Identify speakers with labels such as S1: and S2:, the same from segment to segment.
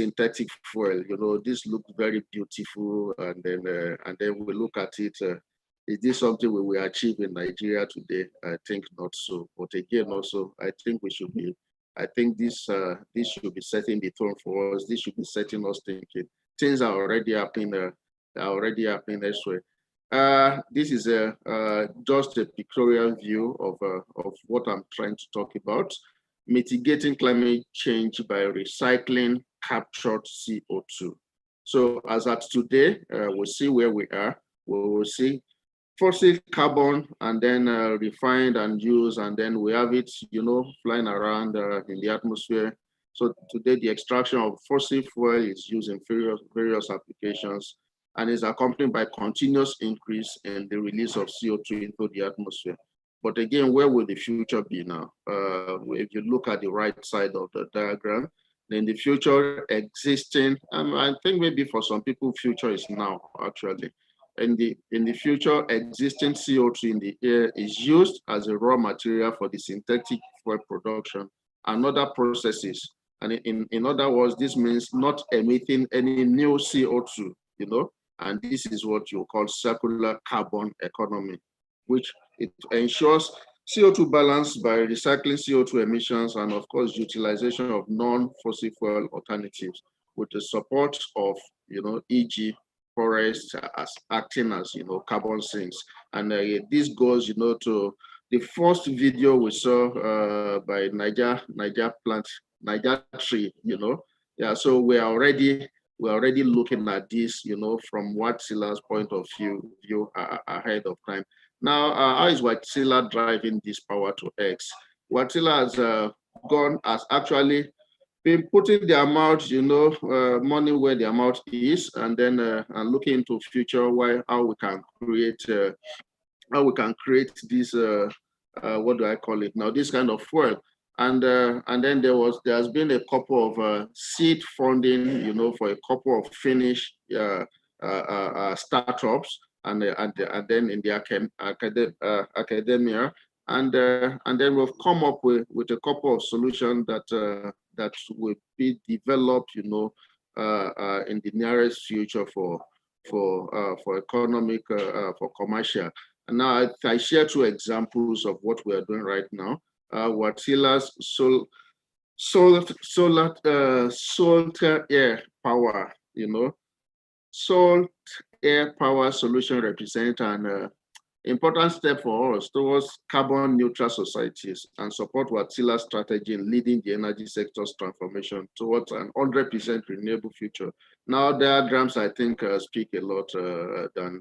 S1: synthetic fuel. This looked very beautiful, and then we look at it. Is this something we will achieve in Nigeria today? I think not so. But again, also, I think we should be. I think this should be setting the tone for us. This should be setting us thinking. Things are already happening. Elsewhere. This is just a pictorial view of what I'm trying to talk about. Mitigating climate change by recycling captured CO2. So as at today, we'll see where we are. We will see fossil carbon, and then refined and used, and then we have it, flying around in the atmosphere. So today, the extraction of fossil fuel is used in various applications, and is accompanied by continuous increase in the release of CO2 into the atmosphere. But again, where will the future be now? If you look at the right side of the diagram, then the future existing, I think maybe for some people, future is now, actually. In the future, existing CO2 in the air is used as a raw material for the synthetic fuel production and other processes. And in other words, this means not emitting any new CO2, and this is what you call circular carbon economy, which it ensures CO2 balance by recycling CO2 emissions and, of course, utilization of non-fossil fuel alternatives with the support of, e.g., forests as acting as, carbon sinks. And this goes, to the first video we saw by Niger Tree, Yeah, so we're already looking at this, from Watsila's point of view ahead of time. Now, how is Watsila driving this power to X? Watsila has actually been putting their amount, money where the amount is, and then and looking into future how we can create this what do I call it now? This kind of fuel. And then there's been a couple of seed funding, for a couple of Finnish startups, and then in the academia, and then we've come up with a couple of solutions that will be developed, in the nearest future for economic, for commercial. And now I share two examples of what we are doing right now. Watila's salt air power, salt air power solution represent an important step for us towards carbon neutral societies and support Watila's strategy in leading the energy sector's transformation towards an 100% renewable future. Now, diagrams, I think, speak a lot than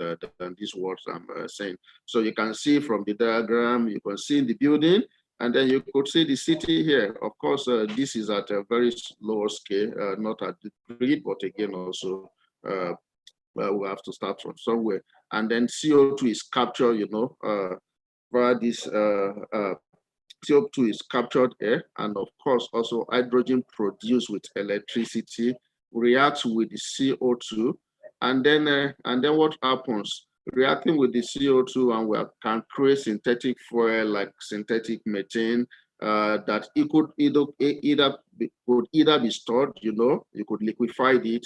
S1: these words I'm saying. So you can see from the diagram, you can see the building, and then you could see the city here. Of course, this is at a very lower scale, not at the grid, but again, also, we have to start from somewhere. And then CO2 is captured, via this CO2 is captured air, and of course, also hydrogen produced with electricity reacts with the CO2, and then what happens? Reacting with the CO2, and we can create synthetic fuel like synthetic methane that it could either be stored, you could liquefy it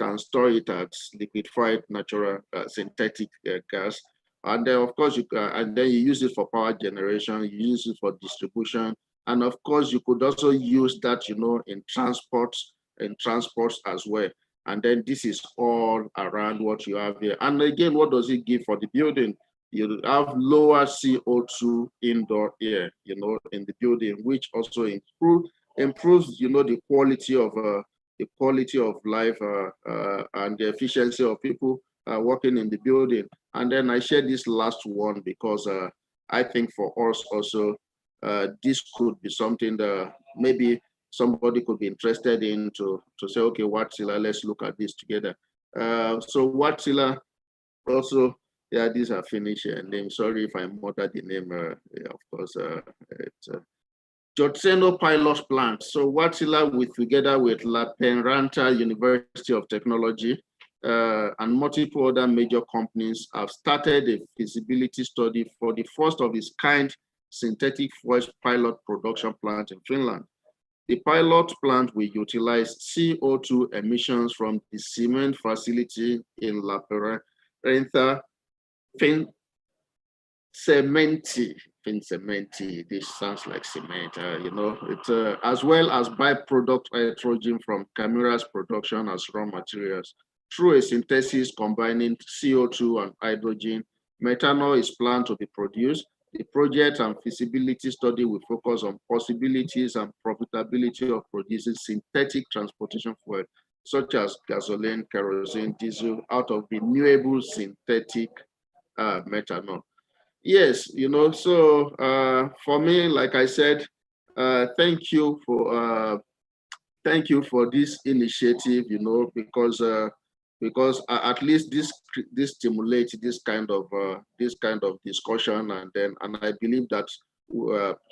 S1: and store it as liquefied natural synthetic gas. And then, of course, and then you use it for power generation, you use it for distribution, and of course, you could also use that, in transports as well. And then this is all around what you have here. And again, what does it give for the building? You have lower CO2 indoor air, in the building, which also improves, the quality of life and the efficiency of people working in the building. And then I share this last one because I think for us also, this could be something that maybe somebody could be interested in to say, okay, Watsila, let's look at this together. So Watsila also, yeah, these are Finnish names. Sorry if I murdered the name. Of course, it's Jotseno Pilot Plant. So Watsila, together with La Penranta University of Technology and multiple other major companies, have started a feasibility study for the first of its kind synthetic fuel pilot production plant in Finland. The pilot plant will utilize CO2 emissions from the cement facility in La Parenta, Fincementi, this sounds like cement, as well as byproduct nitrogen from Camara's production as raw materials. Through a synthesis combining CO2 and hydrogen, methanol is planned to be produced. The project and feasibility study will focus on possibilities and profitability of producing synthetic transportation fuel, such as gasoline, kerosene, diesel, out of renewable synthetic methanol. Yes, so for me, like I said, thank you for this initiative, because at least this stimulates this kind of discussion, and I believe that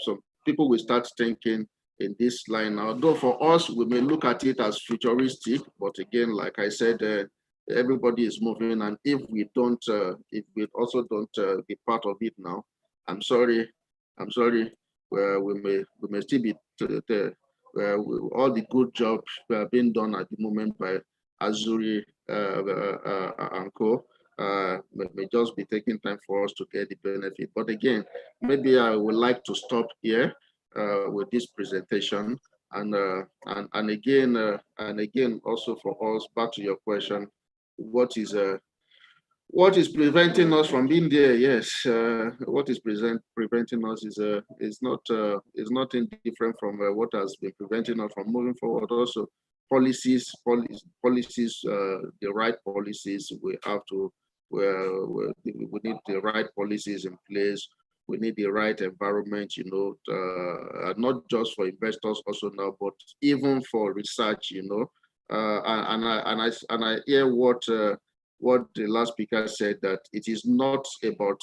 S1: some people will start thinking in this line. Although for us, we may look at it as futuristic, but again, like I said, everybody is moving, and if we also don't be part of it now, I'm sorry, we may still be all the good jobs being done at the moment by Azuri and Co. May just be taking time for us to get the benefit. But again, maybe I would like to stop here with this presentation, and again also for us, back to your question, what is preventing us from being there? Yes, what is preventing us is nothing different from what has been preventing us from moving forward. Also, policies, the right policies. We need the right policies in place. We need the right environment, not just for investors also now, but even for research, and I hear what the last speaker said, that it is not about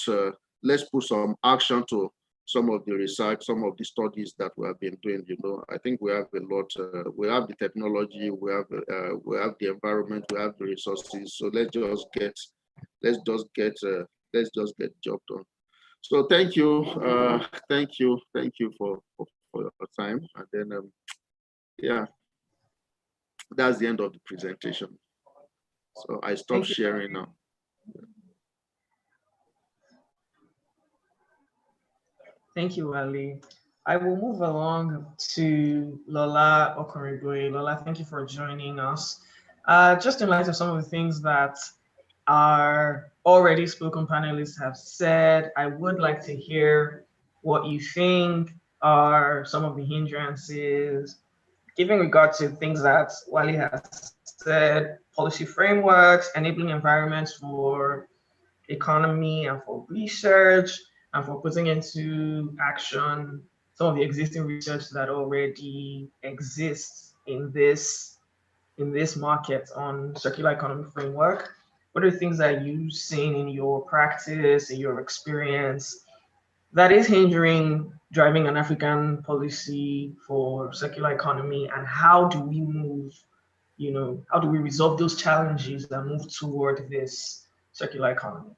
S1: let's put some action to some of the research, some of the studies that we have been doing. I think we have a lot. We have the technology, we have the environment, we have the resources. So let's just get job done. So thank you for your time, and then yeah, that's the end of the presentation. So I stop sharing now.
S2: Thank you, Ali. I will move along to Lola Okorigwe. Lola, thank you for joining us. Just in light of some of the things that our already spoken panelists have said, I would like to hear what you think are some of the hindrances, giving regard to things that Wally has said, policy frameworks, enabling environments for economy and for research, and for putting into action some of the existing research that already exists in this market on circular economy framework. What are the things that you've seen in your practice, in your experience, that is hindering driving an African policy for circular economy, and how do we move, how do we resolve those challenges and move toward this circular economy?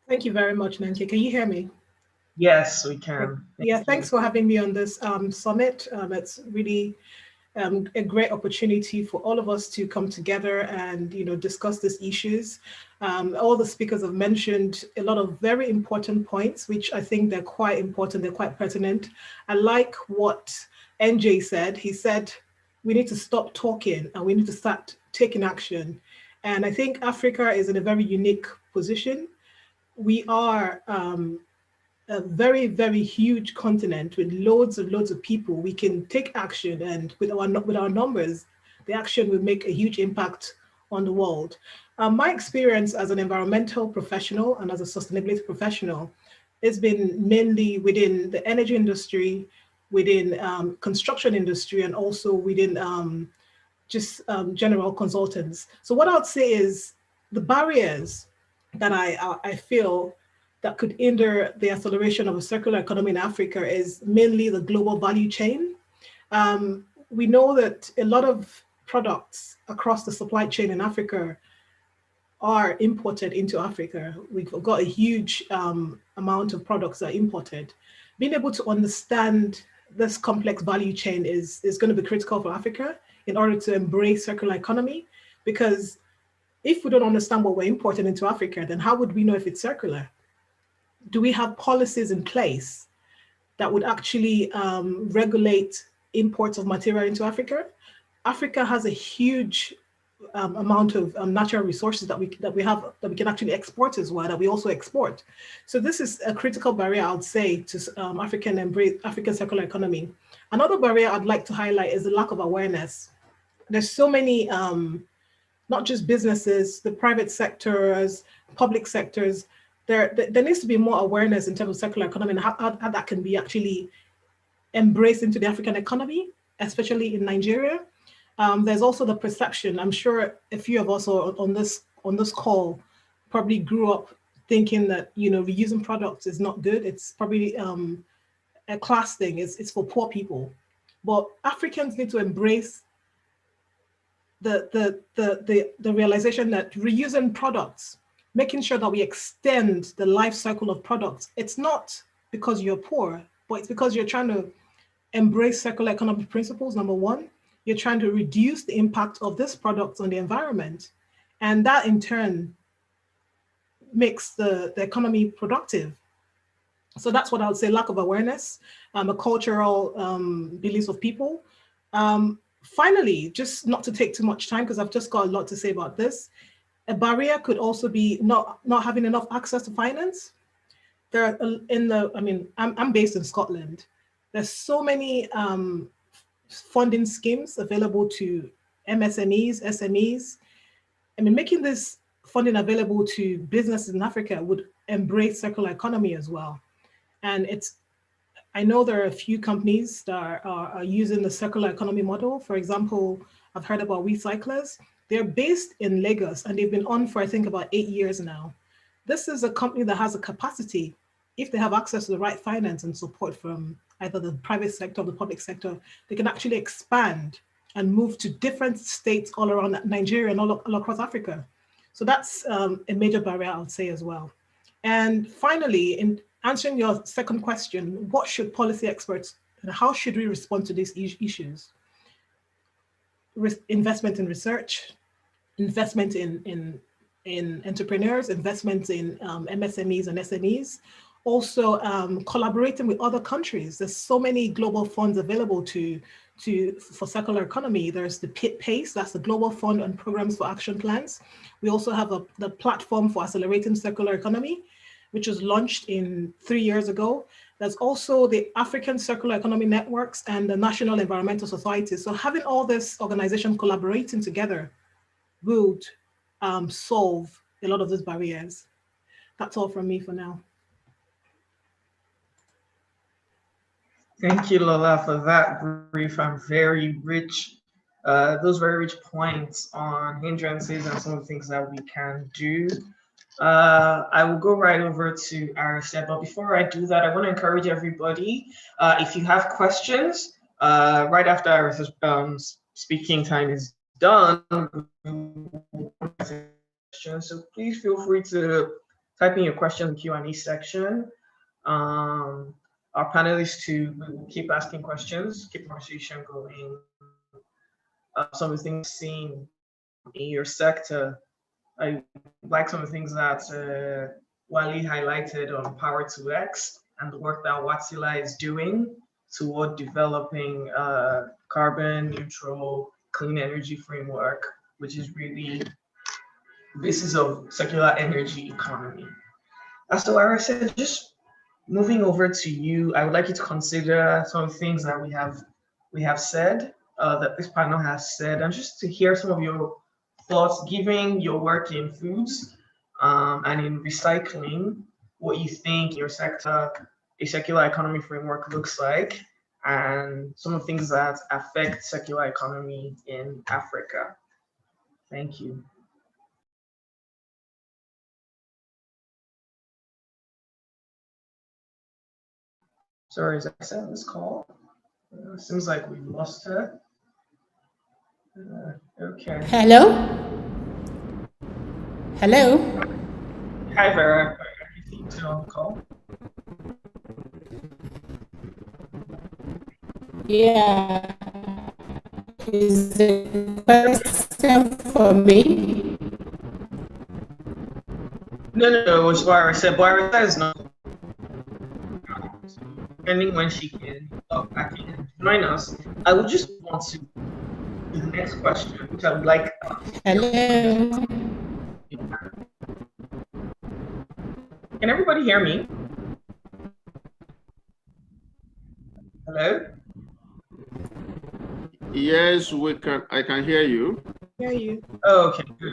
S3: Thank you very much, Nancy. Can you hear me?
S2: Yes, we can.
S3: Thanks for having me on this summit. It's really a great opportunity for all of us to come together and discuss these issues. All the speakers have mentioned a lot of very important points, which I think they're quite important, they're quite pertinent. I like what NJ said. He said we need to stop talking and we need to start taking action. And I think Africa is in a very unique position. We are a very, very huge continent with loads and loads of people. We can take action, and with our numbers, the action will make a huge impact on the world. My experience as an environmental professional and as a sustainability professional has been mainly within the energy industry, within construction industry, and also within general consultants. So what I would say is the barriers that I feel that could hinder the acceleration of a circular economy in Africa is mainly the global value chain. We know that a lot of products across the supply chain in Africa are imported into Africa. We've got a huge amount of products that are imported. Being able to understand this complex value chain is going to be critical for Africa in order to embrace circular economy. Because if we don't understand what we're importing into Africa, then how would we know if it's circular? Do we have policies in place that would actually regulate imports of material into Africa? Africa has a huge amount of natural resources that we can actually export as well, that we also export. So this is a critical barrier, I would say, to African circular economy. Another barrier I'd like to highlight is the lack of awareness. There's so many, not just businesses, the private sectors, public sectors. There needs to be more awareness in terms of circular economy and how that can be actually embraced into the African economy, especially in Nigeria. There's also the perception. I'm sure a few of us on this call probably grew up thinking that reusing products is not good. It's probably a class thing. It's for poor people. But Africans need to embrace the realization that reusing products, making sure that we extend the life cycle of products. It's not because you're poor, but it's because you're trying to embrace circular economic principles, number one. You're trying to reduce the impact of this product on the environment. And that in turn makes the economy productive. So that's what I would say, lack of awareness, a cultural beliefs of people. Finally, just not to take too much time, because I've just got a lot to say about this, a barrier could also be not having enough access to finance. I'm based in Scotland. There's so many funding schemes available to MSMEs, SMEs. I mean, making this funding available to businesses in Africa would embrace circular economy as well. And I know there are a few companies that are using the circular economy model. For example, I've heard about Recyclers. They're based in Lagos and they've been on for, I think, about 8 years now. This is a company that has a capacity, if they have access to the right finance and support from either the private sector or the public sector, they can actually expand and move to different states all around Nigeria and all across Africa. So that's a major barrier, I would say, as well. And finally, in answering your second question, what should policy experts and how should we respond to these issues? Investment in research, investment in entrepreneurs, investment in MSMEs and SMEs, also collaborating with other countries. There's so many global funds available for circular economy. There's the PACE, that's the Global Fund on Programs for Action Plans. We also have the Platform for Accelerating Circular Economy, which was launched 3 years ago. There's also the African Circular Economy Networks and the National Environmental Society. So having all this organization collaborating together would solve a lot of those barriers. That's all from me for now.
S2: Thank you, Lola, for that brief and very rich, those very rich points on hindrances and some of the things that we can do. I will go right over to Arisa, but before I do that, I want to encourage everybody, if you have questions, right after Arisa's speaking time is done, so please feel free to type in your question in the Q&A section. Our panelists will keep asking questions, keep the conversation going. Some of the things seen in your sector, I like some of the things that Wally highlighted on Power to X and the work that Watsila is doing toward developing a carbon neutral clean energy framework, which is really the basis of circular energy economy. So Ira said, just moving over to you, I would like you to consider some of the things that we have said, that this panel has said, and just to hear some of your thoughts, given your work in foods and in recycling, what you think in your sector a circular economy framework looks like, and some of the things that affect circular economy in Africa. Thank you. Sorry, is Alexa on this call? Seems like we lost her. Okay.
S4: Hello? Hello?
S2: Hi, Vera. Are you still on the call?
S4: Yeah, is the question for me?
S2: No, it's Barisa. Barisa is not. Depending when she can log back in and join us, I would just want to the next question, which I would like.
S4: Hello.
S2: Can everybody hear me? Hello?
S1: Yes, we can. I can hear you.
S3: Hear you.
S2: Oh, okay, good.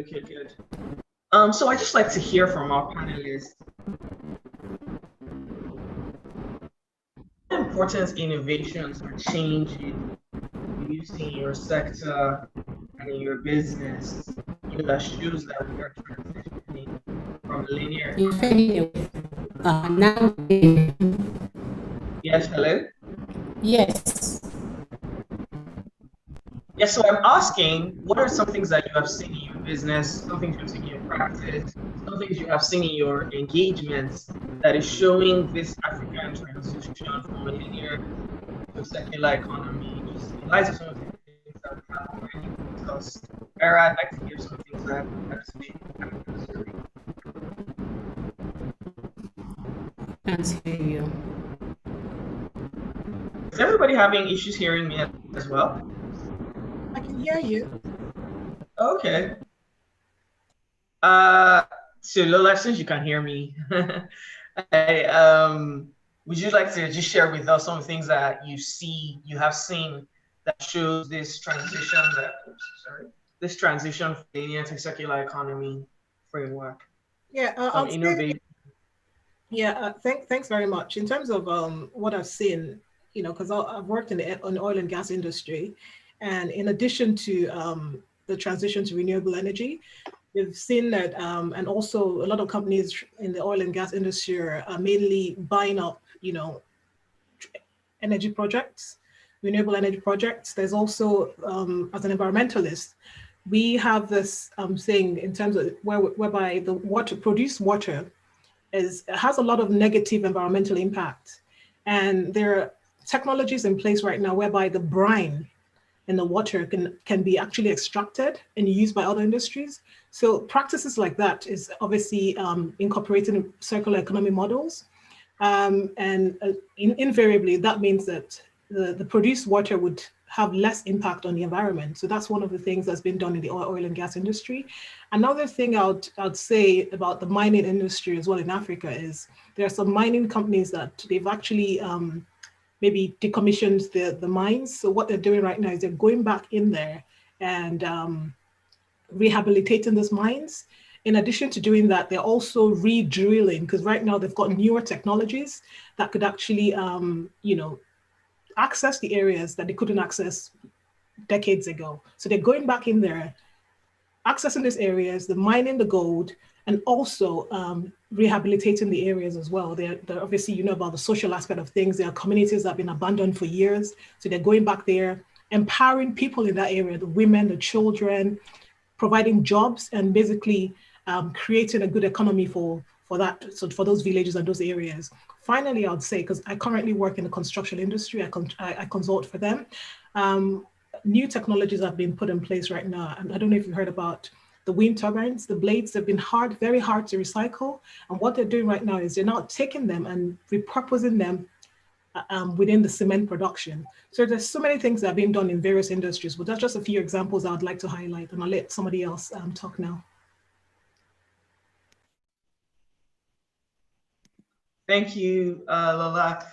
S2: Okay, good. So I just like to hear from our panelists. What important innovations or changes you see in your sector and in your business, that shows that we are transitioning from linear.
S4: You fading now.
S2: Yes, hello?
S4: Yes.
S2: Yes, so I'm asking, what are some things that you have seen in your business, some things you've seen in your practice, some things you have seen in your engagements that is showing this African transition from a linear to secular economy, just in light of some of the things that we have already discussed. Era, I'd like to hear some things that I've seen.
S4: Can't hear you.
S2: Is everybody having issues hearing me as well?
S3: I can hear you.
S2: Okay. So Lola, since you can hear me, would you like to just share with us some things that you have seen that shows this transition this transition from linear to circular economy framework?
S3: Yeah,
S2: Some innovation.
S3: Yeah, thanks very much. In terms of what I've seen, because I've worked in the oil and gas industry, and in addition to the transition to renewable energy, we've seen that, and also a lot of companies in the oil and gas industry are mainly buying up, energy projects, renewable energy projects. There's also, as an environmentalist, we have this thing in terms of whereby the produced water has a lot of negative environmental impact. And there are technologies in place right now whereby the brine in the water can be actually extracted and used by other industries. So practices like that is obviously incorporating circular economy models. Invariably, that means that the produced water would have less impact on the environment. So that's one of the things that's been done in the oil and gas industry. Another thing I'd say about the mining industry as well in Africa is there are some mining companies that they've actually maybe decommissioned the mines. So what they're doing right now is they're going back in there and rehabilitating those mines. In addition to doing that, they're also re-drilling, because right now they've got newer technologies that could actually, access the areas that they couldn't access decades ago. So they're going back in there, accessing these areas, they're mining the gold, and also rehabilitating the areas as well. They're obviously, about the social aspect of things. There are communities that have been abandoned for years. So they're going back there, empowering people in that area, the women, the children, providing jobs, and basically creating a good economy for that. So for those villages and those areas. Finally, I would say, because I currently work in the construction industry, I consult for them. New technologies have been put in place right now. And I don't know if you heard about the wind turbines. The blades have been very hard to recycle. And what they're doing right now is they're now taking them and repurposing them within the cement production. So there's so many things that are being done in various industries, but that's just a few examples I'd like to highlight, and I'll let somebody else talk now.
S2: Thank you, Lola.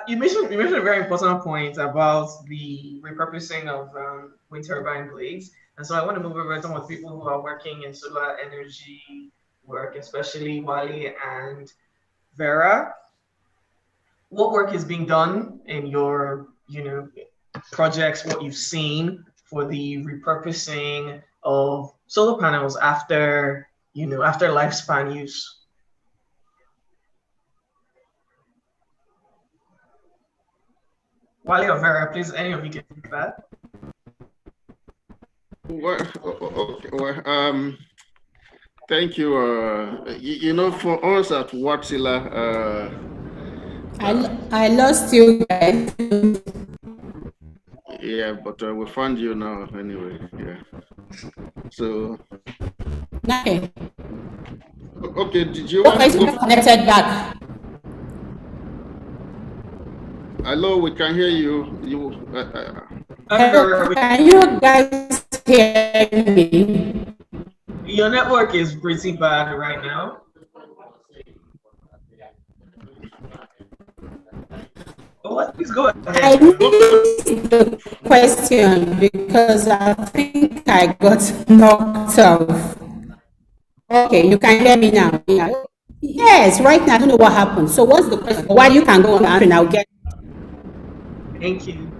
S2: You mentioned a very important point about the repurposing of wind turbine blades. And so I want to move over to some of the people who are working in solar energy work, especially Wale and Vera. What work is being done in your, projects, what you've seen for the repurposing of solar panels after lifespan use? Wale or Vera, please, any of you can take that.
S1: Well, thank you. For us at Watsila,
S4: I lost you guys.
S1: Yeah, but we found you now anyway. Yeah. So.
S4: Okay.
S1: Okay. Did you want
S4: Okay,
S1: to
S4: so
S1: go?
S4: connected back.
S1: Hello, we can hear you.
S4: Hello, can you guys hear me?
S2: Your network is pretty bad right now. Oh, please go
S4: I
S2: ahead.
S4: missed the question because I think I got knocked off. Okay, you can hear me now. Yeah. Yes, right now I don't know what happened. So what's the question? While you can go on answering, I'll get.
S2: Thank you.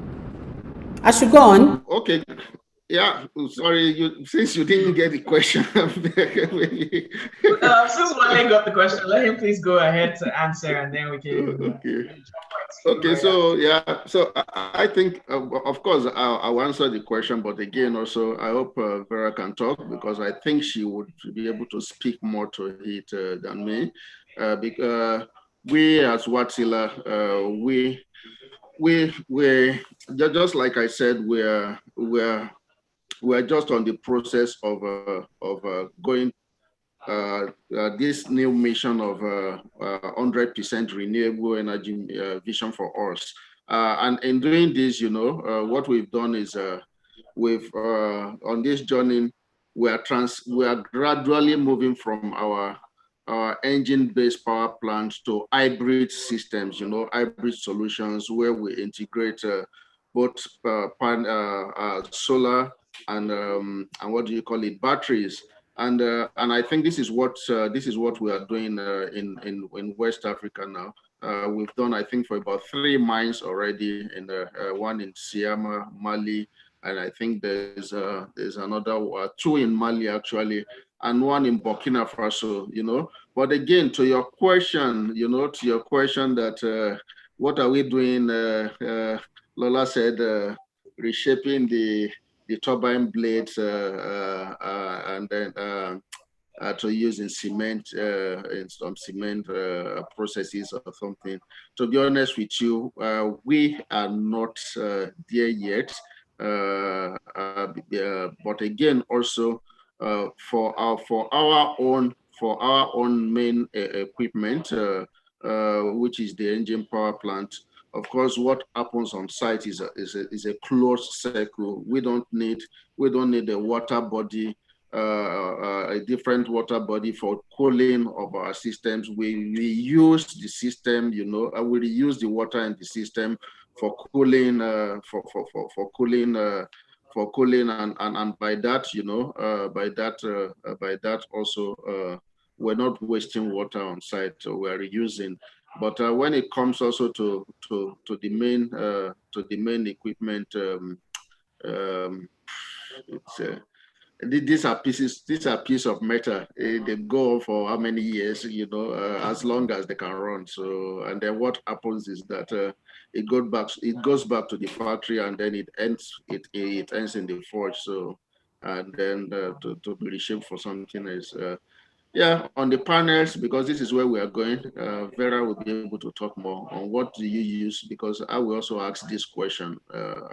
S4: I should go on.
S1: Okay. Yeah, sorry, since you didn't get the question.
S2: Since Wale got the question, let him please go ahead to answer, and then we can.
S1: Okay, so yeah, so I think, of course, I'll answer the question, but again, also, I hope Vera can talk, because I think she would be able to speak more to it than me. Because we as Watsila, we just like I said, we're just on the process of going this new mission of 100% renewable energy vision for us. And in doing this, what we've done is we've on this journey, we are gradually moving from our engine-based power plants to hybrid systems, hybrid solutions where we integrate both solar and what do you call it, batteries. And I think this is what we are doing in West Africa now. We've done, I think, for about 3 mines already, in one in Siama, Mali, and I think there's another 2 in Mali actually, and 1 in Burkina Faso. But again, to your question, that what are we doing? Lola said reshaping the turbine blades and then to use in cement, in some cement processes or something. To be honest with you, we are not there yet. But again, also for our own main equipment, which is the engine power plant. Of course, what happens on site is a closed circle. We don't need a water body, a different water body for cooling of our systems. We use the system, we reuse the water in the system for cooling, for cooling, and by that also we're not wasting water on site, so we're reusing. But when it comes also to the main equipment, these are pieces of metal. They go on for how many years, as long as they can run. So, and then what happens is that it goes back to the factory, and then it ends in the forge. So, and then to be reshaped for something else. Yeah, on the panels, because this is where we are going, Vera will be able to talk more on what do you use, because I will also ask this question. What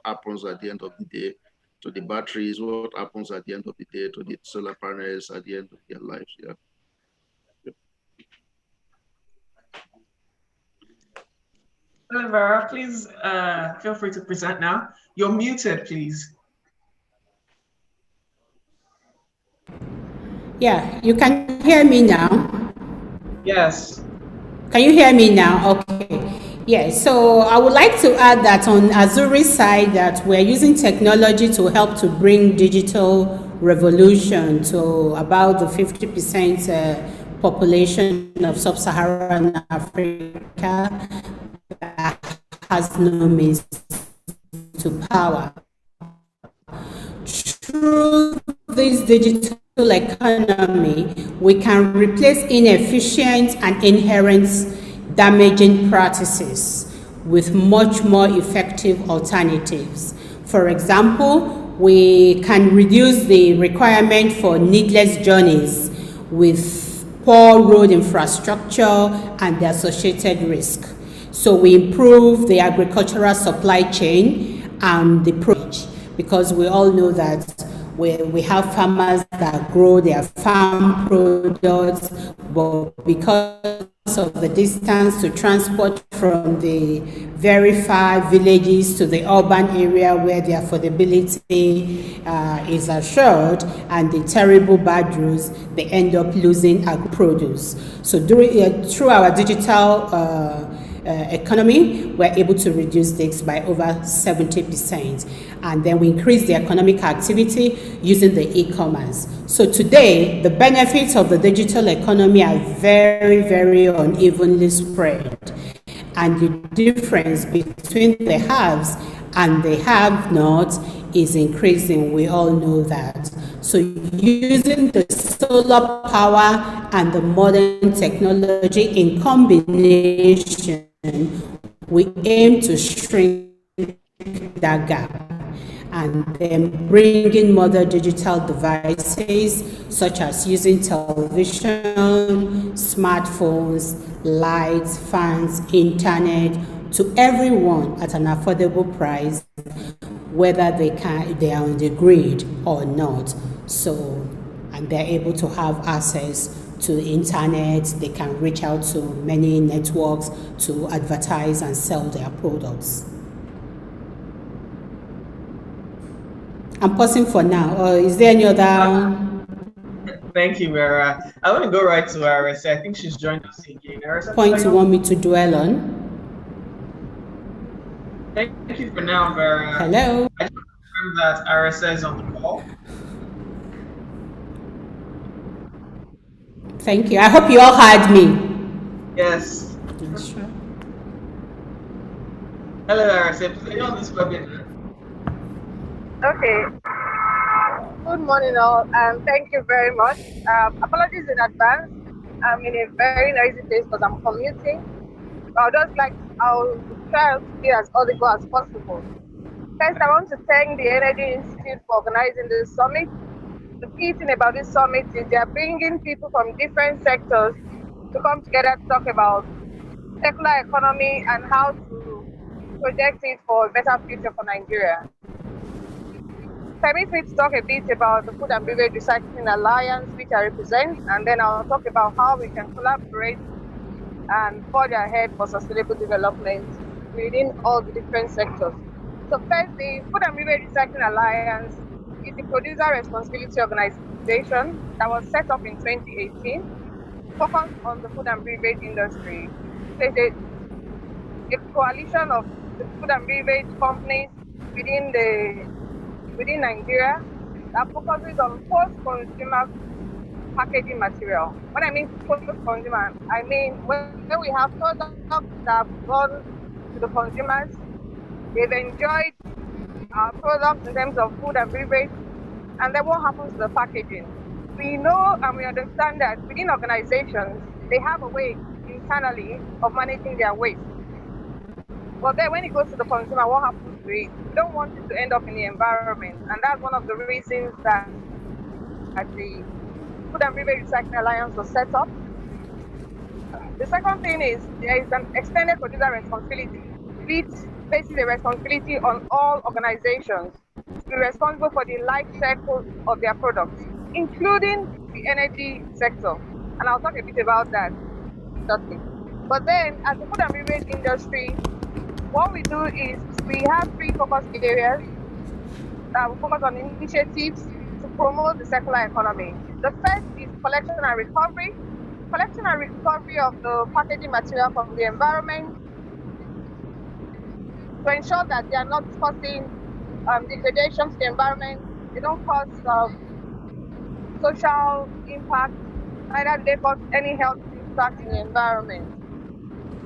S1: happens at the end of the day to the batteries? What happens at the end of the day to the solar panels at the end of their lives? Yeah.
S2: Vera, please feel free to present now. You're muted, please.
S4: Yeah, you can hear me now.
S2: Yes.
S4: Can you hear me now? Okay. Yeah, so I would like to add that on Azuri's side, that we're using technology to help to bring digital revolution to about the 50% population of sub-Saharan Africa that has no means to power. Through this digital economy, we can replace inefficient and inherent damaging practices with much more effective alternatives. For example, we can reduce the requirement for needless journeys with poor road infrastructure and the associated risk. So we improve the agricultural supply chain and the approach, because we all know that we have farmers that grow their farm products, but because of the distance to transport from the very far villages to the urban area where the affordability is assured, and the terrible bad roads, they end up losing agri produce. So through our digital economy, we're able to reduce this by over 70%. And then we increase the economic activity using the e-commerce. So today, the benefits of the digital economy are very, very unevenly spread. And the difference between the haves and the have-nots is increasing. We all know that. So using the solar power and the modern technology in combination, we aim to shrink that gap, and then bring in modern digital devices such as using television, smartphones, lights, fans, internet to everyone at an affordable price, whether they are on the grid or not. So, and they're able to have access to the internet, they can reach out to many networks to advertise and sell their products. I'm pausing for now. Or is there any other?
S2: Thank you, Vera. I want to go right to RSA. I think she's joined us again. RSA,
S4: point you want me to dwell on?
S2: Thank you for now, Vera.
S4: Hello.
S2: I just confirm that RSA is on the call.
S4: Thank you. I hope you all heard me.
S2: Yes.
S4: Sure.
S2: Hello, RSA. Please on this webinar.
S5: Okay. Good morning, all, and thank you very much. Apologies in advance. I'm in a very noisy place because I'm commuting. I'll try to be as audible as possible. First, I want to thank the Energy Institute for organizing this summit. The key thing about this summit is they're bringing people from different sectors to come together to talk about circular economy and how to project it for a better future for Nigeria. Permit me to talk a bit about the Food and Beverage Recycling Alliance, which I represent, and then I'll talk about how we can collaborate and forge ahead for sustainable development within all the different sectors. So first, the Food and Beverage Recycling Alliance is a producer responsibility organization that was set up in 2018, focused on the food and beverage industry. So it's a coalition of the food and beverage companies within Nigeria that focuses on post-consumer packaging material. When I mean post-consumer, I mean when we have products that have gone to the consumers, they've enjoyed our products in terms of food and beverage, and then what happens to the packaging? We know and we understand that within organizations, they have a way internally of managing their waste. But then when it goes to the consumer, what happens to it? We don't want it to end up in the environment. And that's one of the reasons that the Food and Beverage Recycling Alliance was set up. The second thing is there is an extended producer responsibility, which places a responsibility on all organizations to be responsible for the life cycle of their products, including the energy sector. And I'll talk a bit about that shortly. But then as the food and beverage industry, what we do is we have 3 focus areas that will focus on initiatives to promote the circular economy. The first is collection and recovery. Collection and recovery of the packaging material from the environment to ensure that they are not causing degradation to the environment. They don't cause social impact, neither do they cause any health impact in the environment.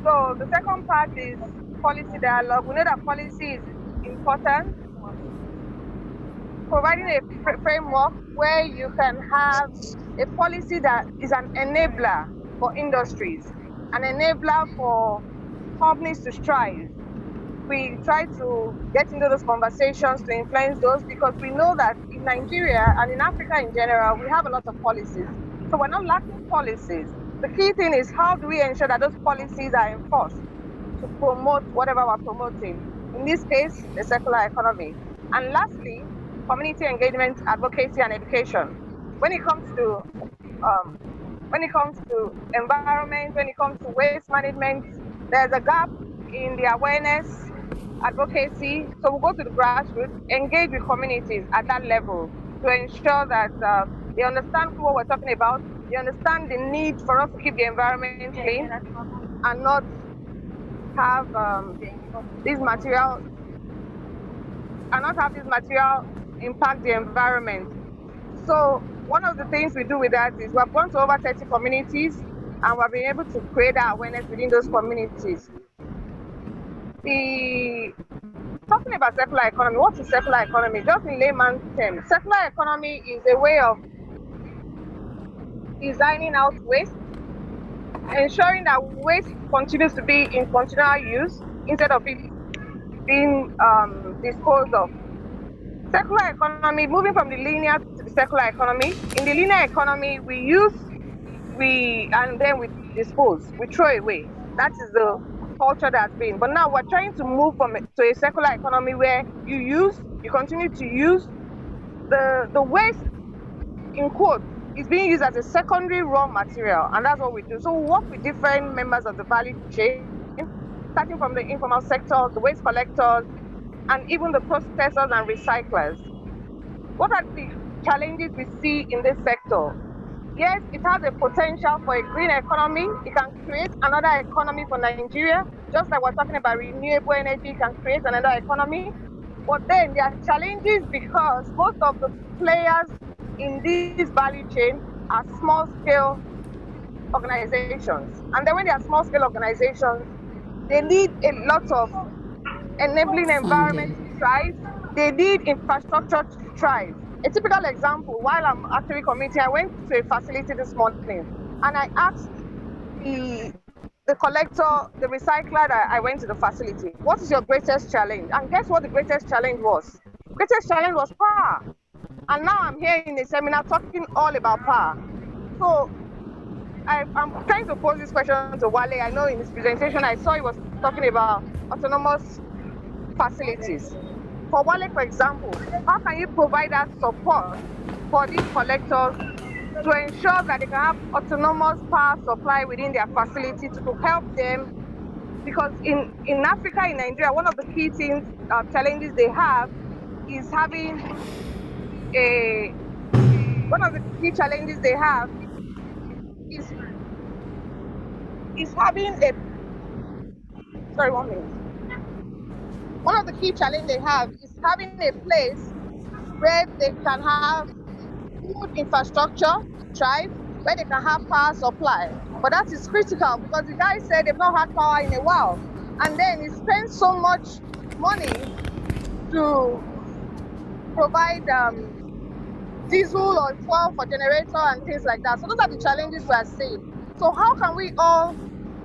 S5: So the second part is policy dialogue. We know that policy is important. Providing a framework where you can have a policy that is an enabler for industries, an enabler for companies to strive. We try to get into those conversations to influence those because we know that in Nigeria and in Africa in general, we have a lot of policies. So we're not lacking policies. The key thing is how do we ensure that those policies are enforced? to promote whatever we're promoting. In this case, the circular economy. And lastly, community engagement, advocacy, and education. When it comes to environment, when it comes to waste management, there's a gap in the awareness, advocacy. So we'll go to the grassroots, engage with communities at that level to ensure that they understand what we're talking about, they understand the need for us to keep the environment clean and not have these material impact the environment. So one of the things we do with that is we've gone to over 30 communities and we've been able to create that awareness within those communities. Talking about circular economy, what is circular economy? Just in layman's terms, circular economy is a way of designing out waste, ensuring that waste continues to be in continual use instead of it being disposed of. Circular economy, moving from the linear to the circular economy. In the linear economy, we use, and then we dispose, we throw away. That is the culture that's been. But now we're trying to move to a circular economy where you continue to use the waste, in quotes, is being used as a secondary raw material, and that's what we do. So we work with different members of the value chain, starting from the informal sector, the waste collectors, and even the processors and recyclers. What are the challenges we see in this sector? Yes, it has a potential for a green economy. It can create another economy for Nigeria, just like we're talking about renewable energy, it can create another economy. But then there are challenges because most of the players in this value chain are small-scale organizations. And then when they are small-scale organizations, they need a lot of enabling environment to thrive. They need infrastructure to thrive. A typical example, while I'm actually committing, I went to a facility this morning and I asked the collector, the recycler that I went to the facility, what is your greatest challenge? And guess what the greatest challenge was? Greatest challenge was power. And now I'm here in a seminar talking all about power. So I'm trying to pose this question to Wale. I know in his presentation, I saw he was talking about autonomous facilities. For Wale, for example, how can you provide that support for these collectors to ensure that they can have autonomous power supply within their facility to help them? Because in Africa, in Nigeria, one of the key things, challenges they have is having one of the key challenges they have is having a, sorry, 1 minute. One of the key challenges they have is having a place where they can have good infrastructure to thrive, where they can have power supply. But that is critical because the guy said they've not had power in a while. And then he spends so much money to provide diesel or fuel for generator and things like that. So those are the challenges we are seeing. So how can we all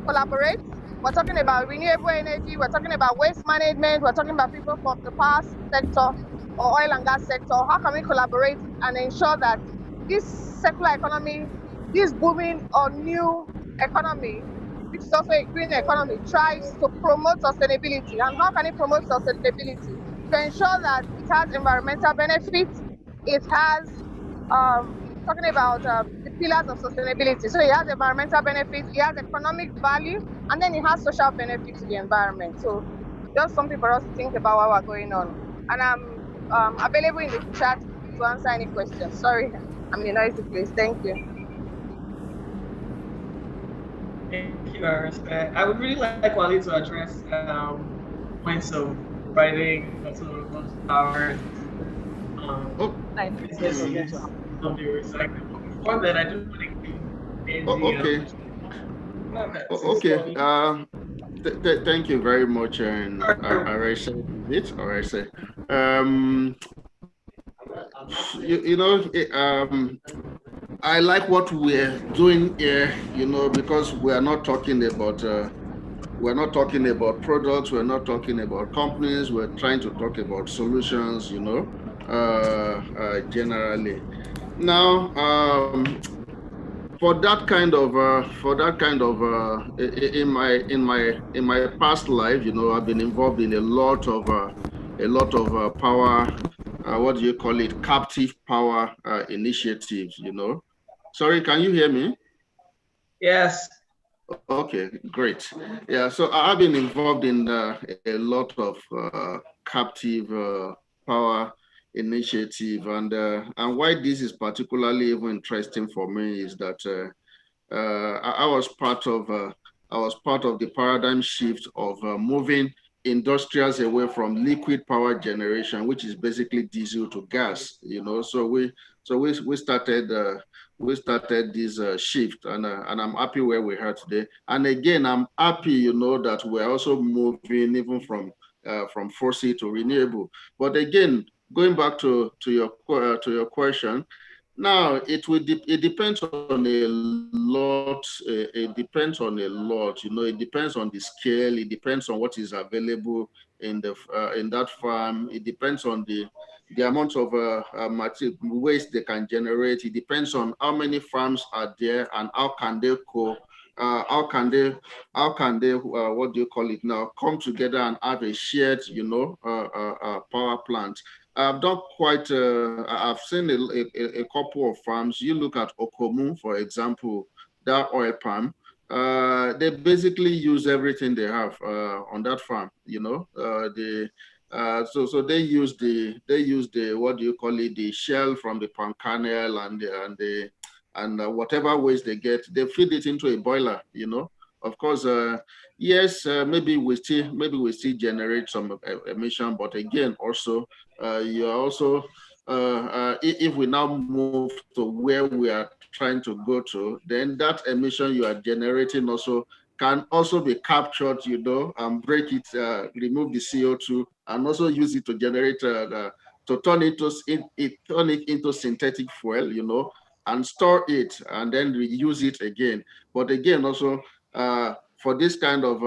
S5: collaborate? We're talking about renewable energy, we're talking about waste management, we're talking about people from the power sector or oil and gas sector. How can we collaborate and ensure that this circular economy, this booming or new economy, which is also a green economy, tries to promote sustainability? And how can it promote sustainability? To ensure that it has environmental benefits, it has, talking about the pillars of sustainability. So it has environmental benefits, it has economic value, and then it has social benefits to the environment. So just something for us to think about while we're going on. And I'm available in the chat to answer any questions. Sorry, I'm in a noisy place. Thank you.
S2: Thank you, Arista. I would really like Wale to address points of providing autonomous power business of the recyclable. Before that, I just want to give
S1: Okay. Thank you very much, Arisa. I like what we're doing here, because we are not talking about products, we're not talking about companies, we're trying to talk about solutions, generally. Now, for that kind of in my past life, I've been involved in a lot of power, what do you call it, captive power initiatives. Sorry, can you hear me?
S2: Yes.
S1: Okay, great. Yeah, so I've been involved in a lot of captive power initiative, and why this is particularly even interesting for me is that I was part of the paradigm shift of moving industrials away from liquid power generation, which is basically diesel, to gas. So we started this shift, and I'm happy where we are today. And again, I'm happy, that we're also moving even from fossil to renewable. But again, going back to your question, now it depends on a lot. It depends on a lot. It depends on the scale. It depends on what is available in that farm. It depends on the amount of waste they can generate. It depends on how many farms are there and how can they what do you call it now, come together and have a shared power plant. I've done I've seen a couple of farms. You look at Okomu, for example, that oil palm. They basically use everything they have on that farm. So they use the what do you call it, the shell from the palm kernel and whatever waste they get, they feed it into a boiler. Of course, yes, maybe we still generate some emission, but again, also you are also if we now move to where we are trying to go to, then that emission you are generating also can also be captured, and break it, remove the CO2, and also use it to generate to turn it into synthetic fuel, and store it and then reuse it again. But again, also for this kind of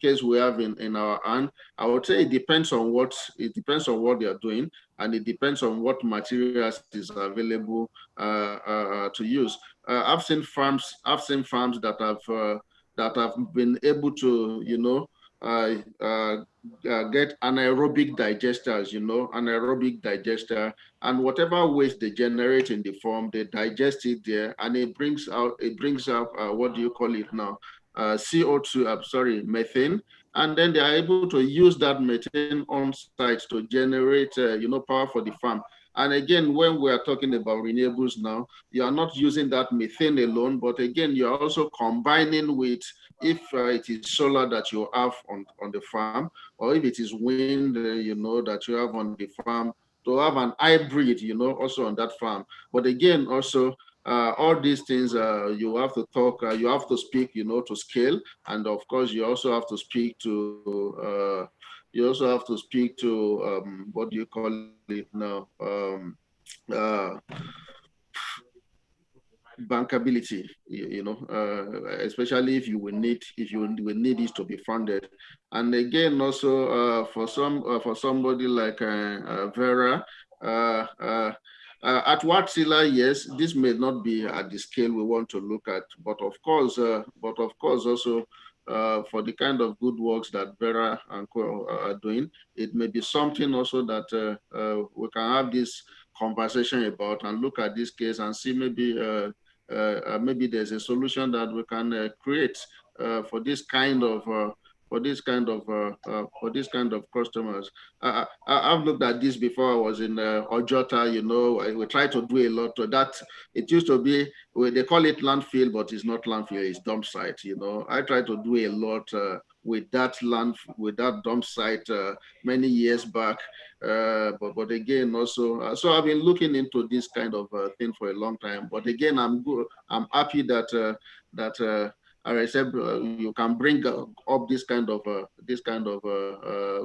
S1: case we have in our hand, I would say it depends on what they are doing, and it depends on what materials is available to use. I've seen farms that have been able to get anaerobic digesters, anaerobic digester, and whatever waste they generate in the farm, they digest it there, and it brings out what do you call it now, CO2, methane, and then they are able to use that methane on site to generate power for the farm. And again, when we are talking about renewables now, you are not using that methane alone, but again, you are also combining with, if it is solar that you have on the farm, or if it is wind, that you have on the farm, to have an hybrid, also on that farm. But again, also, all these things, you have to talk, you have to speak, to scale. And of course, you also have to speak to, what do you call it now? Bankability, especially if you will need it to be funded. And again, also for somebody like Vera, at Watsila, yes, this may not be at the scale we want to look at, but of course also for the kind of good works that Vera and Co are doing, it may be something also that we can have this conversation about and look at this case and see maybe there's a solution that we can create for this kind of customers. I've looked at this before. I was in Ojota. We try to do a lot of that. It used to be, they call it landfill, but it's not landfill, it's dump site. I try to do a lot with that dump site many years back. But again, also, so I've been looking into this kind of thing for a long time. But again, I'm happy that as I said, you can bring up this kind of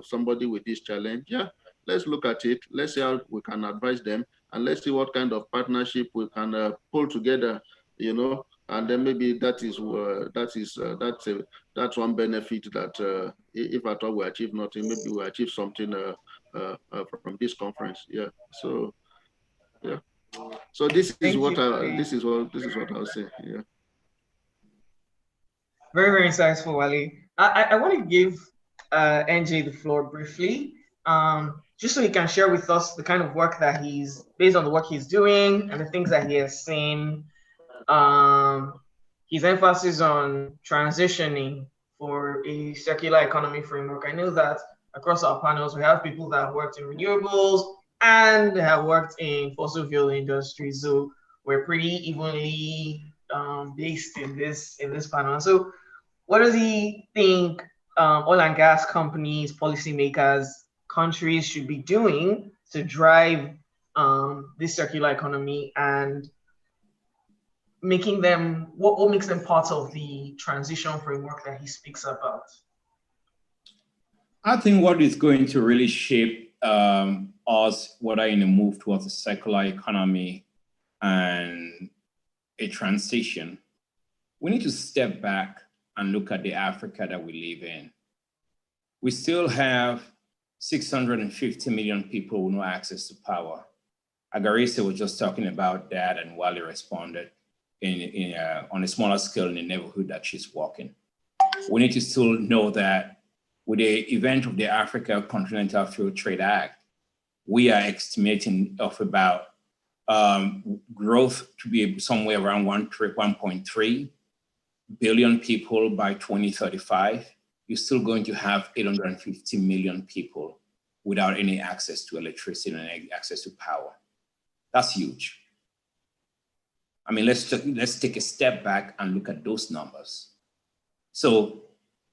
S1: somebody with this challenge. Yeah, let's look at it. Let's see how we can advise them, and let's see what kind of partnership we can pull together. And then maybe that's one benefit that if at all we achieve nothing, maybe we achieve something from this conference. Yeah. So, yeah. So this is what
S2: Wally.
S1: this is what I'll say. Yeah.
S2: Very, very insightful, Wally. I want to give NJ the floor briefly, just so he can share with us the kind of work that based on the work he's doing and the things that he has seen. His emphasis on transitioning for a circular economy framework. I know that across our panels, we have people that have worked in renewables and have worked in fossil fuel industries. So we're pretty evenly based in this panel. So what does he think oil and gas companies, policymakers, countries should be doing to drive this circular economy and making them, what makes them part of the transition framework that he speaks about?
S6: I think what is going to really shape us, whether in a move towards a circular economy and a transition, we need to step back and look at the Africa that we live in. We still have 650 million people with no access to power. Agarese was just talking about that, and Wally responded on a smaller scale in the neighborhood that she's walking. We need to still know that with the event of the Africa Continental Free Trade Act, we are estimating of about growth to be somewhere around 1.3 billion people by 2035. You're still going to have 850 million people without any access to electricity and any access to power. That's huge. I mean, let's take a step back and look at those numbers. So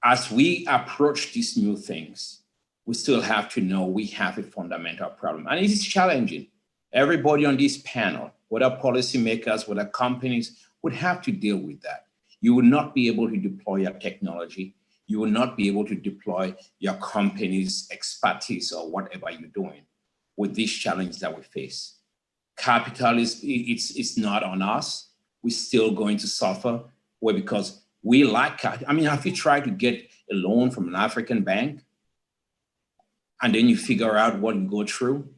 S6: as we approach these new things, we still have to know we have a fundamental problem. And it is challenging. Everybody on this panel, whether policymakers, whether companies, would have to deal with that. You will not be able to deploy your technology. You will not be able to deploy your company's expertise or whatever you're doing with these challenges that we face. Capital it's not on us. We're still going to suffer. Well, because we lack. I mean, have you tried to get a loan from an African bank and then you figure out what you go through?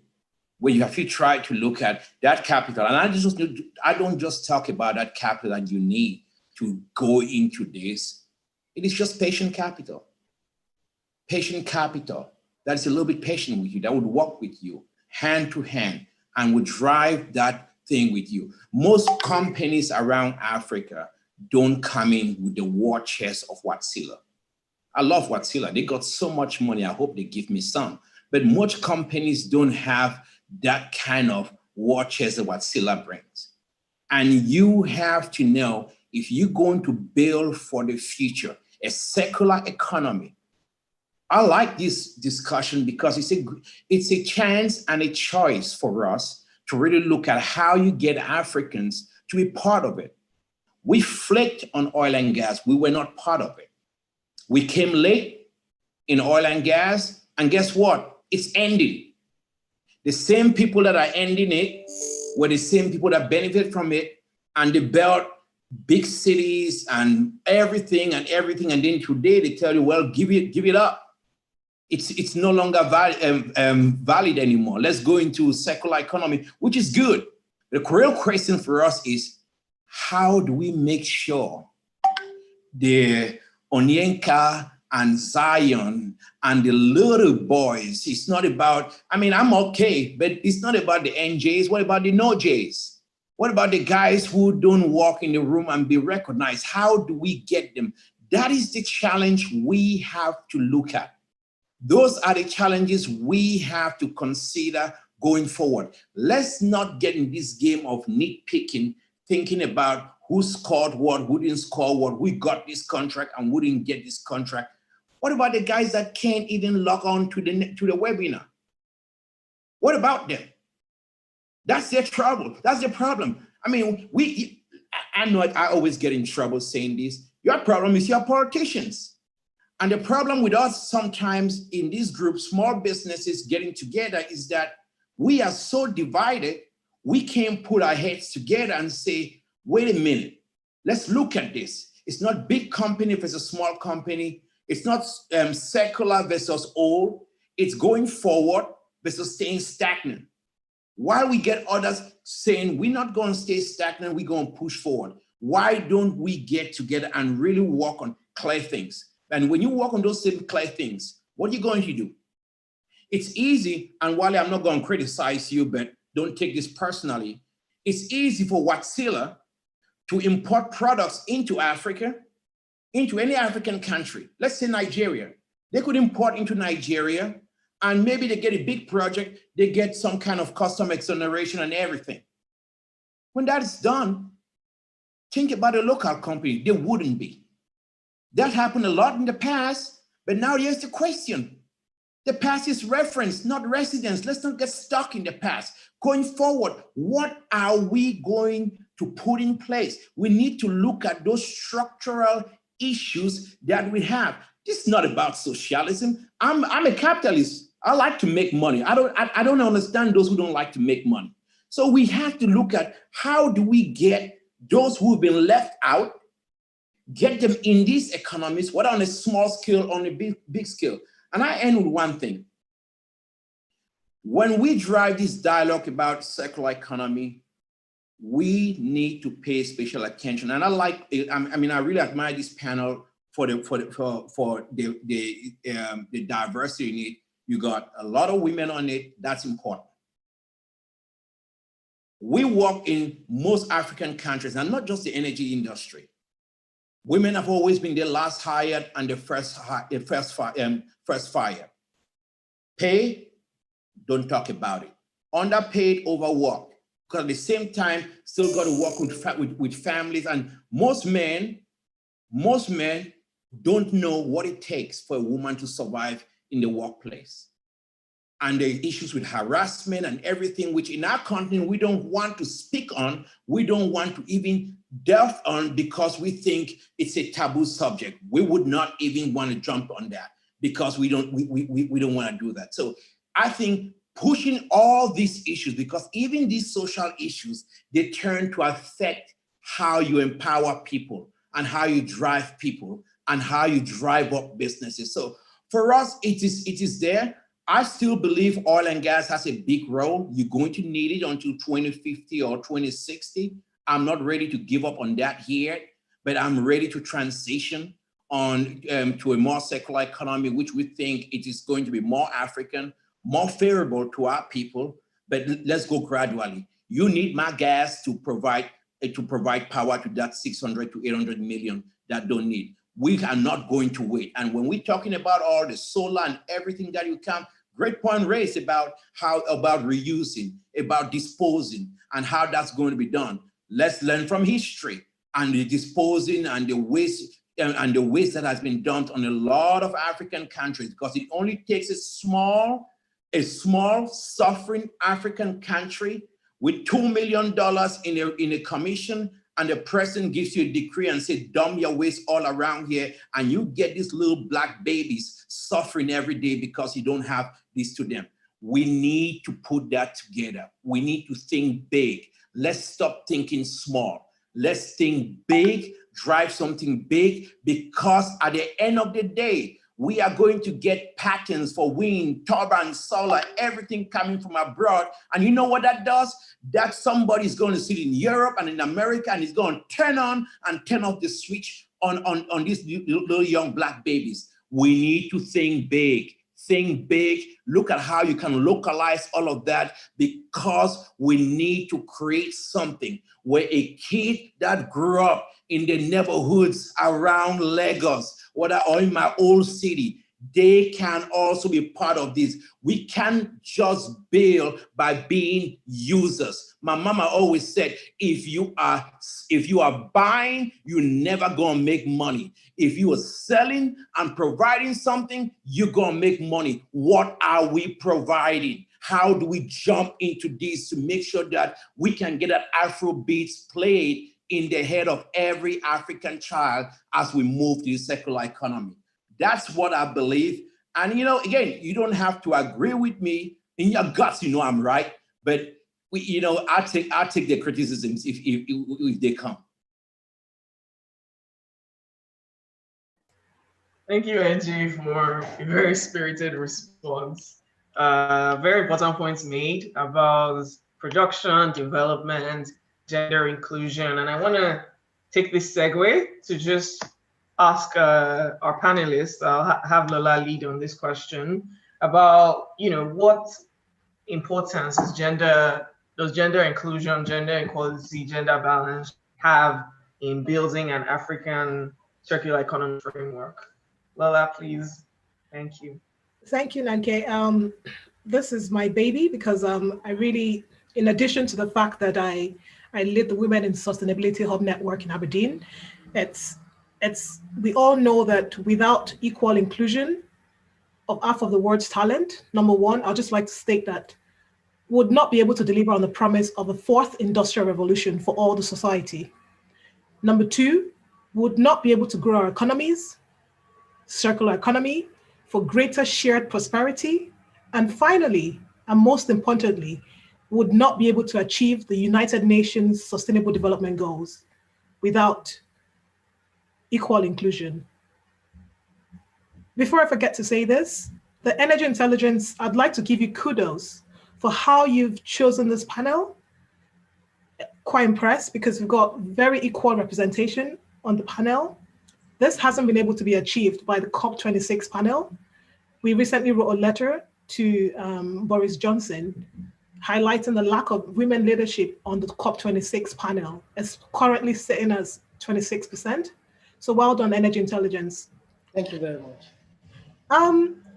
S6: Well, have you tried to look at that capital? And I don't just talk about that capital that you need to go into this. It is just patient capital. Patient capital that is a little bit patient with you, that would work with you hand to hand and would drive that thing with you. Most companies around Africa don't come in with the war chest of Wärtsilä. I love Wärtsilä. They got so much money. I hope they give me some. But most companies don't have that kind of war chest that Wärtsilä brings. And you have to know, if you're going to build for the future, a circular economy. I like this discussion because it's a chance and a choice for us to really look at how you get Africans to be part of it. We flaked on oil and gas. We were not part of it. We came late in oil and gas, and guess what? It's ending. The same people that are ending it were the same people that benefit from it, and they built big cities and everything. And then today they tell you, well, give it up. It's no longer valid anymore. Let's go into circular economy, which is good. The real question for us is, how do we make sure the Onyenka and Zion and the little boys, it's not about, I mean, I'm okay, but it's not about the NJs. What about the no Js? What about the guys who don't walk in the room and be recognized? How do we get them? That is the challenge we have to look at. Those are the challenges we have to consider going forward. Let's not get in this game of nitpicking, thinking about who scored what, who didn't score what, who got this contract and who didn't get this contract. What about the guys that can't even log on to the webinar? What about them? That's their trouble. That's their problem. I mean, I know I always get in trouble saying this. Your problem is your politicians. And the problem with us sometimes in this group, small businesses getting together, is that we are so divided, we can't put our heads together and say, wait a minute, let's look at this. It's not big company versus small company. It's not secular versus old. It's going forward versus staying stagnant. While we get others saying, we're not going to stay stagnant, we're going to push forward. Why don't we get together and really work on clear things? And when you work on those same clear things, what are you going to do? It's easy, and while I'm not going to criticize you, but don't take this personally, it's easy for Wärtsilä to import products into Africa, into any African country. Let's say Nigeria. They could import into Nigeria, and maybe they get a big project, they get some kind of custom exoneration and everything. When that is done, think about a local company, they wouldn't be. That happened a lot in the past, but now here's the question. The past is reference, not residence. Let's not get stuck in the past. Going forward, what are we going to put in place? We need to look at those structural issues that we have. This is not about socialism. I'm a capitalist. I like to make money. I don't understand those who don't like to make money. So we have to look at how do we get those who've been left out, get them in these economies, whether on a small scale or on a big scale. And I end with one thing. When we drive this dialogue about circular economy, we need to pay special attention. And I really admire this panel for the diversity in it. You got a lot of women on it. That's important. We work in most African countries, and not just the energy industry. Women have always been the last hired and the first fired. Pay, don't talk about it. Underpaid, overworked. Because at the same time, still got to work with families. And most men don't know what it takes for a woman to survive in the workplace. And the issues with harassment and everything, which in our continent, we don't want to speak on, we don't want to even delve on because we think it's a taboo subject. We would not even want to jump on that because we don't want to do that. So I think pushing all these issues, because even these social issues, they turn to affect how you empower people and how you drive people and how you drive up businesses. So for us, it is there. I still believe oil and gas has a big role. You're going to need it until 2050 or 2060. I'm not ready to give up on that yet, but I'm ready to transition on to a more circular economy, which we think it is going to be more African, more favorable to our people, but let's go gradually. You need my gas to provide power to that 600 to 800 million that don't need. We are not going to wait. And when we're talking about all the solar and everything that you can, great point raised about reusing, about disposing, and how that's going to be done. Let's learn from history and the disposing and the waste that has been dumped on a lot of African countries, because it only takes a small suffering African country with $2 million in a commission, and the president gives you a decree and says, dump your waste all around here, and you get these little black babies suffering every day because you don't have this to them. We need to put that together. We need to think big. Let's stop thinking small. Let's think big, drive something big, because at the end of the day, we are going to get patents for wind, turbine, solar, everything coming from abroad. And you know what that does? That somebody's going to sit in Europe and in America, and he's going to turn on and turn off the switch on these little young black babies. We need to think big. Think big, look at how you can localize all of that, because we need to create something where a kid that grew up in the neighborhoods around Lagos, or in my old city, they can also be part of this. We can't just build by being users. My mama always said, if you are buying, you're never gonna make money. If you are selling and providing something, you're gonna make money. What are we providing? How do we jump into this to make sure that we can get an Afro beats played in the head of every African child as we move to the circular economy? That's what I believe. And again, you don't have to agree with me. In your guts, I'm right. But I'll take the criticisms if they come.
S2: Thank you, Angie, for a very spirited response. Very important points made about production, development, gender inclusion. And I want to take this segue to just ask our panelists, I'll have Lola lead on this question, about, what importance does gender inclusion, gender equality, gender balance have in building an African circular economy framework? Lola, please. Thank you.
S3: Thank you, Nanke. This is my baby because I really, in addition to the fact that I lead the Women in Sustainability Hub Network in Aberdeen, we all know that without equal inclusion of half of the world's talent, number one, I'd just like to state that would not be able to deliver on the promise of a fourth industrial revolution for all the society. Number two, would not be able to grow our economies, circular economy, for greater shared prosperity. And finally, and most importantly, would not be able to achieve the United Nations Sustainable Development Goals without equal inclusion. Before I forget to say this, the Energy Intelligence, I'd like to give you kudos for how you've chosen this panel. Quite impressed because we've got very equal representation on the panel. This hasn't been able to be achieved by the COP26 panel. We recently wrote a letter to Boris Johnson highlighting the lack of women leadership on the COP26 panel. It's currently sitting as 26%. So well done, Energy Intelligence.
S7: Thank you very much.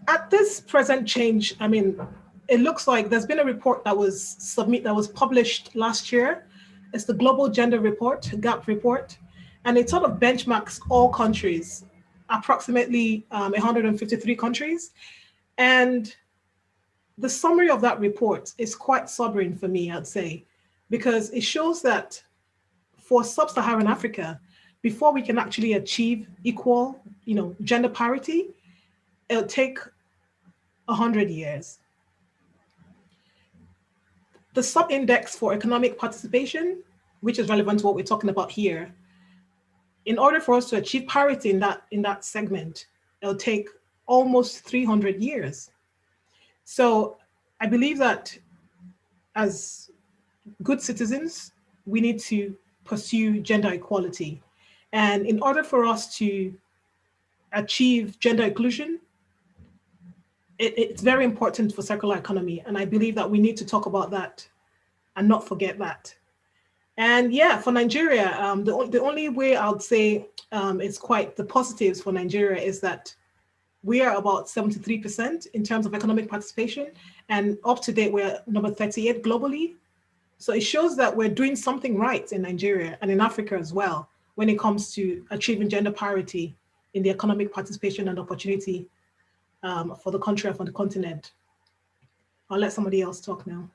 S3: At this present change, I mean, it looks like there's been a report that was published last year. It's the Global Gender Report, GAP report, and it sort of benchmarks all countries, approximately 153 countries. And the summary of that report is quite sobering for me, I'd say, because it shows that for sub-Saharan Africa, before we can actually achieve equal, gender parity, it'll take 100 years. The sub-index for economic participation, which is relevant to what we're talking about here, in order for us to achieve parity in that segment, it'll take almost 300 years. So I believe that as good citizens, we need to pursue gender equality. And in order for us to achieve gender inclusion, it's very important for circular economy. And I believe that we need to talk about that and not forget that. And yeah, for Nigeria, the only way I would say it's quite the positives for Nigeria is that we are about 73% in terms of economic participation, and up to date, we're number 38 globally. So it shows that we're doing something right in Nigeria and in Africa as well when it comes to achieving gender parity in the economic participation and opportunity for the country and for the continent. I'll let somebody else talk now.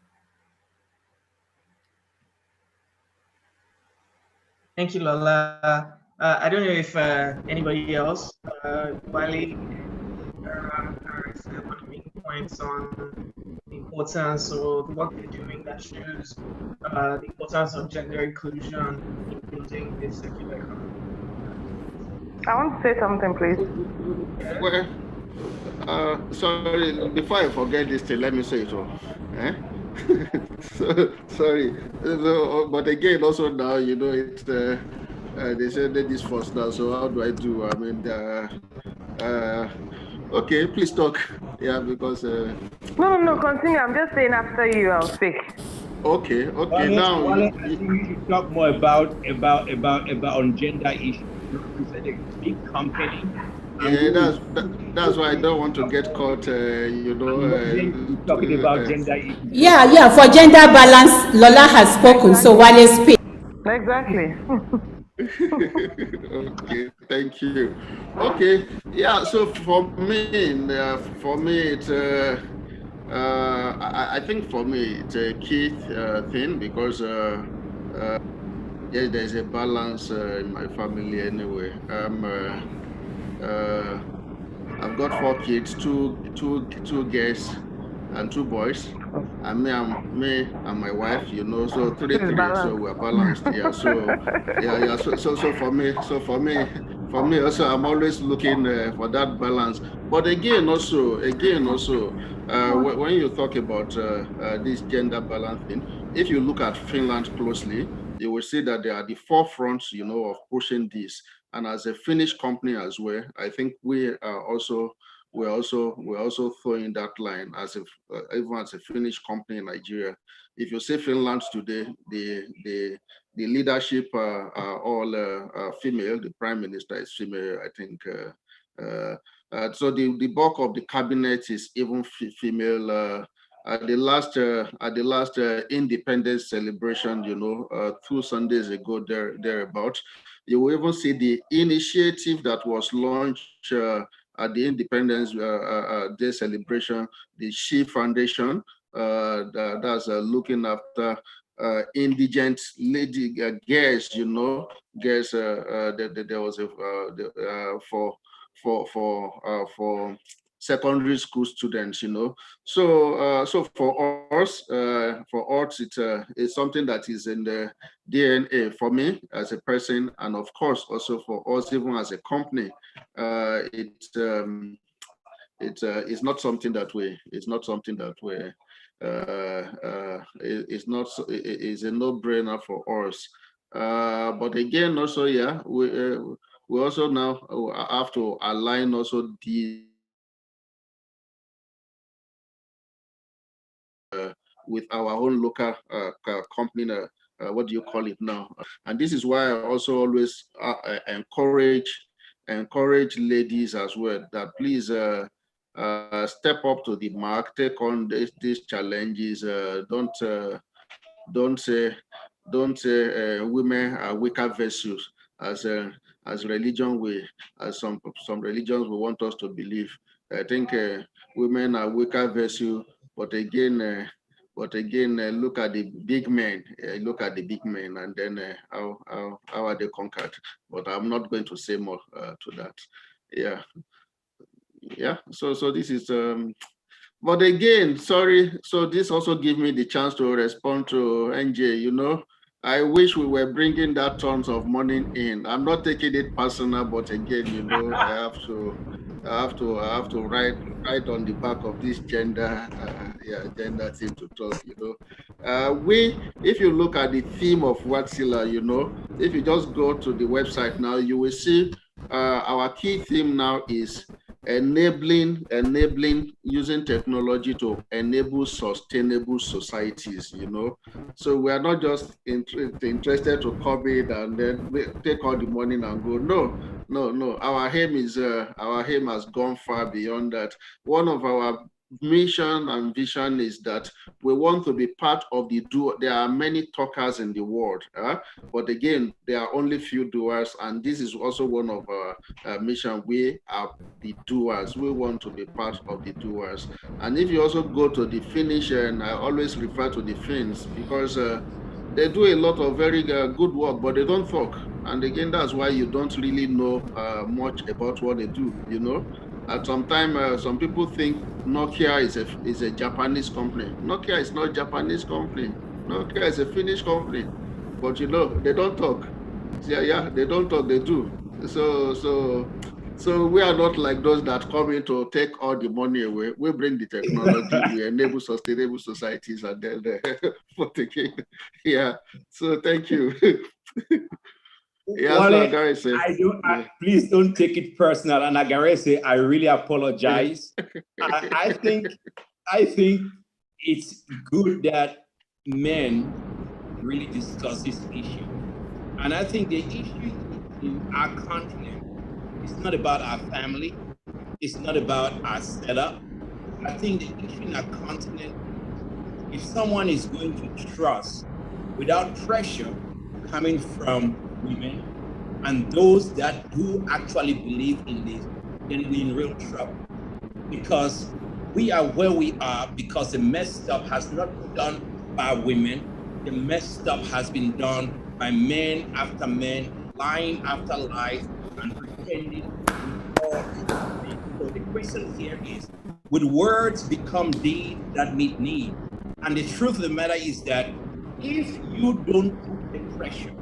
S2: Thank you, Lola. I don't know if anybody else, Wale, want to make points on the importance of what they're doing that shows the importance of gender inclusion in building this circular economy.
S5: I want to say something, please.
S1: Well, sorry, before I forget this thing, let me say it all. Sorry. But again, also now, it's they said ladies first now, so how do I do? I mean, okay, please talk. Yeah, because...
S5: No, continue. I'm just saying after you, I'll speak.
S1: Okay, now...
S8: I think we should talk more about on gender issues. It's a big company.
S1: Yeah, that's why I don't want to get caught,
S8: talking about gender issues.
S4: Yeah, for gender balance, Lola has spoken, so Wale speak.
S5: Exactly.
S1: Okay, thank you. Okay, yeah, so for me, it's I think for me it's a key thing because yes, there's a balance in my family anyway. I've got 4 kids, two girls and 2 boys, and me and my wife, so 3, so we're balanced. Yeah, so yeah. So for me, for me also, I'm always looking for that balance. But again, also, when you talk about this gender balance thing, if you look at Finland closely, you will see that they are the forefront, of pushing this. And as a Finnish company as well, I think we're also throwing that line as if even as a Finnish company in Nigeria. If you say Finland today, the leadership are all female. The prime minister is female, I think. So the bulk of the cabinet is even female. At the last independence celebration, 2 Sundays ago, thereabout, you will even see the initiative that was launched at the Independence Day celebration, the She Foundation, that's looking after indigent lady girls, girls. There was a for secondary school students, So for us, it's something that is in the DNA for me as a person, and of course also for us, even as a company. It's not something that it's a no-brainer for us. But again, also, yeah, we also now have to align also the with our own local company. What do you call it now? And this is why I also always encourage ladies as well that please step up to the mark, take on these challenges. Don't say women are weaker vessels as religion as some religions will want us to believe. I think women are weaker vessels, but again, look at the big men. Look at the big men, and then how are they conquered? But I'm not going to say more to that. Yeah. So this is. But again, sorry. So this also gives me the chance to respond to NJ. I wish we were bringing that tons of money in. I'm not taking it personal, but again, I have to write on the back of this gender thing to talk. If you look at the theme of Watsila, if you just go to the website now, you will see our key theme now is enabling using technology to enable sustainable societies. So we are not just interested to copy it and then take all the money and go. No. Our aim has gone far beyond that. One of our mission and vision is that we want to be part of the do. There are many talkers in the world, but again, there are only few doers, and this is also one of our mission. We are the doers. We want to be part of the doers. And if you also go to the Finnish, and I always refer to the Finns because they do a lot of very good work, but they don't talk. And again, that's why you don't really know much about what they do. At some time, some people think Nokia is a Japanese company. Nokia is not a Japanese company. Nokia is a Finnish company. But they don't talk. Yeah, they don't talk, they do. So we are not like those that come in to take all the money away. We bring the technology, we enable sustainable societies, and then for taking. Yeah. So thank you.
S8: Yeah, Wale, so please don't take it personal. And Agarese, I really apologize. I think it's good that men really discuss this issue. And I think the issue in our continent is not about our family. It's not about our setup. I think the issue in our continent, if someone is going to trust without pressure coming from women and those that do actually believe in this, then we're in real trouble. Because we are where we are because the messed up has not been done by women. The messed up has been done by men after men, line after line, and pretending. So the question here is, would words become deeds that meet need? And the truth of the matter is that if you don't put the pressure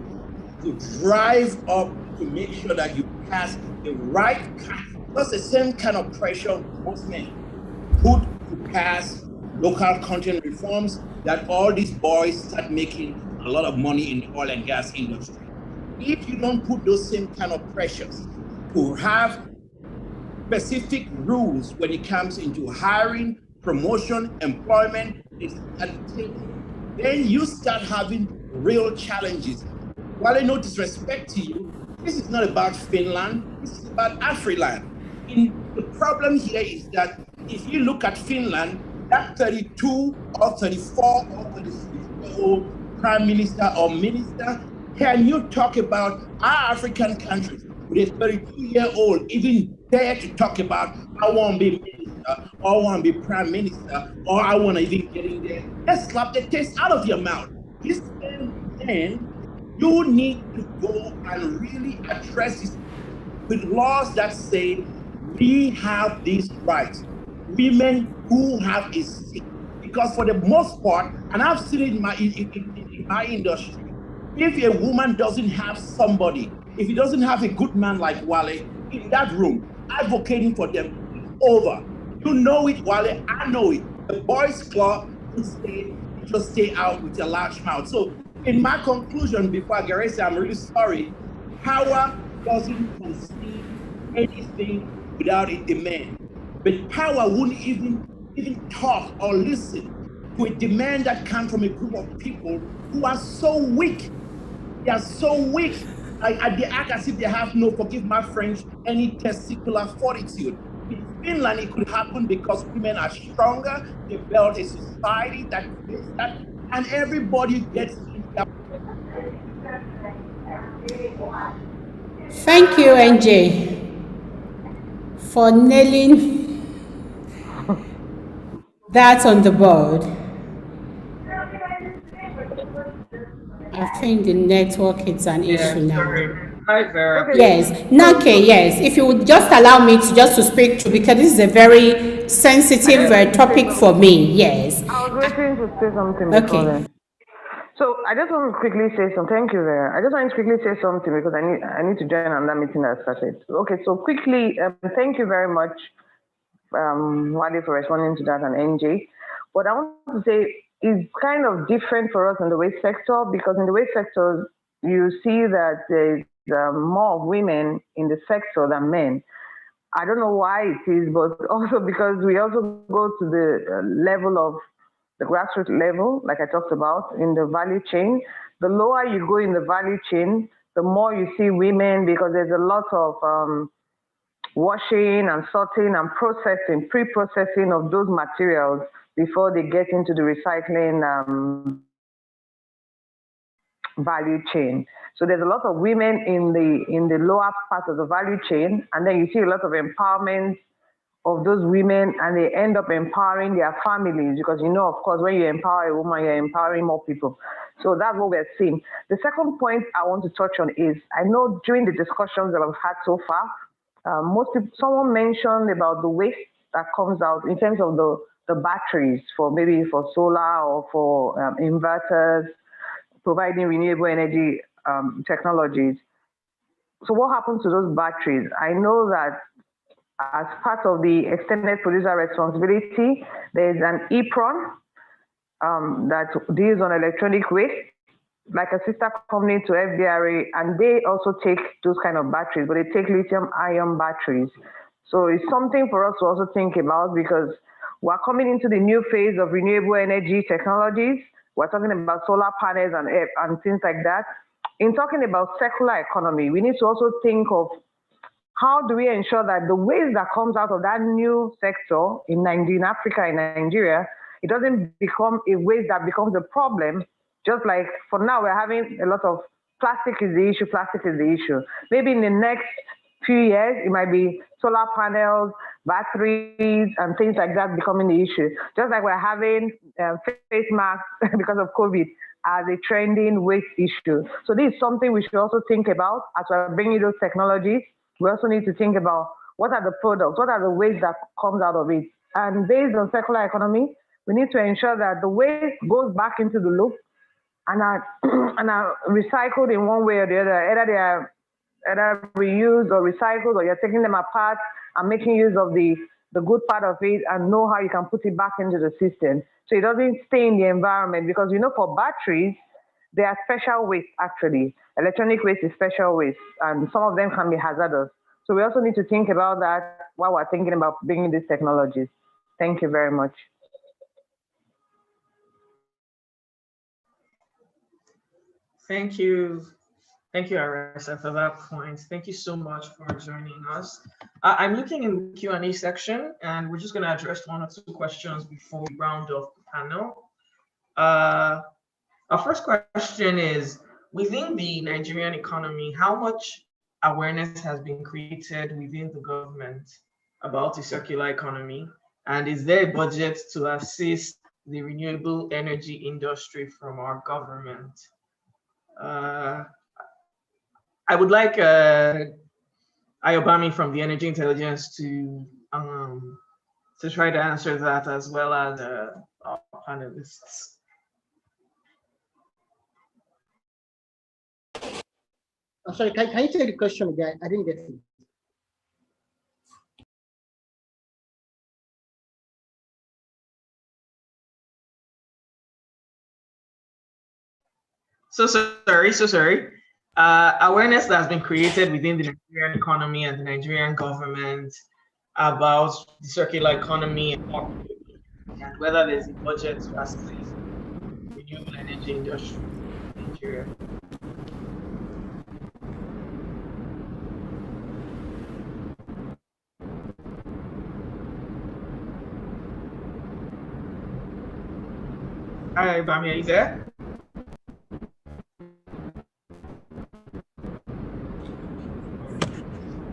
S8: to drive up to make sure that you pass the right kind, just the same kind of pressure most men put to pass local content reforms, that all these boys start making a lot of money in the oil and gas industry. If you don't put those same kind of pressures to have specific rules when it comes into hiring, promotion, employment, then you start having real challenges. While I no disrespect to you, this is not about Finland, this is about Afriland. The problem here is that if you look at Finland, that 32 or 34 or 36-year-old prime minister or minister, can you talk about our African countries with a 32-year-old even dare to talk about, I want to be minister, or I want to be prime minister, or I want to even get in there? Let's slap the taste out of your mouth. This man, you need to go and really address this with laws that say we have these rights. Women who have a seat, because for the most part, and I've seen it in my industry, if a woman doesn't have somebody, if he doesn't have a good man like Wale in that room advocating for them, it's over. You know it, Wale, I know it. The boys club just stay out with your large mouth. So in my conclusion, before I get I'm really sorry, power doesn't concede anything without a demand. But power wouldn't even talk or listen to a demand that comes from a group of people who are so weak. They are so weak. They act as if they have no, forgive my French, any testicular fortitude. In Finland, it could happen because women are stronger. They built a society that creates that, and everybody gets in their...
S4: Thank you, NJ, for nailing that on the board. I think the network is an issue now.
S2: Hi, Vera.
S4: Yes, Nake, yes. If you would just allow me to speak to, because this is a very sensitive topic for me. Yes.
S7: I was waiting to say something before then. So I just want to quickly say something. Thank you, Vera. I just want to quickly say something because I need to join on that meeting that started. Okay, so quickly, thank you very much, Wadi, for responding to that, and NJ. What I want to say is kind of different for us in the waste sector, because in the waste sector, you see that there's more women in the sector than men. I don't know why it is, but also because we also go to the level of the grassroots level, like I talked about, in the value chain. The lower you go in the value chain, the more you see women, because there's a lot of washing and sorting and processing, pre-processing of those materials before they get into the recycling value chain. So there's a lot of women in the lower part of the value chain, and then you see a lot of empowerment of those women, and they end up empowering their families, because of course, when you empower a woman, you're empowering more people. So that's what we're seeing. The second point I want to touch on is, I know during the discussions that I've had so far, someone mentioned about the waste that comes out in terms of the batteries for solar or for inverters, providing renewable energy technologies. So what happens to those batteries? I know that as part of the extended producer responsibility, there's an EPRON that deals on electronic waste, like a sister company to FDRA, and they also take those kind of batteries, but they take lithium-ion batteries. So it's something for us to also think about, because we're coming into the new phase of renewable energy technologies. We're talking about solar panels and things like that. In talking about circular economy, we need to also think of how do we ensure that the waste that comes out of that new sector in Africa and Nigeria, it doesn't become a waste that becomes a problem. Just like for now, we're having a lot of plastic is the issue. Maybe in the next few years, it might be solar panels, batteries, and things like that becoming the issue. Just like we're having face masks because of COVID as a trending waste issue. So this is something we should also think about as we're bringing those technologies. We also need to think about what are the products, what are the waste that comes out of it. And based on circular economy, we need to ensure that the waste goes back into the loop and are recycled in one way or the other. Either they are either reused or recycled, or you're taking them apart and making use of the good part of it and know how you can put it back into the system. So it doesn't stay in the environment, because for batteries, they are special waste actually. Electronic waste is special waste, and some of them can be hazardous. So we also need to think about that while we're thinking about bringing these technologies. Thank you very much.
S2: Thank you. Thank you, Arisa, for that point. Thank you so much for joining us. I'm looking in the Q&A section, and we're just going to address one or two questions before we round off the panel. Our first question is, within the Nigerian economy, how much awareness has been created within the government about the circular economy? And is there a budget to assist the renewable energy industry from our government? I would like Ayobami from the Energy Intelligence to try to answer that, as well as our panelists.
S9: I'm sorry, can you take the question again? I didn't get it.
S2: So sorry. Awareness that has been created within the Nigerian economy and the Nigerian government about the circular economy and whether there's a budget to assist the renewable energy industry in Nigeria. Hi, Bami, are you there?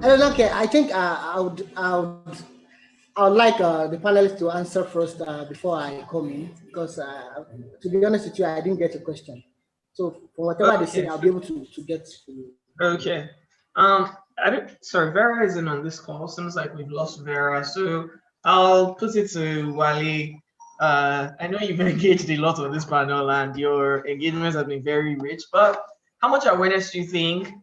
S9: Okay, I think I would like the panelists to answer first before I come in, because to be honest with you, I didn't get a question. So for whatever they say, I'll be able to get to you.
S2: Okay. Sorry, Vera isn't on this call. Seems like we've lost Vera. So I'll put it to Wale. I know you've engaged a lot on this panel, and your engagements have been very rich, but how much awareness do you think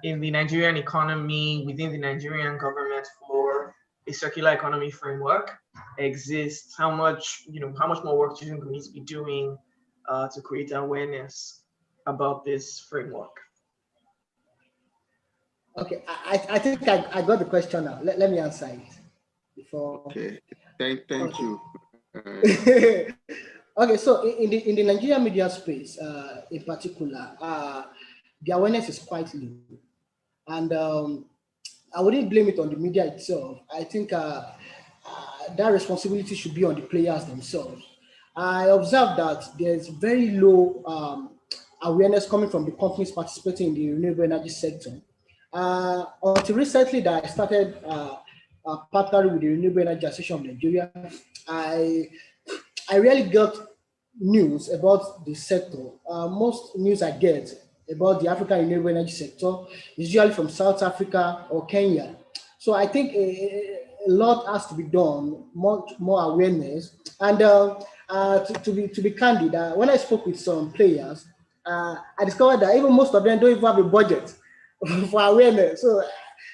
S2: in the Nigerian economy, within the Nigerian government, for a circular economy framework exists? How much more work do you think we need to be doing to create awareness about this framework?
S9: Okay, I think I got the question now. Let me answer it before.
S1: Okay, thank you.
S9: Okay, so in the Nigerian media space, in particular, the awareness is quite low, and I wouldn't blame it on the media itself. I think that responsibility should be on the players themselves. I observed that there's very low awareness coming from the companies participating in the renewable energy sector. Until recently, that I started partnering with the Renewable Energy Association of Nigeria, I really got news about the sector. Most news I get about the African renewable energy sector is usually from South Africa or Kenya. So I think a lot has to be done, much more awareness. And to be candid, when I spoke with some players, I discovered that even most of them don't even have a budget for awareness. So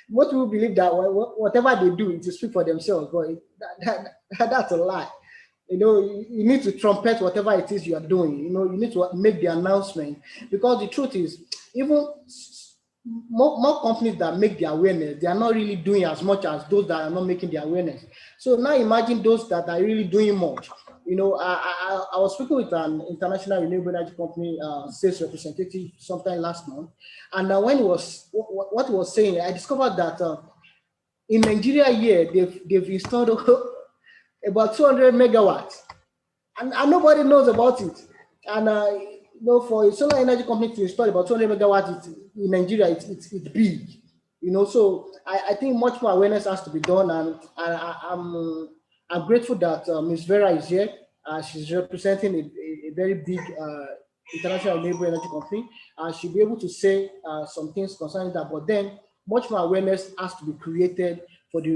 S9: most people believe that whatever they do, it is speak for themselves, but that's a lie. You need to trumpet whatever it is you are doing. You need to make the announcement, because the truth is, even more companies that make the awareness, they are not really doing as much as those that are not making the awareness. So now imagine those that are really doing much. I was speaking with an international renewable energy company sales representative sometime last month, and when what he was saying, I discovered that in Nigeria here they've installed about 200 megawatts, and nobody knows about it. And for a solar energy company to install about 200 megawatts in Nigeria, it's big. So I think much more awareness has to be done, and I'm grateful that Ms. Vera is here. She's representing a very big international renewable energy company, and she'll be able to say some things concerning that. But then much more awareness has to be created for the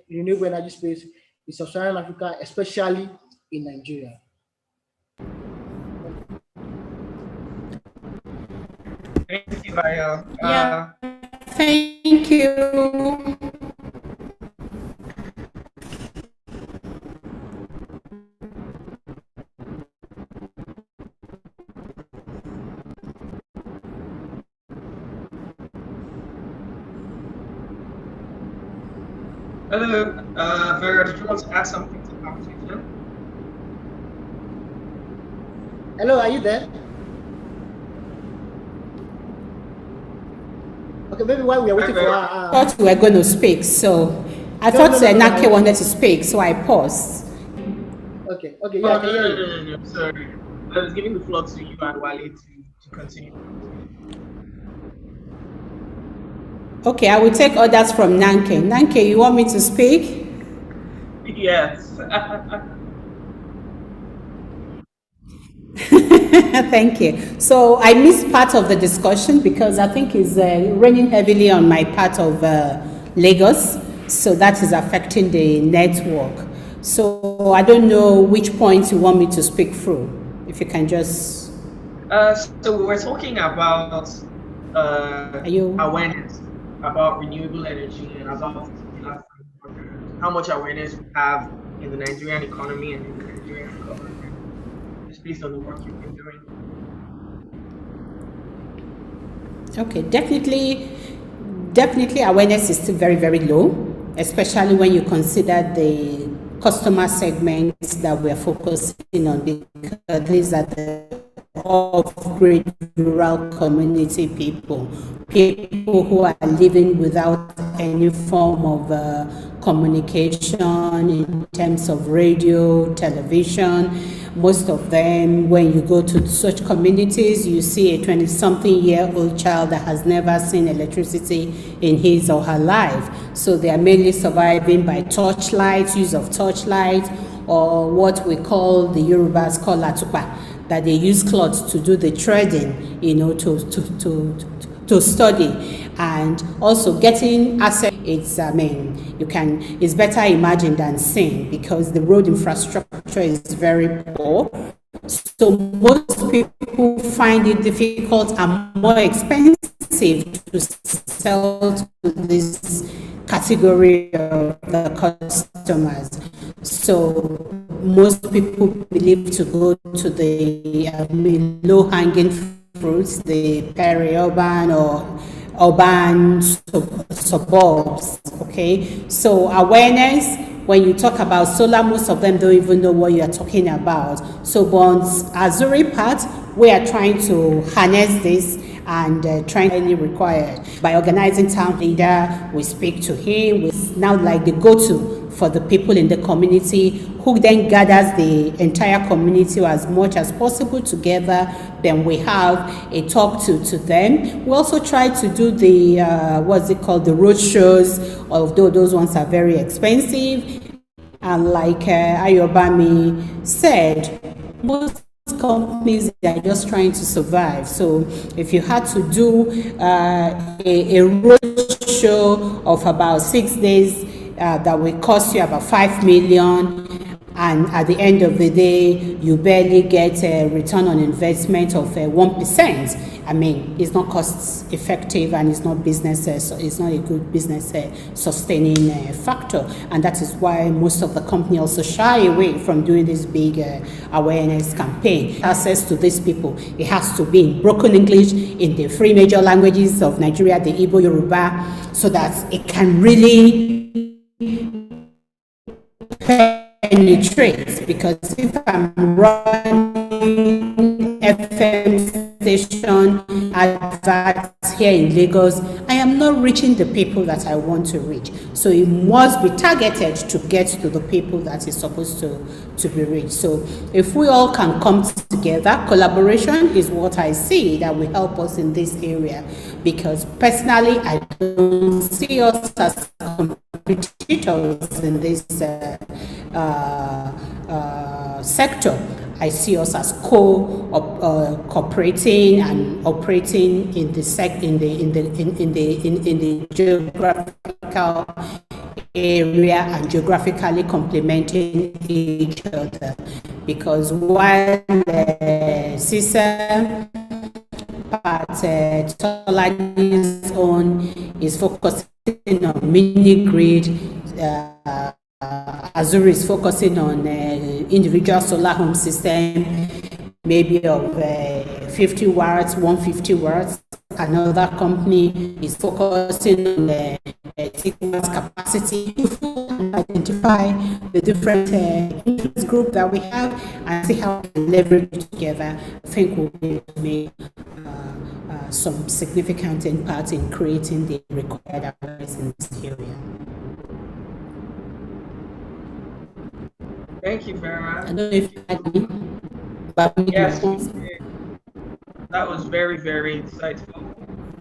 S9: renewable energy space in Sub-Saharan Africa, especially in Nigeria.
S2: Thank you, Bayo.
S4: Yeah, thank you.
S2: Hello, Vera, did you want to add something to the conversation?
S9: Hello, are you there? Okay, maybe while we are waiting for
S4: I thought we were going to speak, so I thought Nake wanted to speak, so I paused.
S9: Okay, yeah, I can hear you.
S2: No, sorry. I was giving the floor to you and Wale to continue.
S4: Okay, I will take orders from Nanke. Nanke, you want me to speak?
S2: Yes.
S4: Thank you. So I missed part of the discussion because I think it's raining heavily on my part of Lagos. So that is affecting the network. So I don't know which point you want me to speak through. If you can just...
S2: So we were talking about awareness about renewable energy and about how much awareness we have in the Nigerian economy and in the Nigerian government, just based on the work you've been doing.
S4: Okay, definitely awareness is still very, very low, especially when you consider the customer segments that we're focusing on, because these are the off-grid rural community people who are living without any form of communication in terms of radio, television. Most of them, when you go to such communities, you see a 20-something-year-old child that has never seen electricity in his or her life. So they are mainly surviving by torchlight, use of torchlight, or what we call, the Yorubas call atupa, that they use cloths to do the threading, to study. And also getting access, it's better imagined than seen, because the road infrastructure is very poor. So most people find it difficult and more expensive to sell to this category of the customers. So most people believe to go to the low-hanging fruits, the peri-urban or urban suburbs, okay? So awareness, when you talk about solar, most of them don't even know what you are talking about. So on Azuri part, we are trying to harness this and trying to required by organizing town leader. We speak to him. It's now like the go-to for the people in the community, who then gathers the entire community as much as possible together. Then we have a talk to them. We also try to do the the road shows, although those ones are very expensive. And like Ayobami said, most companies are just trying to survive. So if you had to do a road show of about 6 days, that will cost you about 5 million, and at the end of the day you barely get a return on investment of 1%. I mean, it's not cost effective, and it's not it's not a good business sustaining factor. And that is why most of the company also shy away from doing this big awareness campaign. Access to these people, it has to be in broken English, in the three major languages of Nigeria, the Igbo, Yoruba, so that it can really penetrate. Because if I'm running FM station adverts here in Lagos, I am not reaching the people that I want to reach. So it must be targeted to get to the people that is supposed to be reached. So if we all can come together, collaboration is what I see that will help us in this area. Because personally, I don't see us as competitors in this sector. I see us as cooperating and operating in the geographical area and geographically complementing each other. Because while CISA part, Tolani's own is focusing on mini grid. Azuri is focusing on individual solar home system, maybe of 50 watts, 150 watts. Another company is focusing on 6 watts capacity. Identify the different interest group that we have and see how we can leverage it together. I think we'll be able to make some significant impact in creating the required awareness in this area.
S2: Thank you very much.
S4: I don't know if you had me, but
S2: yes, that was very, very insightful.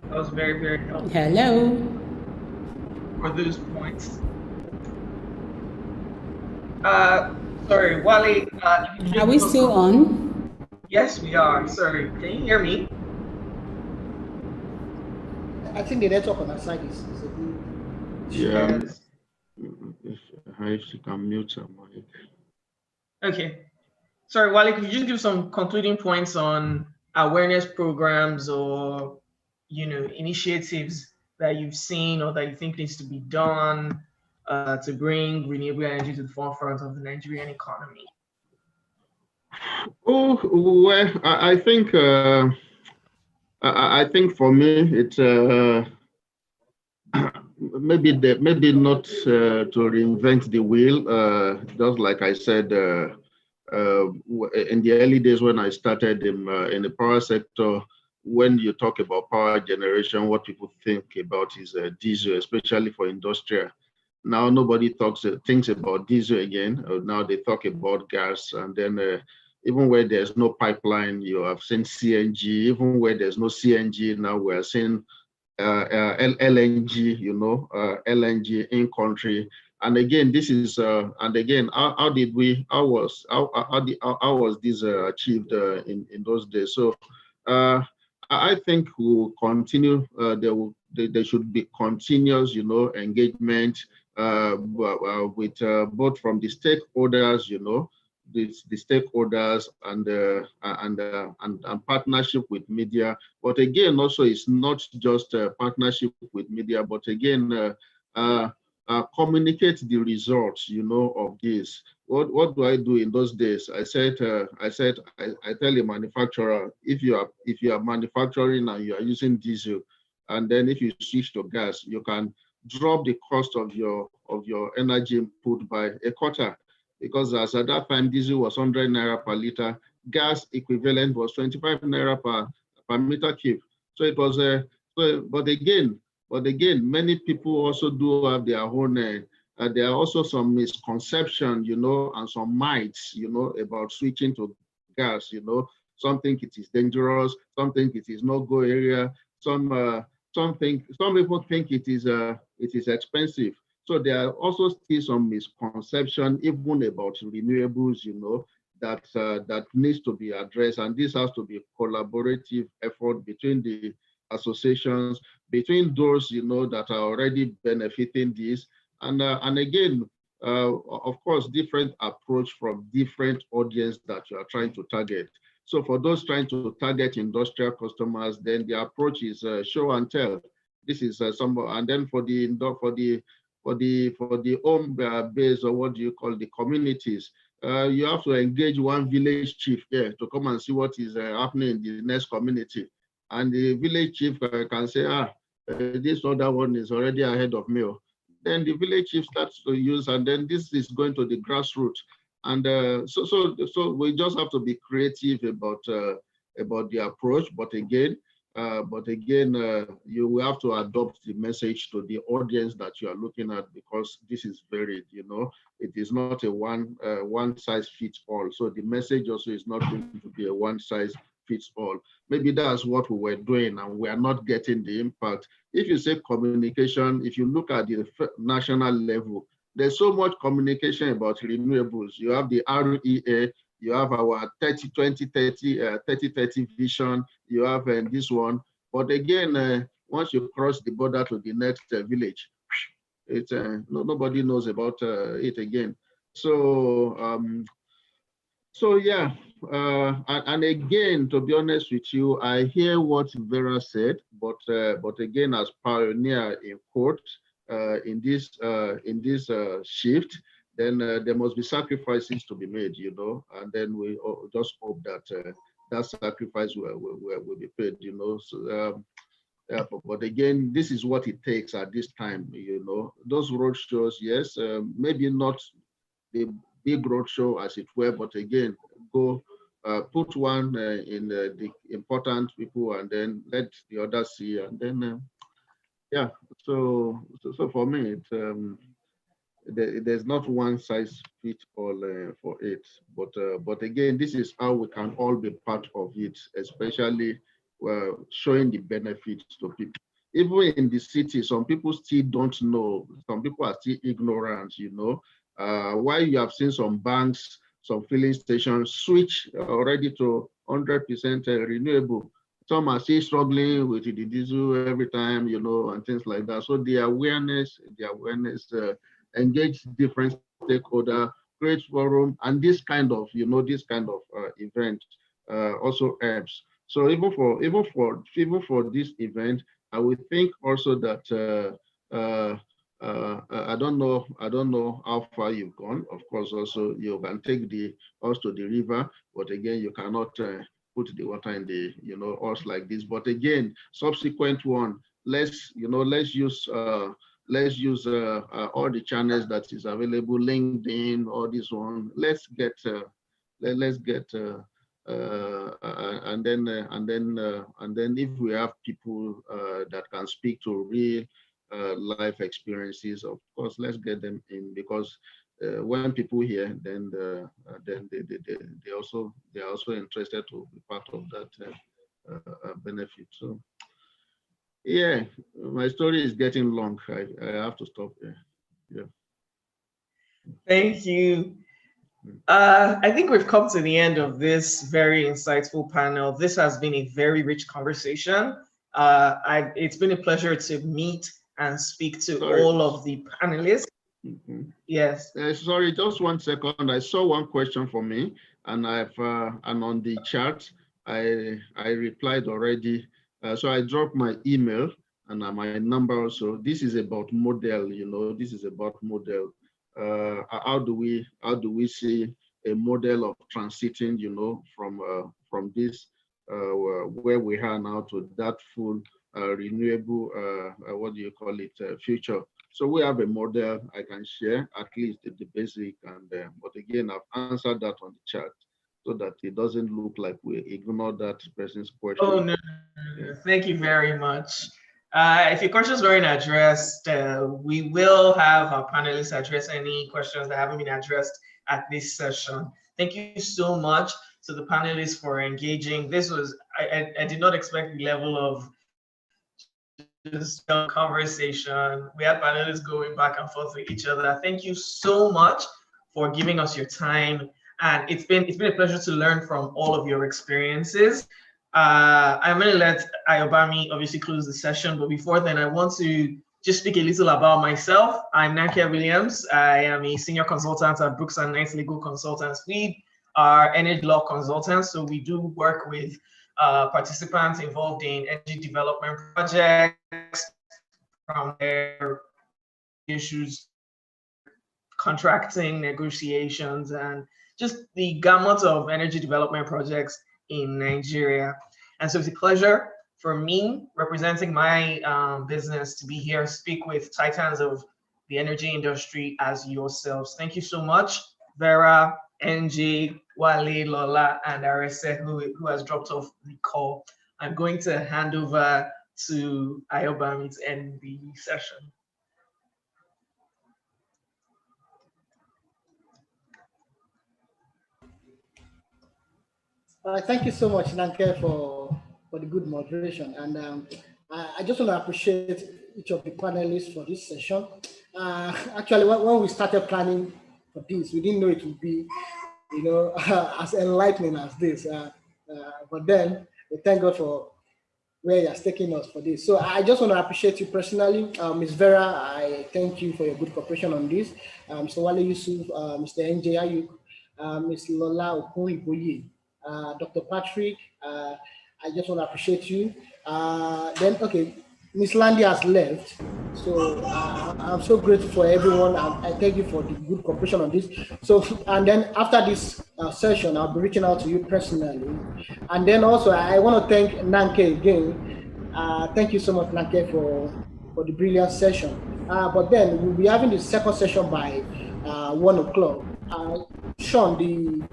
S2: That was very, very helpful.
S4: Hello.
S2: For those points. Sorry, Wale.
S4: Are we still on?
S2: Yes, we are. Sorry, can you hear me?
S9: I think the network on our side is a good.
S1: Yeah. If she can mute her mic.
S2: Okay. Sorry, Wale, could you just give some concluding points on awareness programs or, initiatives that you've seen or that you think needs to be done to bring renewable energy to the forefront of the Nigerian economy?
S1: Oh, well, I think for me it's maybe not to reinvent the wheel. Just like I said, in the early days when I started in the power sector, when you talk about power generation, what people think about is diesel, especially for industrial. Now nobody thinks about diesel again. Now they talk about gas, and then even where there's no pipeline, you have seen CNG. Even where there's no CNG, now we're seeing LNG. LNG in country. And again, this is how was this achieved in those days? So I think we'll continue. There should be continuous, engagement with both from the stakeholders, the stakeholders and partnership with media. But again, also it's not just a partnership with media, but again, communicate the results, of this. What do I do in those days? I tell a manufacturer, if you are manufacturing and you are using diesel, and then if you switch to gas, you can drop the cost of your energy input by a quarter, because as at that time diesel was 100 naira per liter, gas equivalent was 25 naira per meter cube. So it was but again, many people also do have their own. There are also some misconception, and some myths, about switching to gas. Some think it is dangerous, some think it is no-go area, some people think it is expensive. So there are also still some misconception even about renewables, that needs to be addressed, and this has to be a collaborative effort between the associations, between those that are already benefiting this, and again, of course, different approach from different audience that you are trying to target. So for those trying to target industrial customers, then the approach is show and tell. This is and then for the home base, or what do you call the communities, you have to engage one village chief there to come and see what is happening in the next community. And the village chief can say, this other one is already ahead of me. Then the village chief starts to use, and then this is going to the grassroots. And so we just have to be creative about the approach. But again, you will have to adopt the message to the audience that you are looking at, because this is varied. It is not a one size fits all. So the message also is not going to be a one size fits all. Maybe that's what we were doing, and we are not getting the impact. If you say communication, if you look at the national level, there's so much communication about renewables. You have the REA, you have our 2030 vision, you have this one. But again, once you cross the border to the next village, nobody knows about it again. So, yeah, and again, to be honest with you, I hear what Vera said, but again, as pioneer in court in this shift, then there must be sacrifices to be made, you know, and then we just hope that that sacrifice will be paid, you know. So, but again, this is what it takes at this time, you know. Those road shows, yes, maybe not the big road show as it were, but again, go put one in the important people and then let the others see, and then yeah. So for me, there's not one size fits all for it, but again, this is how we can all be part of it, especially showing the benefits to people. Even in the city, some people still don't know. Some people are still ignorant, you know. While you have seen some banks, some filling stations switch already to 100% renewable, some are still struggling with the diesel every time, you know, and things like that. So the awareness, engage different stakeholders, create forum, and this kind of, you know, this kind of event also helps. So even for this event, I would think also that I don't know how far you've gone. Of course, also you can take the horse to the river, but again, you cannot put the water in the, you know, horse like this. But again, subsequent one, let's use all the channels that is available, LinkedIn, all this one. Let's get and then if we have people that can speak to real life experiences, of course, let's get them in, because when people hear, then they are also interested to be part of that benefit. So yeah, my story is getting long. I have to stop here. Yeah.
S2: Thank you. I think we've come to the end of this very insightful panel. This has been a very rich conversation. It's been a pleasure to meet and speak to all of the panelists.
S1: Mm-hmm.
S2: Yes.
S1: Sorry, just 1 second. I saw one question for me, and and on the chat, I replied already. So I dropped my email and my number also. This is about model, you know. This is about model. How do we see a model of transiting, you know, from this where we are now to that full renewable, what do you call it, future. So we have a model I can share, at least the basic, and but again, I've answered that on the chat so that it doesn't look like we ignore that person's question.
S2: Oh, no. Yeah. Thank you very much. If your questions weren't addressed, we will have our panelists address any questions that haven't been addressed at this session. Thank you so much to the panelists for engaging. This was, I did not expect the level of just conversation. We had panelists going back and forth with each other. Thank you so much for giving us your time. And it's been a pleasure to learn from all of your experiences. I'm going to let Ayobami obviously close the session, but before then, I want to just speak a little about myself. I'm Nankia Williams. I am a senior consultant at Brooks & Knight Legal Consultants. We are energy law consultants, so we do work with participants involved in energy development projects, from their issues, contracting, negotiations, and just the gamut of energy development projects in Nigeria. And so it's a pleasure for me, representing my business, to be here, speak with titans of the energy industry as yourselves. Thank you so much, Vera, NG, Wale, Lola, and Arese, who has dropped off the call. I'm going to hand over to Ayobami to end the session.
S9: Thank you so much, Nanke, for the good moderation. And I just want to appreciate each of the panelists for this session. Actually, when we started planning for this, we didn't know it would be, you know, as enlightening as this. But then we thank God for where you're taking us for this. So I just want to appreciate you personally. Ms. Vera, I thank you for your good cooperation on this. Mr. Wale Yusuf, Mr. NJ Ayuk, Ms. Lola Okuniboye, Dr. Patrick, I just want to appreciate you. Then, okay, Miss Landy has left. So I'm so grateful for everyone. I thank you for the good cooperation on this. So, and then after this session, I'll be reaching out to you personally. And then also, I want to thank Nanke again. Thank you so much, Nanke, for the brilliant session. But then we'll be having the second session by 1 o'clock. Sean, the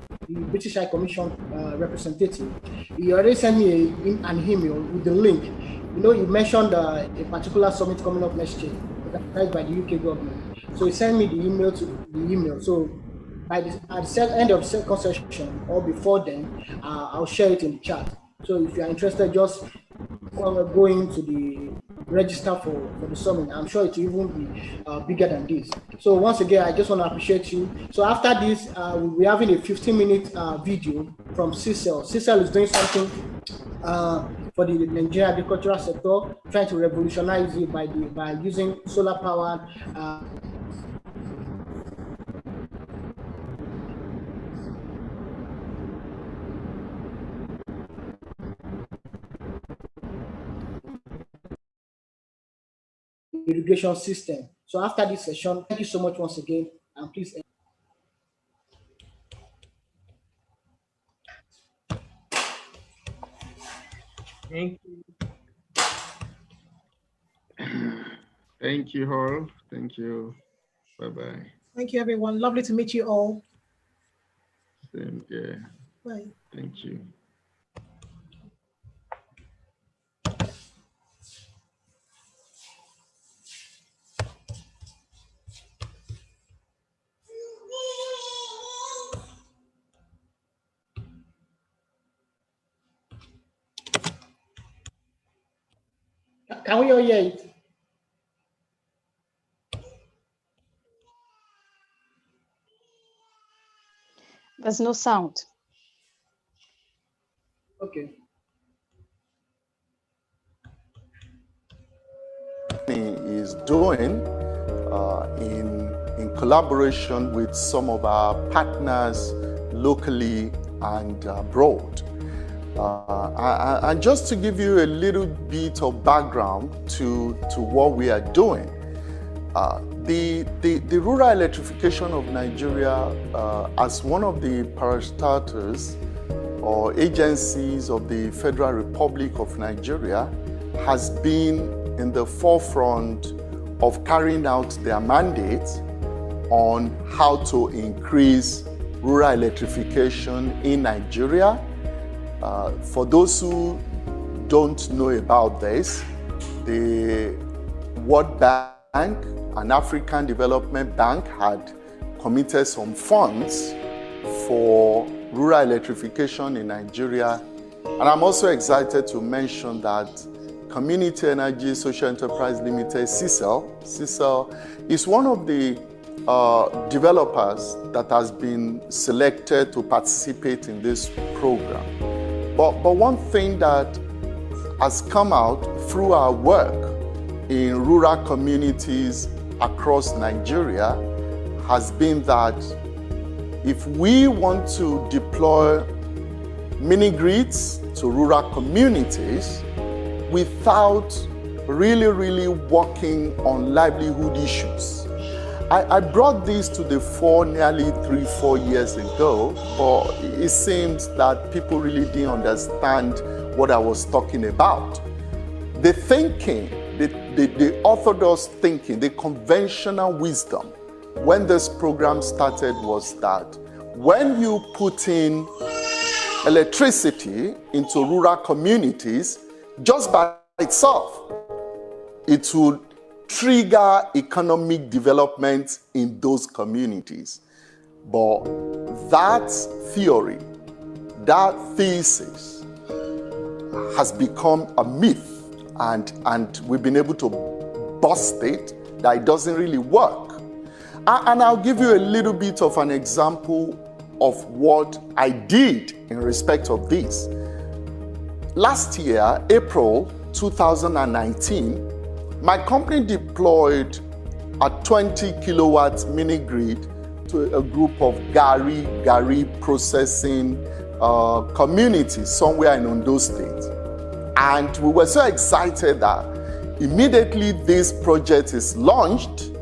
S9: British High Commission representative, he already sent me an email with the link. You know, you mentioned a particular summit coming up next year, organized by the UK government. So he sent me the email. So at the end of the second session or before then, I'll share it in the chat. So if you are interested, just go into the register for the summit. I'm sure it will even be bigger than this. So once again, I just want to appreciate you. So after this, we'll be having a 15-minute video from Cecil. Cecil is doing something for the Nigerian agricultural sector, trying to revolutionize it by using solar power. Irrigation system. So after this session, thank you so much once again, and please.
S2: Thank you.
S1: Thank you all. Thank you. Bye-bye.
S3: Thank you, everyone. Lovely to meet you all.
S1: Same here.
S3: Bye.
S1: Thank you.
S9: Can we all hear it?
S10: There's no sound.
S9: Okay.
S11: Is doing in collaboration with some of our partners locally and abroad. And just to give you a little bit of background to what we are doing, the rural electrification of Nigeria, as one of the parastatals or agencies of the Federal Republic of Nigeria, has been in the forefront of carrying out their mandate on how to increase rural electrification in Nigeria. For those who don't know about this, the World Bank and African Development Bank had committed some funds for rural electrification in Nigeria. And I'm also excited to mention that Community Energy Social Enterprise Limited, CISL, is one of the developers that has been selected to participate in this program. But one thing that has come out through our work in rural communities across Nigeria has been that if we want to deploy mini-grids to rural communities without really working on livelihood issues. I brought this to the fore nearly 3-4 years ago, but it seems that people really didn't understand what I was talking about. The thinking, the orthodox thinking, the conventional wisdom when this program started was that when you put in electricity into rural communities, just by itself, it would trigger economic development in those communities. But that theory, that thesis has become a myth, and we've been able to bust it, that it doesn't really work. And I'll give you a little bit of an example of what I did in respect of this. Last year, April 2019, my company deployed a 20 kilowatt mini grid to a group of gari processing community somewhere in Ondo State. And we were so excited that immediately this project is launched,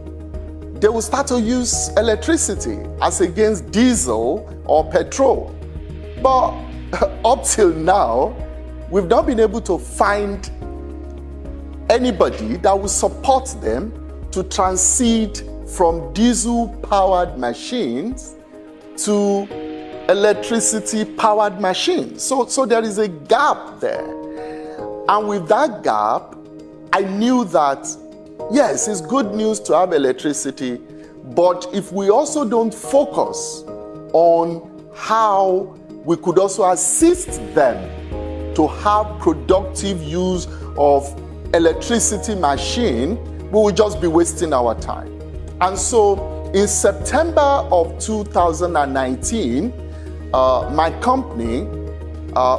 S11: they will start to use electricity as against diesel or petrol. But up till now, we've not been able to find anybody that will support them to transit from diesel-powered machines to electricity-powered machines. So there is a gap there. And with that gap, I knew that, yes, it's good news to have electricity, but if we also don't focus on how we could also assist them to have productive use of electricity machine, we will just be wasting our time. And so in September of 2019, my company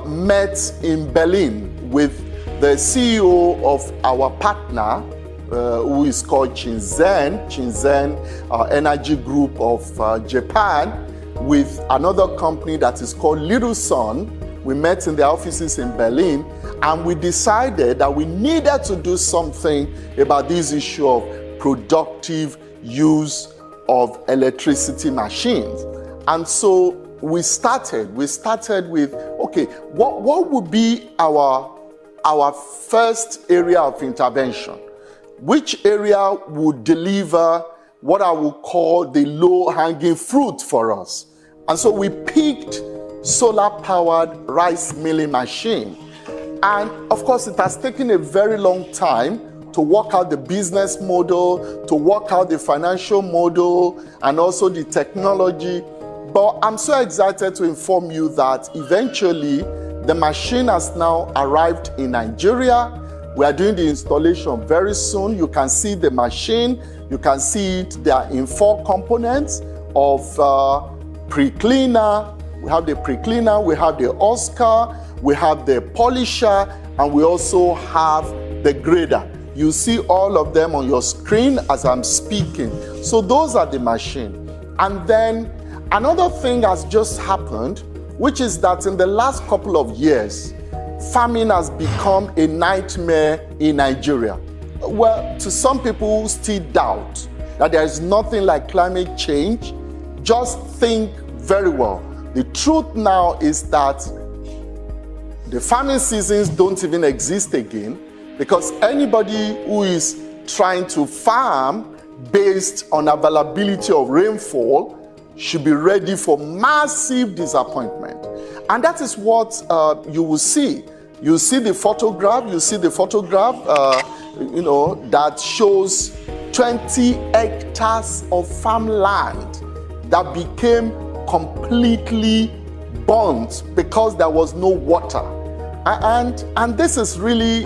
S11: met in Berlin with the CEO of our partner, who is called Shinzen Energy Group of Japan, with another company that is called Little Sun. We met in the offices in Berlin, and we decided that we needed to do something about this issue of productive use of electricity machines. And so we started with, okay, what would be our first area of intervention? Which area would deliver what I will call the low-hanging fruit for us? And so we picked solar-powered rice milling machine. And of course, it has taken a very long time to work out the business model, to work out the financial model, and also the technology. But I'm so excited to inform you that eventually the machine has now arrived in Nigeria. We are doing the installation very soon. You can see the machine. You can see it. They are in 4 components of pre-cleaner. We have the pre-cleaner, we have the Oscar, we have the polisher, and we also have the grader. You see all of them on your screen as I'm speaking. So those are the machine. And then another thing has just happened, which is that in the last couple of years, farming has become a nightmare in Nigeria. Well, to some people who still doubt that there is nothing like climate change, just think very well. The truth now is that the farming seasons don't even exist again, because anybody who is trying to farm based on availability of rainfall should be ready for massive disappointment. And that is what you will see. You see the photograph, that shows 20 hectares of farmland that became completely burnt because there was no water. And this is really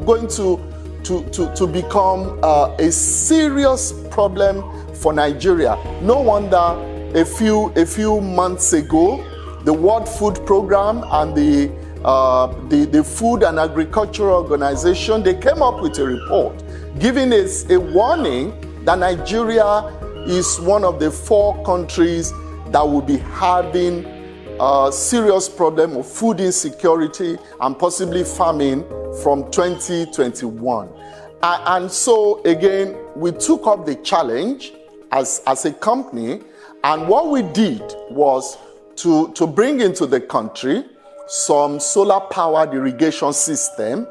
S11: going to become a serious problem for Nigeria. No wonder a few months ago, the World Food Program and the Food and Agriculture Organization, they came up with a report giving us a warning that Nigeria is one of the 4 countries that will be having a serious problem of food insecurity and possibly famine from 2021. And so again, we took up the challenge as a company, and what we did was to bring into the country some solar-powered irrigation system.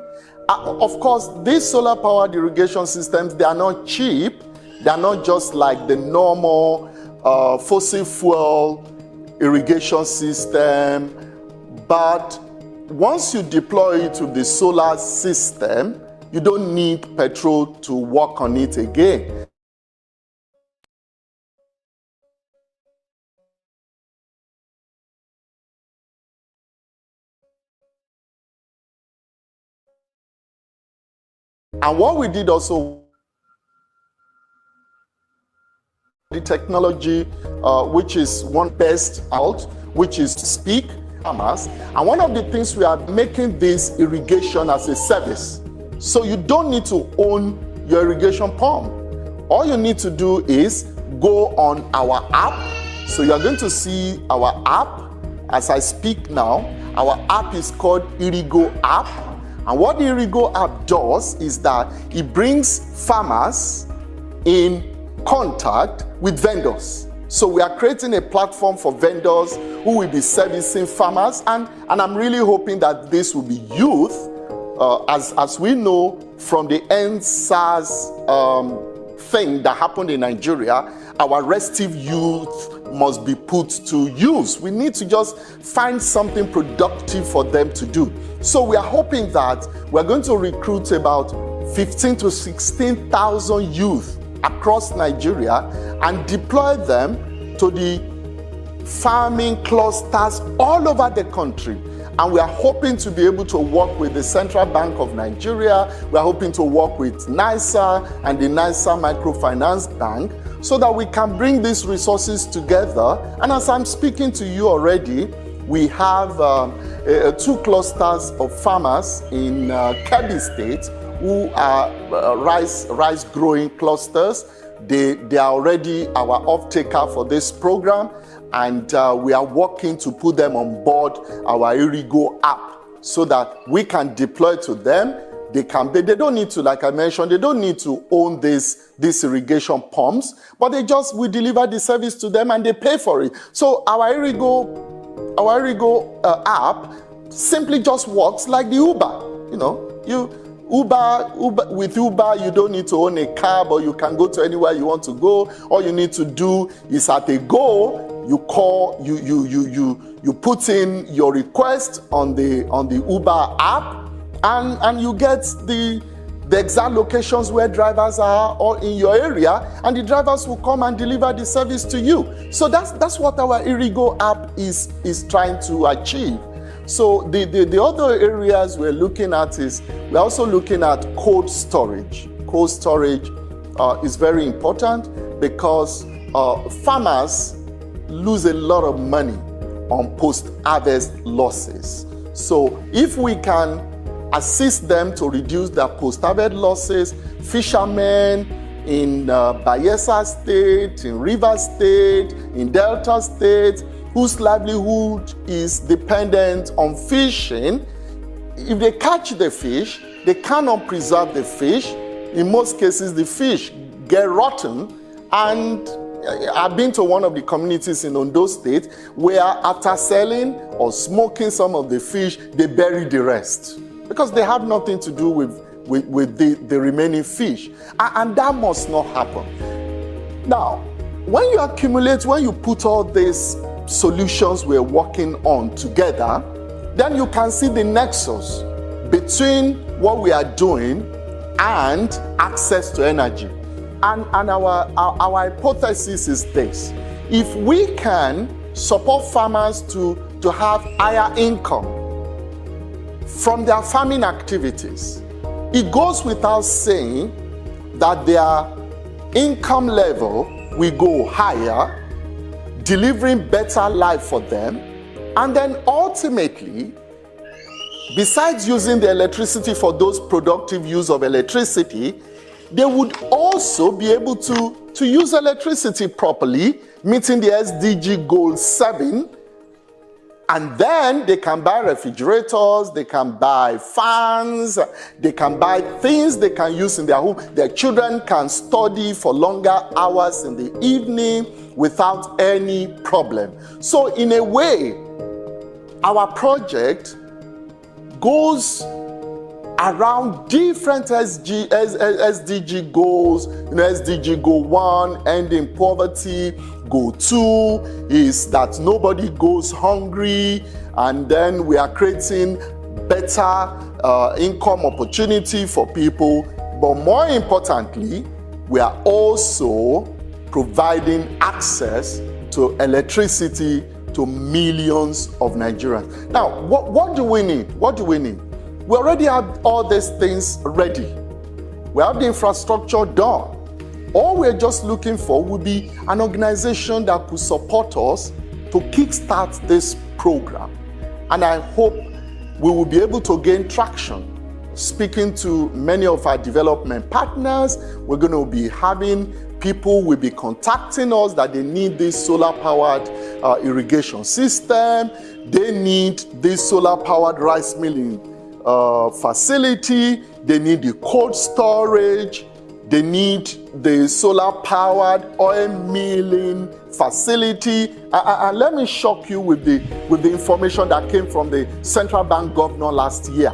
S11: Of course, these solar-powered irrigation systems, they are not cheap. They are not just like the normal fossil fuel irrigation system, but once you deploy it to the solar system, you don't need petrol to work on it again. And what we did also, the technology which is one best out, which is Speak Farmers. And one of the things, we are making this irrigation as a service. So you don't need to own your irrigation pump. All you need to do is go on our app. So you're going to see our app, as I speak now, our app is called Irigo app. And what the Irigo app does is that it brings farmers in contact with vendors. So we are creating a platform for vendors who will be servicing farmers, and I'm really hoping that this will be youth. As we know from the EndSARS thing that happened in Nigeria, our restive youth must be put to use. We need to just find something productive for them to do. So we are hoping that we're going to recruit about 15 to 16,000 youth across Nigeria and deploy them to the farming clusters all over the country. And we are hoping to be able to work with the Central Bank of Nigeria. We are hoping to work with NISA and the NISA Microfinance Bank so that we can bring these resources together. And as I'm speaking to you already, we have 2 clusters of farmers in Kebbi State who are rice growing clusters. They are already our off-taker for this program, and we are working to put them on board our Irigo app so that we can deploy to them. They don't need to, like I mentioned, they don't need to own these irrigation pumps, but we deliver the service to them and they pay for it. So our Irigo app simply just works like the Uber. You know, with Uber, you don't need to own a cab, or you can go to anywhere you want to go. All you need to do is at a go, you call, you put in your request on the Uber app, and you get the exact locations where drivers are or in your area, and the drivers will come and deliver the service to you. So that's what our Irigo app is trying to achieve. So the other areas we're looking at is we're also looking at cold storage. Cold storage is very important because farmers lose a lot of money on post-harvest losses. So if we can assist them to reduce their post-harvest losses, fishermen in Bayelsa State, in Rivers State, in Delta State, whose livelihood is dependent on fishing, if they catch the fish, they cannot preserve the fish. In most cases, the fish get rotten. And I've been to one of the communities in Ondo State where after selling or smoking some of the fish, they bury the rest because they have nothing to do with the remaining fish. And that must not happen. Now, when you put all these solutions we're working on together, then you can see the nexus between what we are doing and access to energy. And our hypothesis is this: if we can support farmers to have higher income from their farming activities, it goes without saying that their income level will go higher, delivering better life for them. And then ultimately, besides using the electricity for those productive use of electricity, they would also be able to use electricity properly, meeting the SDG goal 7. And then they can buy refrigerators, they can buy fans, they can buy things they can use in their home. Their children can study for longer hours in the evening without any problem. So in a way, our project goes around different SDG goals. SDG goal 1, ending poverty. Goal 2 is that nobody goes hungry, and then we are creating better income opportunity for people. But more importantly, we are also providing access to electricity to millions of Nigerians. Now, what do we need? What do we need? We already have all these things ready. We have the infrastructure done. All we're just looking for would be an organization that could support us to kickstart this program. And I hope we will be able to gain traction. Speaking to many of our development partners, we're going to be having people will be contacting us that they need these solar-powered irrigation system. They need this solar-powered rice milling facility. They need the cold storage. They need the solar-powered oil milling facility. And let me shock you with the information that came from the central bank governor last year.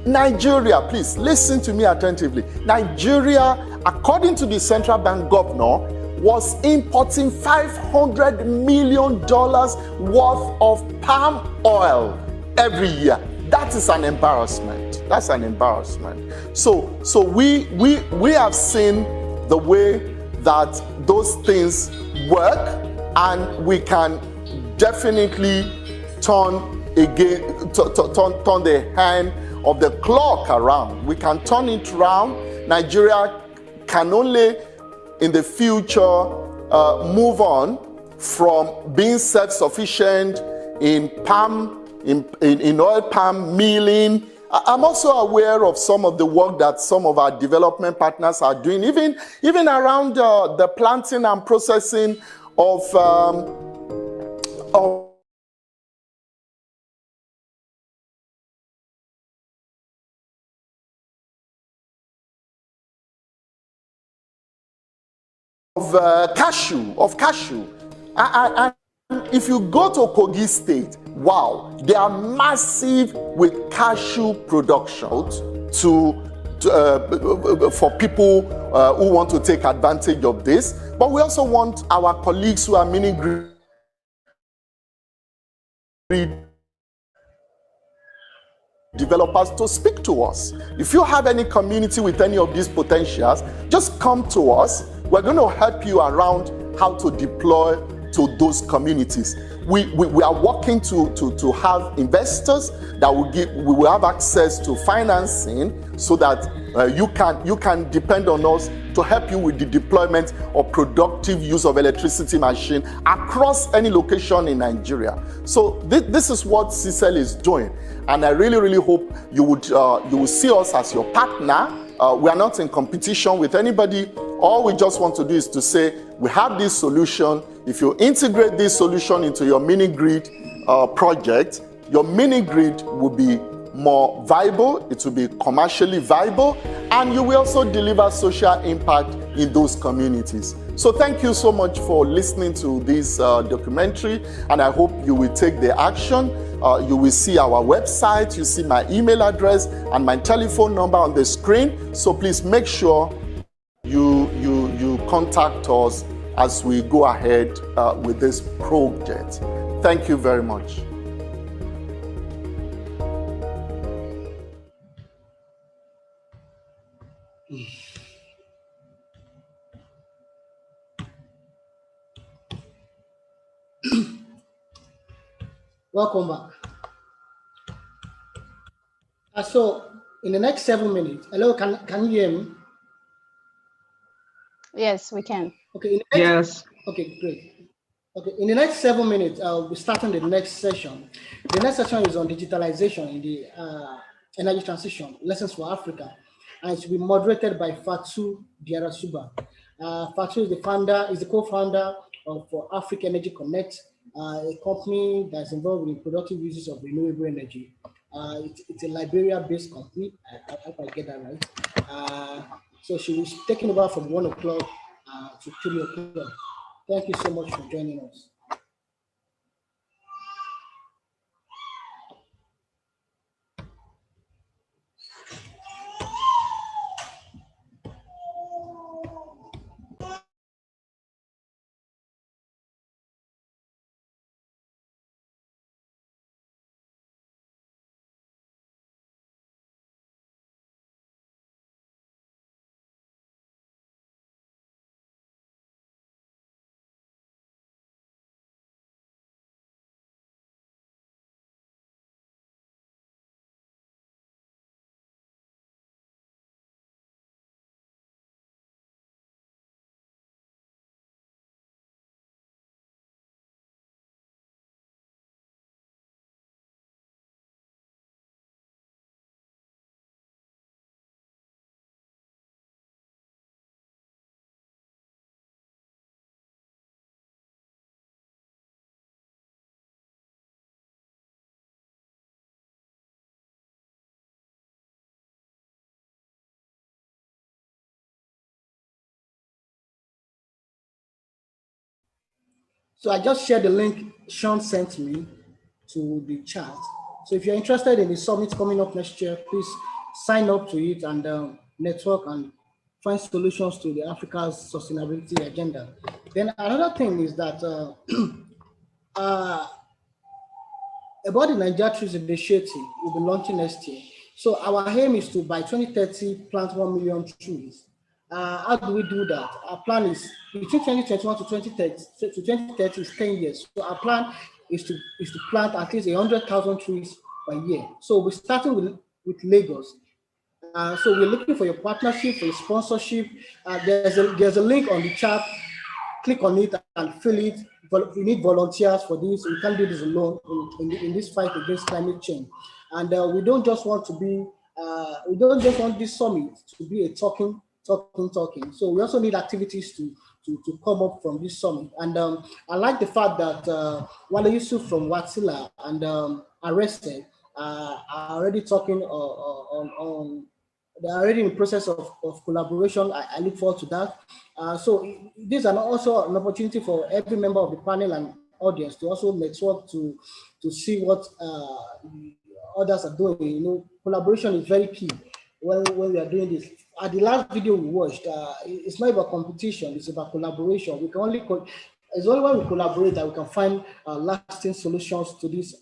S11: Nigeria, please listen to me attentively. Nigeria, according to the central bank governor, was importing $500 million worth of palm oil every year. That is an embarrassment. That's an embarrassment. So we have seen the way that those things work, and we can definitely turn the hand of the clock around. We can turn it around. Nigeria can only in the future move on from being self-sufficient in oil palm milling. I'm also aware of some of the work that some of our development partners are doing, even around the planting and processing of cashew. And if you go to Kogi State, wow, they are massive with cashew production for people who want to take advantage of this. But we also want our colleagues who are mini grid developers to speak to us. If you have any community with any of these potentials, just come to us. We're going to help you around how to deploy to those communities. We are working to have investors that we will have access to financing so that you can depend on us to help you with the deployment of productive use of electricity machine across any location in Nigeria. So this is what CCEL is doing, and I really hope you will see us as your partner. We are not in competition with anybody. All we just want to do is to say, we have this solution. If you integrate this solution into your mini grid project, your mini grid will be more viable, it will be commercially viable, and you will also deliver social impact in those communities. So thank you so much for listening to this documentary, and I hope you will take the action. You will see our website, you see my email address and my telephone number on the screen. So please make sure you contact us as we go ahead with this project. Thank you very much.
S9: Welcome back. So in the next 7 minutes, hello, can you hear me?
S10: Yes, we can.
S9: Okay.
S2: Yes.
S9: Okay, great. Okay, in the next 7 minutes, I'll be starting the next session. The next session is on digitalization in the energy transition, lessons for Africa, and it will be moderated by Fatu Diarasuba. Fatu is the co-founder of Africa Energy Connect, a company that's involved in productive uses of renewable energy. It's a Liberia-based company. I hope I get that right. So she was taking over from 1 o'clock to 3 o'clock. Thank you so much for joining us. So I just shared the link Sean sent me to the chat. So if you're interested in the summit coming up next year, please sign up to it and network and find solutions to the Africa's sustainability agenda. Then another thing is that about the Nigeria Trees Initiative we'll be launching next year. So our aim is to, by 2030, plant 1 million trees. How do we do that? Our plan is between 2021 to 2030 is 10 years. So our plan is to plant at least 100,000 trees per year. So we're starting with Lagos. So we're looking for your partnership, for your sponsorship. There's a link on the chat. Click on it and fill it. We need volunteers for this. We can't do this alone in this fight against climate change. And we don't just want to be, we don't just want this summit to be a talking. So we also need activities to come up from this summit. And I like the fact that Wale Yusuf from Watsila and Arrested are already talking on they're already in the process of collaboration. I look forward to that. So this is also an opportunity for every member of the panel and audience to also network to see what others are doing. You know, collaboration is very key when we are doing this. At the last video we watched, it's not about competition, it's about collaboration. We can only, it's only when we collaborate that we can find lasting solutions to these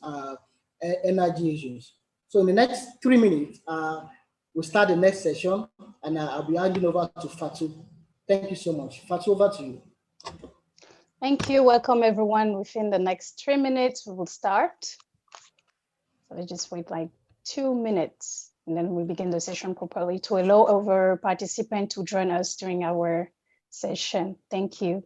S9: energy issues. So in the next 3 minutes, we'll start the next session, and I'll be handing over to Fatu. Thank you so much. Fatu, over to you.
S10: Thank you. Welcome, everyone. Within the next 3 minutes, we will start. So let's just wait like 2 minutes, and then we begin the session properly to allow our participants to join us during our session. Thank you.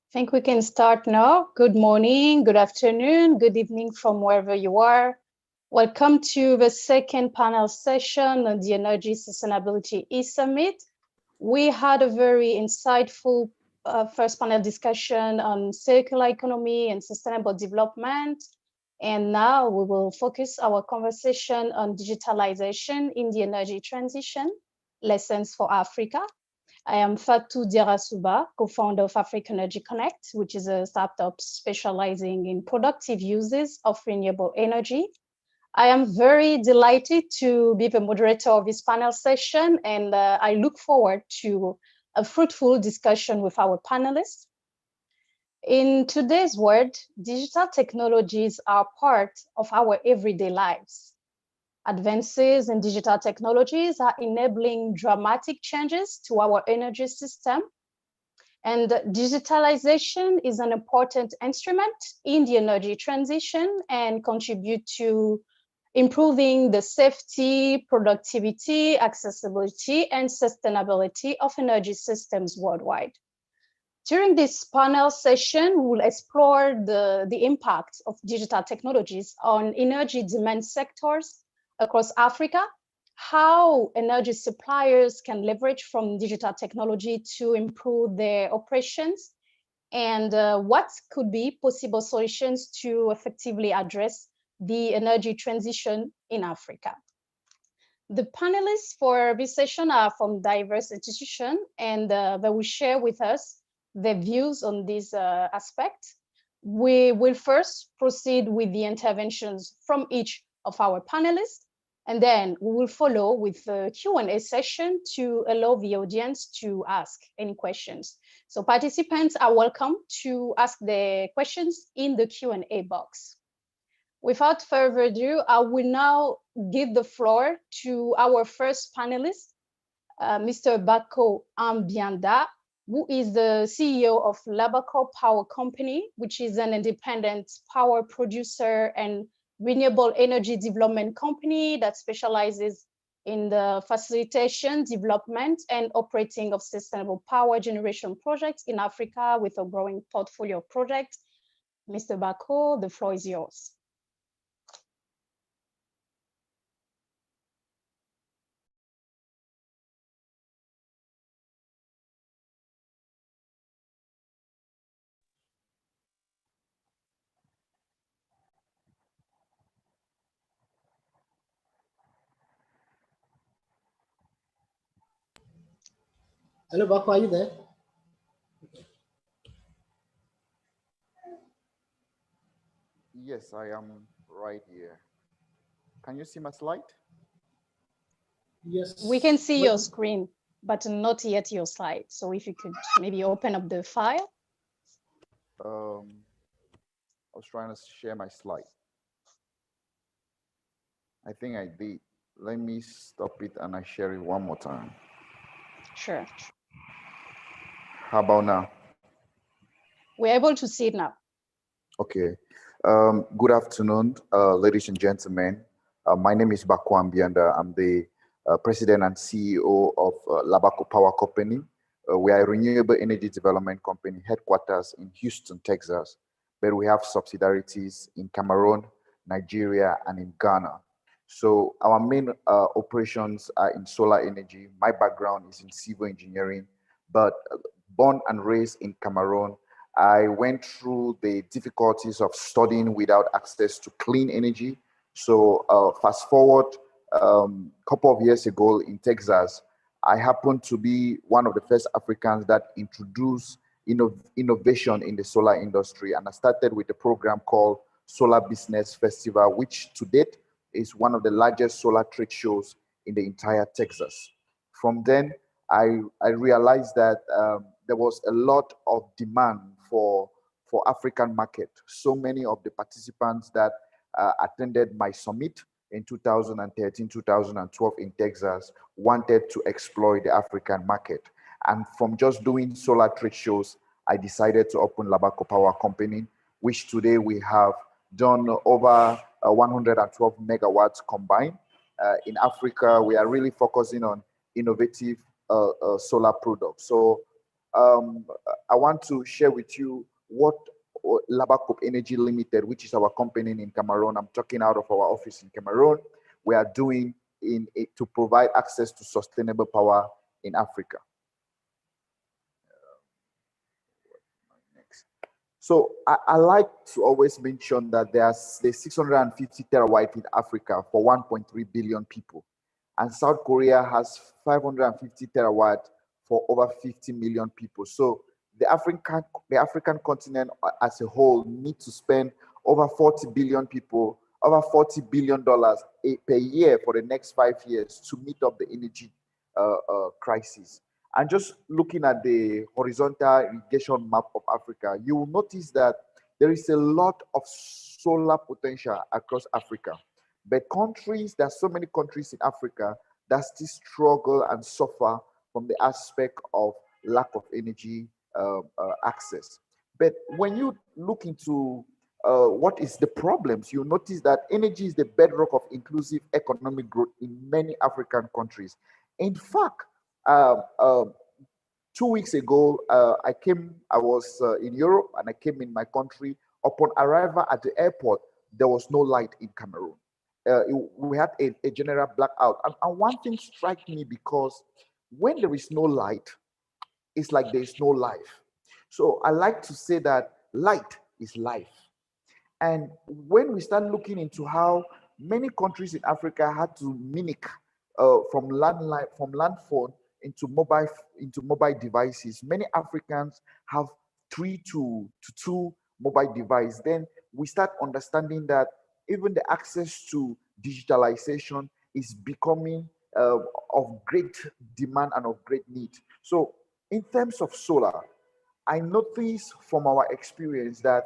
S10: I think we can start now. Good morning, good afternoon, good evening from wherever you are. Welcome to the second panel session on the Energy Sustainability E-Summit. We had a very insightful first panel discussion on circular economy and sustainable development. And now we will focus our conversation on digitalization in the energy transition, lessons for Africa. I am Fatou Diarasuba, co-founder of African Energy Connect, which is a startup specializing in productive uses of renewable energy. I am very delighted to be the moderator of this panel session, and I look forward to a fruitful discussion with our panelists. In today's world, digital technologies are part of our everyday lives. Advances in digital technologies are enabling dramatic changes to our energy system. And digitalization is an important instrument in the energy transition and contribute to improving the safety, productivity, accessibility, and sustainability of energy systems worldwide. During this panel session, we will explore the impact of digital technologies on energy demand sectors across Africa, how energy suppliers can leverage from digital technology to improve their operations, and what could be possible solutions to effectively address the energy transition in Africa. The panelists for this session are from diverse institutions, and they will share with us their views on this aspect. We will first proceed with the interventions from each of our panelists, and then we will follow with the Q&A session to allow the audience to ask any questions. So participants are welcome to ask their questions in the Q&A box. Without further ado, I will now give the floor to our first panelist, Mr. Bako Ambianda, who is the CEO of Labako Power Company, which is an independent power producer and renewable energy development company that specializes in the facilitation, development, and operating of sustainable power generation projects in Africa with a growing portfolio of projects. Mr. Bako, the floor is yours.
S9: Hello, Bako, are you there?
S11: Yes, I am right here. Can you see my slide?
S9: Yes.
S10: We can see your screen, but not yet your slide. So if you could maybe open up the file.
S11: I was trying to share my slide. I think I did. Let me stop it and I share it one more time.
S10: Sure.
S11: How about now?
S10: We're able to see it now.
S11: Okay. Good afternoon, ladies and gentlemen. My name is Bako Ambianda. I'm the President and CEO of Labako Power Company. We are a renewable energy development company headquarters in Houston, Texas, but we have subsidiaries in Cameroon, Nigeria, and in Ghana. So our main operations are in solar energy. My background is in civil engineering, but born and raised in Cameroon, I went through the difficulties of studying without access to clean energy. So fast forward a couple of years ago in Texas, I happened to be one of the first Africans that introduced innovation in the solar industry. And I started with a program called Solar Business Festival, which to date is one of the largest solar trade shows in the entire Texas. From then, I realized that there was a lot of demand for African market. So many of the participants that attended my summit in 2013, 2012 in Texas wanted to exploit the African market. And from just doing solar trade shows, I decided to open Labako Power Company, which today we have done over 112 megawatts combined. In Africa, we are really focusing on innovative solar products. So I want to share with you what Labako Energy Limited, which is our company in Cameroon, I'm talking out of our office in Cameroon, we are doing to provide access to sustainable power in Africa. So I like to always mention that there's 650 terawatt in Africa for 1.3 billion people. And South Korea has 550 terawatt for over 50 million people. So the African continent as a whole needs to spend over 40 billion people, over $40 billion per year for the next 5 years to meet up the energy crisis.
S12: And just looking at the horizontal irrigation map of Africa, you will notice that there is a lot of solar potential across Africa. But there's so many countries in Africa that still struggle and suffer from the aspect of lack of energy access. But when you look into what is the problems, you notice that energy is the bedrock of inclusive economic growth in many African countries. In fact, uh, uh, 2 weeks ago, I was in Europe and I came in my country. Upon arrival at the airport, there was no light in Cameroon. We had a general blackout. And one thing struck me, because when there is no light, it's like there is no life. So I like to say that light is life. And when we start looking into how many countries in Africa had to mimic from landline, from land phone into mobile devices, many Africans have 3 to 2 mobile devices. Then we start understanding that even the access to digitalization is becoming of great demand and of great need. So in terms of solar, I noticed from our experience that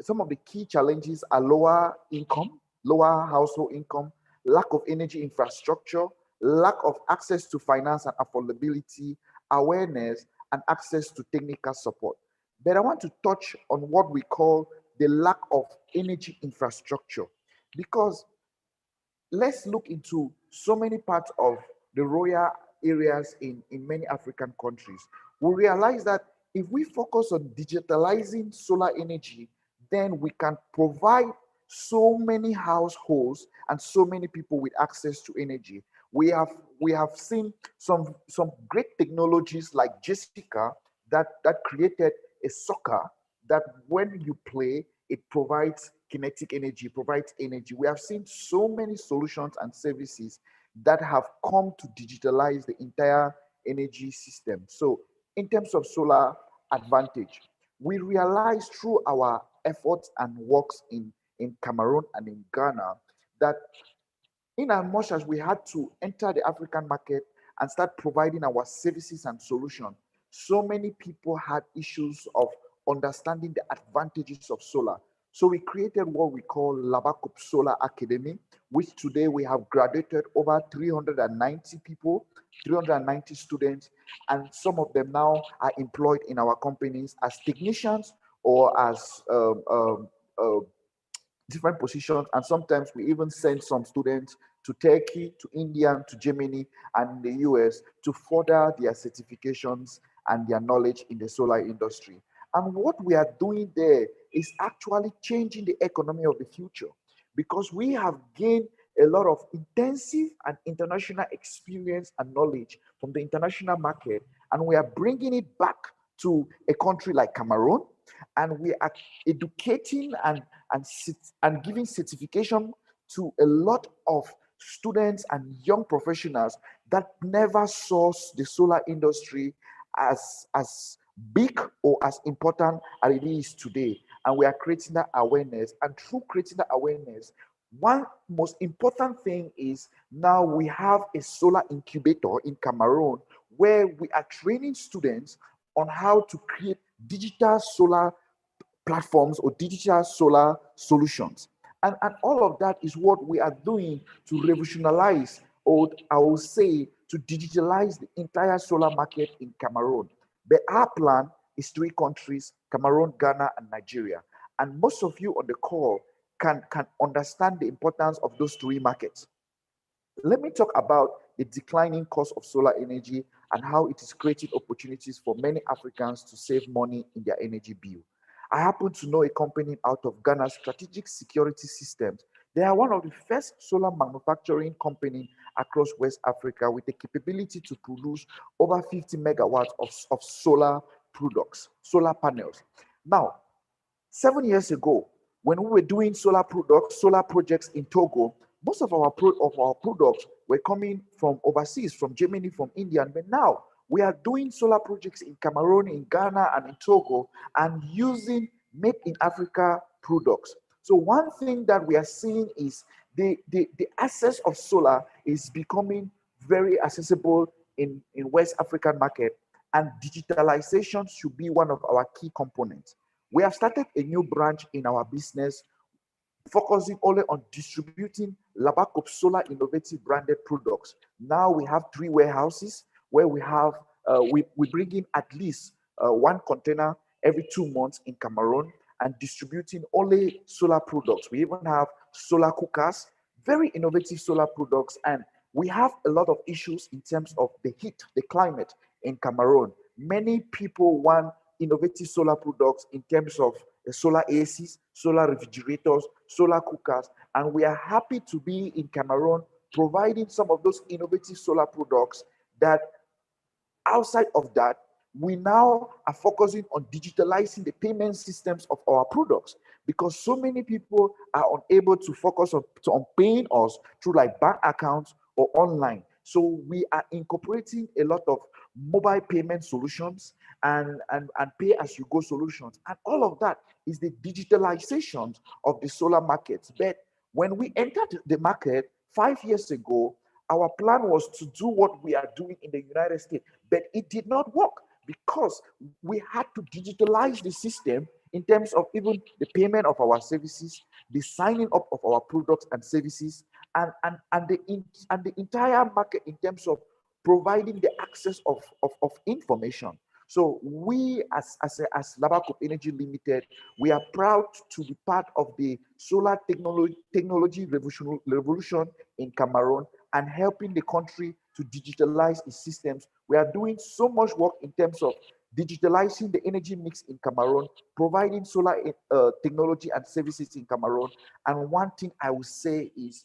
S12: some of the key challenges are lower income, lower household income, lack of energy infrastructure, lack of access to finance and affordability, awareness, and access to technical support. But I want to touch on what we call the lack of energy infrastructure, because let's look into so many parts of the rural areas in many African countries. We realize that if we focus on digitalizing solar energy, then we can provide so many households and so many people with access to energy. We have seen some great technologies like Jessica that created a soccer that when you play, it provides kinetic energy, provides energy. We have seen so many solutions and services that have come to digitalize the entire energy system. So in terms of solar advantage, we realize through our efforts and works in Cameroon and in Ghana that in as much as we had to enter the African market and start providing our services and solutions, so many people had issues of understanding the advantages of solar. So we created what we call Labacup Solar Academy, which today we have graduated over 390 people, 390 students, and some of them now are employed in our companies as technicians or as different positions, and sometimes we even send some students to Turkey, to India, to Germany, and the US to further their certifications and their knowledge in the solar industry. And what we are doing there is actually changing the economy of the future, because we have gained a lot of intensive and international experience and knowledge from the international market, and we are bringing it back to a country like Cameroon, and we are educating and giving certification to a lot of students and young professionals that never saw the solar industry as big or as important as it is today. And we are creating that awareness. And through creating that awareness, one most important thing is now we have a solar incubator in Cameroon where we are training students on how to create digital solar platforms or digital solar solutions. And all of that is what we are doing to revolutionize, or I will say, to digitalize the entire solar market in Cameroon. But our plan is 3 countries: Cameroon, Ghana, and Nigeria. And most of you on the call can understand the importance of those 3 markets. Let me talk about the declining cost of solar energy and how it is creating opportunities for many Africans to save money in their energy bill. I happen to know a company out of Ghana, Strategic Security Systems. They are one of the first solar manufacturing company across West Africa with the capability to produce over 50 megawatts of solar products, solar panels. Now, 7 years ago, when we were doing solar projects in Togo, most of our products were coming from overseas, from Germany, from India. But now we are doing solar projects in Cameroon, in Ghana, and in Togo, and using made in Africa products. So one thing that we are seeing is the access of solar is becoming very accessible in West African market, and digitalization should be one of our key components. We have started a new branch in our business focusing only on distributing Labacop Solar innovative branded products. Now we have 3 warehouses where we have, we bring in at least 1 container every 2 months in Cameroon and distributing only solar products. We even have solar cookers, very innovative solar products, and we have a lot of issues in terms of the heat, the climate in Cameroon. Many people want innovative solar products in terms of solar ACs, solar refrigerators, solar cookers, and we are happy to be in Cameroon providing some of those innovative solar products. That outside of that, we now are focusing on digitalizing the payment systems of our products, because so many people are unable to focus on paying us through like bank accounts or online. So we are incorporating a lot of mobile payment solutions and pay as you go solutions. And all of that is the digitalization of the solar markets. But when we entered the market 5 years ago, our plan was to do what we are doing in the United States, but it did not work because we had to digitalize the system in terms of even the payment of our services, the signing up of our products and services, and the entire market in terms of providing the access of information. So we as Labacop Energy Limited, we are proud to be part of the solar technology revolution in Cameroon and helping the country to digitalize its systems. We are doing so much work in terms of digitalizing the energy mix in Cameroon, providing solar technology and services in Cameroon. And one thing I will say is,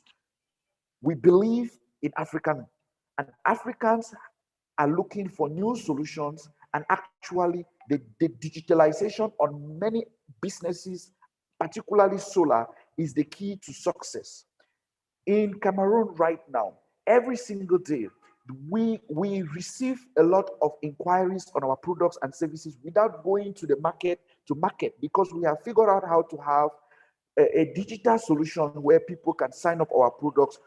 S12: we believe in African, and Africans are looking for new solutions, and actually the digitalization on many businesses, particularly solar, is the key to success. In Cameroon right now, every single day, we receive a lot of inquiries on our products and services without going to the market because we have figured out how to have a digital solution where people can sign up our products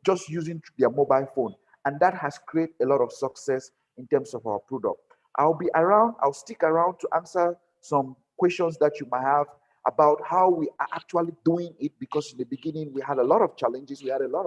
S12: just using their mobile phone. And that has created a lot of success in terms of our product. I'll stick around to answer some questions that you might have about how we are actually doing it, because in the beginning we had a lot of challenges, we had a lot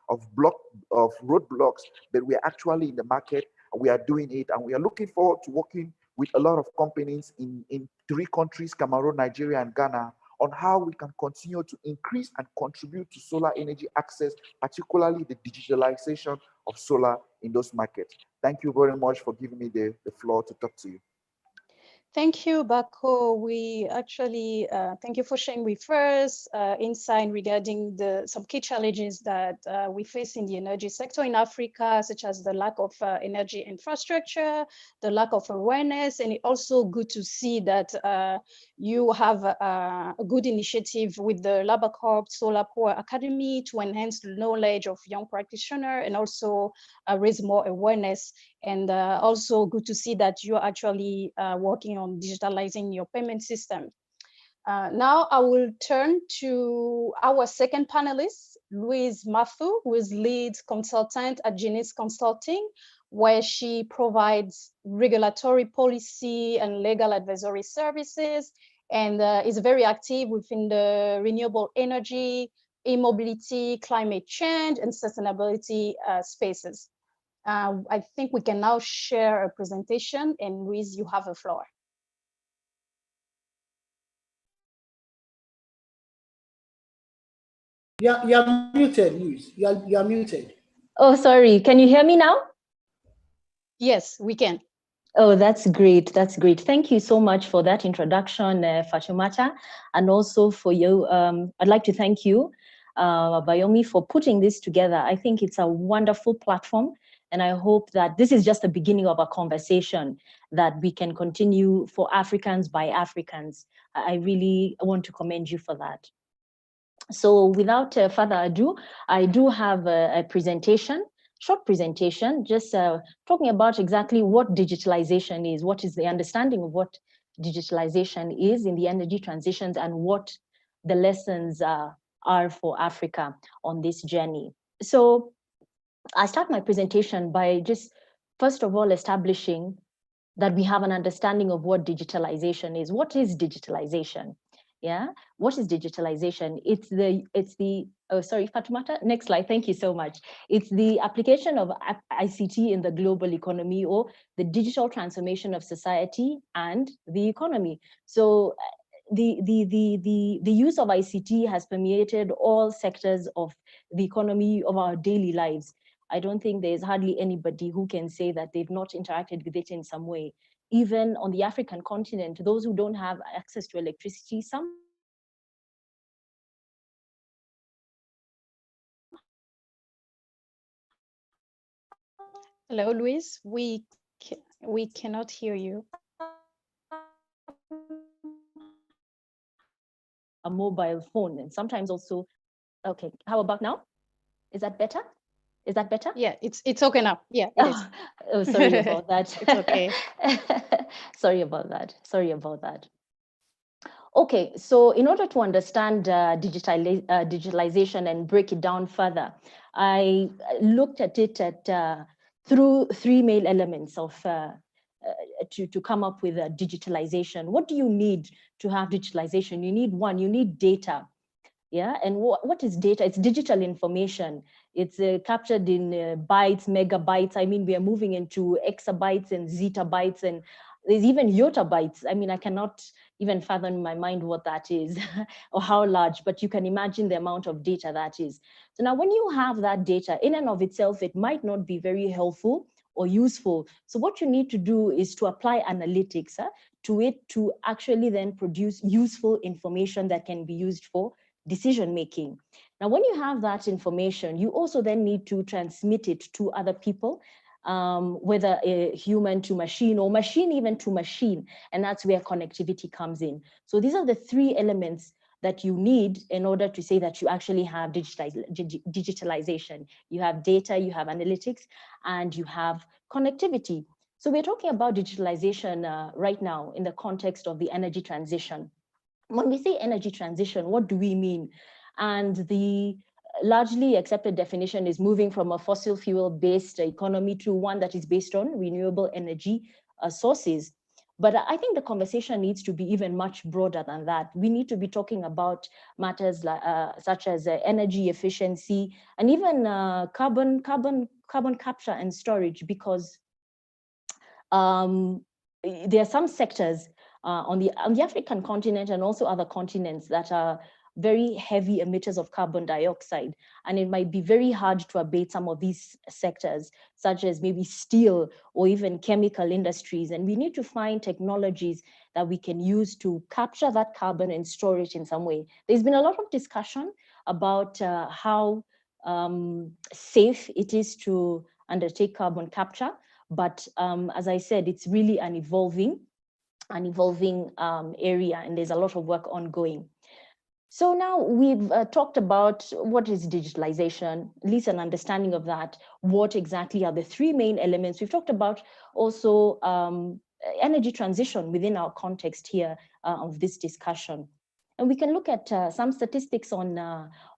S12: of roadblocks, but we are actually in the market and we are doing it, and we are looking forward to working with a lot of companies in 3 countries, Cameroon, Nigeria, and Ghana, on how we can continue to increase and contribute to solar energy access, particularly the digitalization of solar in those markets. Thank you very much for giving me the floor to talk to you.
S10: Thank you, Bako. We actually, thank you for sharing with us insight regarding some key challenges that we face in the energy sector in Africa, such as the lack of energy infrastructure, the lack of awareness, and it's also good to see that you have a good initiative with the Labacop Solar Power Academy to enhance the knowledge of young practitioners and also raise more awareness. And also good to see that you're actually working on digitalizing your payment system. Now I will turn to our second panelist, Louise Mathu, who is lead consultant at Genius Consulting, where she provides regulatory policy and legal advisory services, and is very active within the renewable energy, e-mobility, climate change, and sustainability spaces. I think we can now share a presentation, and Louise, you have the floor.
S9: You're muted, Louise. You're muted.
S13: Oh, sorry. Can you hear me now?
S10: Yes, we can.
S13: Oh, that's great. That's great. Thank you so much for that introduction, Fatoumata, and also for you. I'd like to thank you, Bayomi, for putting this together. I think it's a wonderful platform, and I hope that this is just the beginning of a conversation that we can continue for Africans by Africans. I really want to commend you for that. So without further ado, I do have a presentation, short presentation, just talking about exactly what digitalization is, what is the understanding of what digitalization is in the energy transitions, and what the lessons are for Africa on this journey. So I start my presentation by just first of all, establishing that we have an understanding of what digitalization is. What is digitalization? Yeah, what is digitalization? It's the oh, sorry, Fatumata, next slide, thank you so much. It's the application of ICT in the global economy, or the digital transformation of society and the economy. So the use of ICT has permeated all sectors of the economy, of our daily lives. I don't think there's hardly anybody who can say that they've not interacted with it in some way. Even on the African continent, those who don't have access to electricity, some
S10: Hello, Louise. We cannot hear you.
S13: a mobile phone, and sometimes also, okay, how about now? Is that better? Is that better?
S10: Yeah, it's okay now. Yeah, it is.
S13: Oh, sorry about that.
S10: It's okay.
S13: Sorry about that. Sorry about that. Okay, so in order to understand digitalization and break it down further, I looked at it through three main elements of to come up with digitalization. What do you need to have digitalization? You need one, you need data. Yeah, and what is data? It's digital information. It's captured in bytes, megabytes. I mean, we are moving into exabytes and zettabytes, and there's even yottabytes. I mean, I cannot even fathom in my mind what that is or how large, but you can imagine the amount of data that is. So now when you have that data, in and of itself, it might not be very helpful or useful. So what you need to do is to apply analytics to it to actually then produce useful information that can be used for decision making. Now, when you have that information, you also then need to transmit it to other people, whether a human to machine or machine even to machine, and that's where connectivity comes in. So these are the three elements that you need in order to say that you actually have digitalization. You have data, you have analytics, and you have connectivity. So we're talking about digitalization right now in the context of the energy transition. When we say energy transition, what do we mean? And the largely accepted definition is moving from a fossil fuel-based economy to one that is based on renewable energy sources. But I think the conversation needs to be even much broader than that. We need to be talking about matters like, such as energy efficiency and even carbon capture and storage, because there are some sectors on the African continent and also other continents that are very heavy emitters of carbon dioxide. And it might be very hard to abate some of these sectors, such as maybe steel or even chemical industries. And we need to find technologies that we can use to capture that carbon and store it in some way. There's been a lot of discussion about how safe it is to undertake carbon capture. But as I said, it's really an evolving area, and there's a lot of work ongoing. So now we've talked about what is digitalization, at least an understanding of that. What exactly are the three main elements? We've talked about also energy transition within our context here of this discussion. And we can look at some statistics on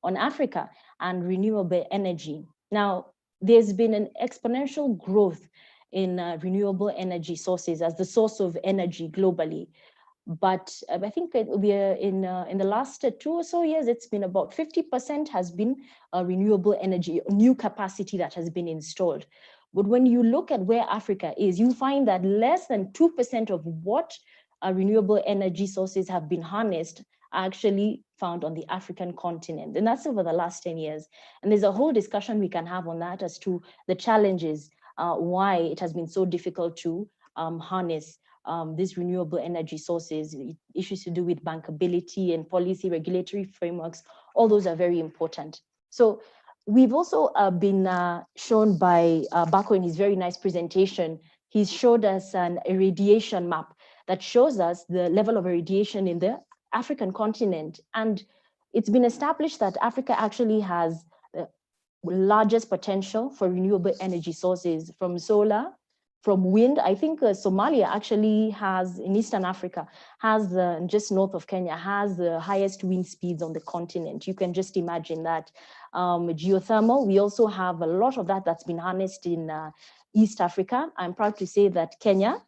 S13: Africa and renewable energy. Now, there's been an exponential growth in renewable energy sources as the source of energy globally. But I think we are in the last 2 or so years, it's been about 50% has been renewable energy, new capacity that has been installed. But when you look at where Africa is, you find that less than 2% of what renewable energy sources have been harnessed are actually found on the African continent. And that's over the last 10 years. And there's a whole discussion we can have on that as to the challenges, why it has been so difficult to harness these renewable energy sources, issues to do with bankability and policy regulatory frameworks. All those are very important. So we've also been shown by Bako in his very nice presentation. He's showed us an irradiation map that shows us the level of irradiation in the African continent. And it's been established that Africa actually has the largest potential for renewable energy sources, from solar, from wind. I think Somalia actually has, in Eastern Africa, has just north of Kenya, has the highest wind speeds on the continent. You can just imagine that. Geothermal, we also have a lot of that that's been harnessed in East Africa. I'm proud to say that Kenya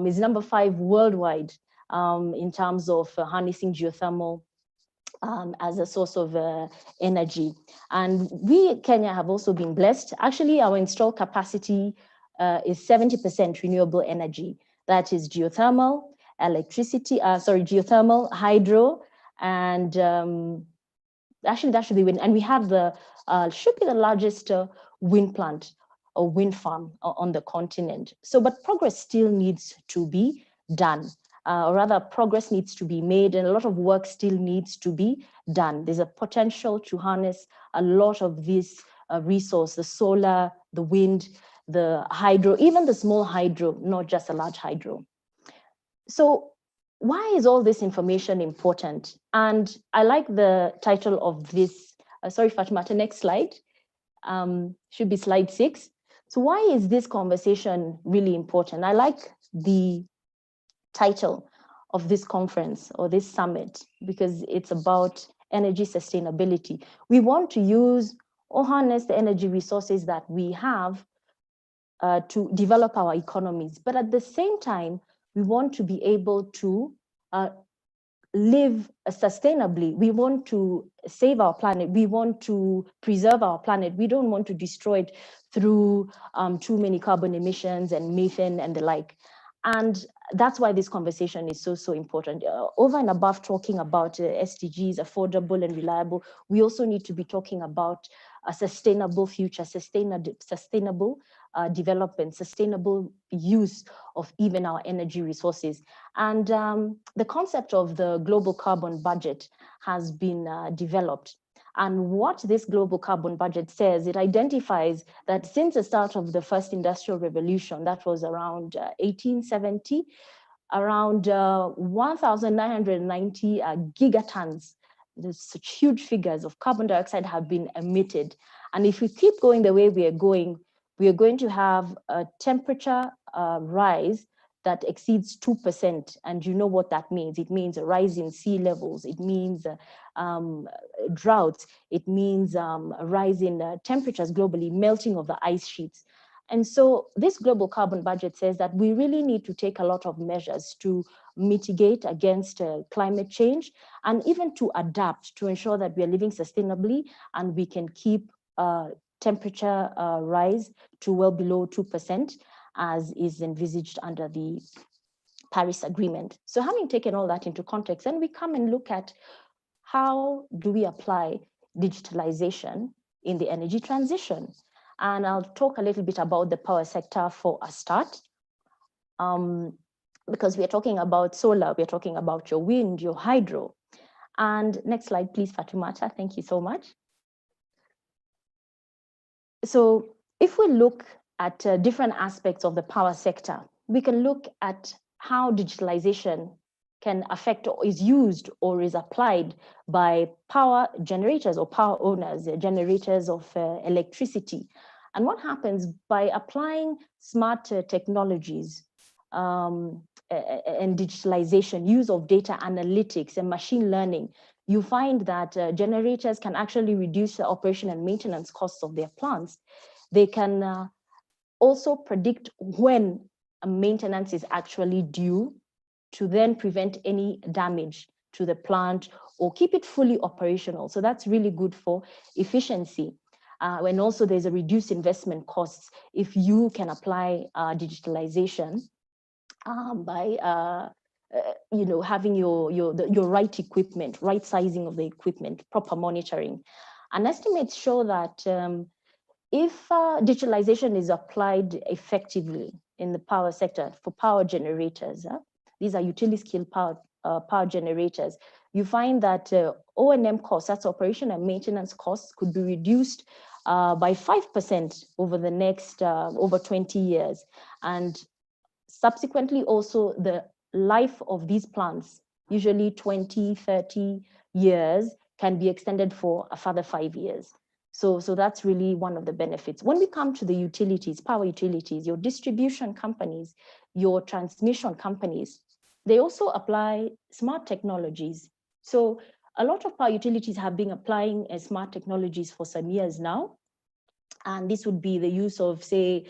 S13: is number 5 worldwide in terms of harnessing geothermal as a source of energy. And we, Kenya, have also been blessed. Actually, our installed capacity is 70% renewable energy. That is geothermal, geothermal, hydro, and actually that should be wind. And we have should be the largest wind plant or wind farm on the continent. So, but progress still needs to be done. Or rather, progress needs to be made, and a lot of work still needs to be done. There's a potential to harness a lot of this resource, the solar, the wind, the hydro, even the small hydro, not just a large hydro. So why is all this information important? And I like the title of this, sorry, Fatimata, next slide, should be slide 6. So why is this conversation really important? I like the title of this conference or this summit because it's about energy sustainability. We want to use or harness the energy resources that we have to develop our economies, but at the same time, we want to be able to live sustainably. We want to save our planet. We want to preserve our planet. We don't want to destroy it through too many carbon emissions and methane and the like. And that's why this conversation is so important. Over and above talking about SDGs, affordable and reliable, we also need to be talking about a sustainable future, sustainable development, sustainable use of even our energy resources. And the concept of the global carbon budget has been developed. And what this global carbon budget says, it identifies that since the start of the first industrial revolution, that was around 1870, around 1,990 gigatons, there's such huge figures of carbon dioxide have been emitted. And if we keep going the way we are going to have a temperature rise that exceeds 2%. And you know what that means. It means a rise in sea levels. It means droughts. It means a rise in temperatures globally, melting of the ice sheets. And so this global carbon budget says that we really need to take a lot of measures to mitigate against climate change and even to adapt to ensure that we are living sustainably and we can keep temperature rise to well below 2%, as is envisaged under the Paris Agreement. So having taken all that into context, then we come and look at how do we apply digitalization in the energy transition. And I'll talk a little bit about the power sector for a start, because we are talking about solar, we are talking about your wind, your hydro. And next slide, please, Fatimata, thank you so much. So if we look at different aspects of the power sector, we can look at how digitalization can affect or is used or is applied by power generators or power owners, generators of electricity. And what happens by applying smart technologies and digitalization, use of data analytics and machine learning, you find that generators can actually reduce the operation and maintenance costs of their plants. They can also predict when a maintenance is actually due to then prevent any damage to the plant or keep it fully operational. So that's really good for efficiency. And also there's a reduced investment costs if you can apply digitalization by having your right equipment, right sizing of the equipment, proper monitoring. And estimates show that if digitalization is applied effectively in the power sector for power generators, these are utility scale power generators, you find that O&M costs, that's operation and maintenance costs, could be reduced by 5% over the next over 20 years. And subsequently also the life of these plants, usually 20, 30 years, can be extended for a further 5 years. So that's really one of the benefits. When we come to the utilities, power utilities, your distribution companies, your transmission companies, they also apply smart technologies. So a lot of power utilities have been applying smart technologies for some years now. And this would be the use of, say,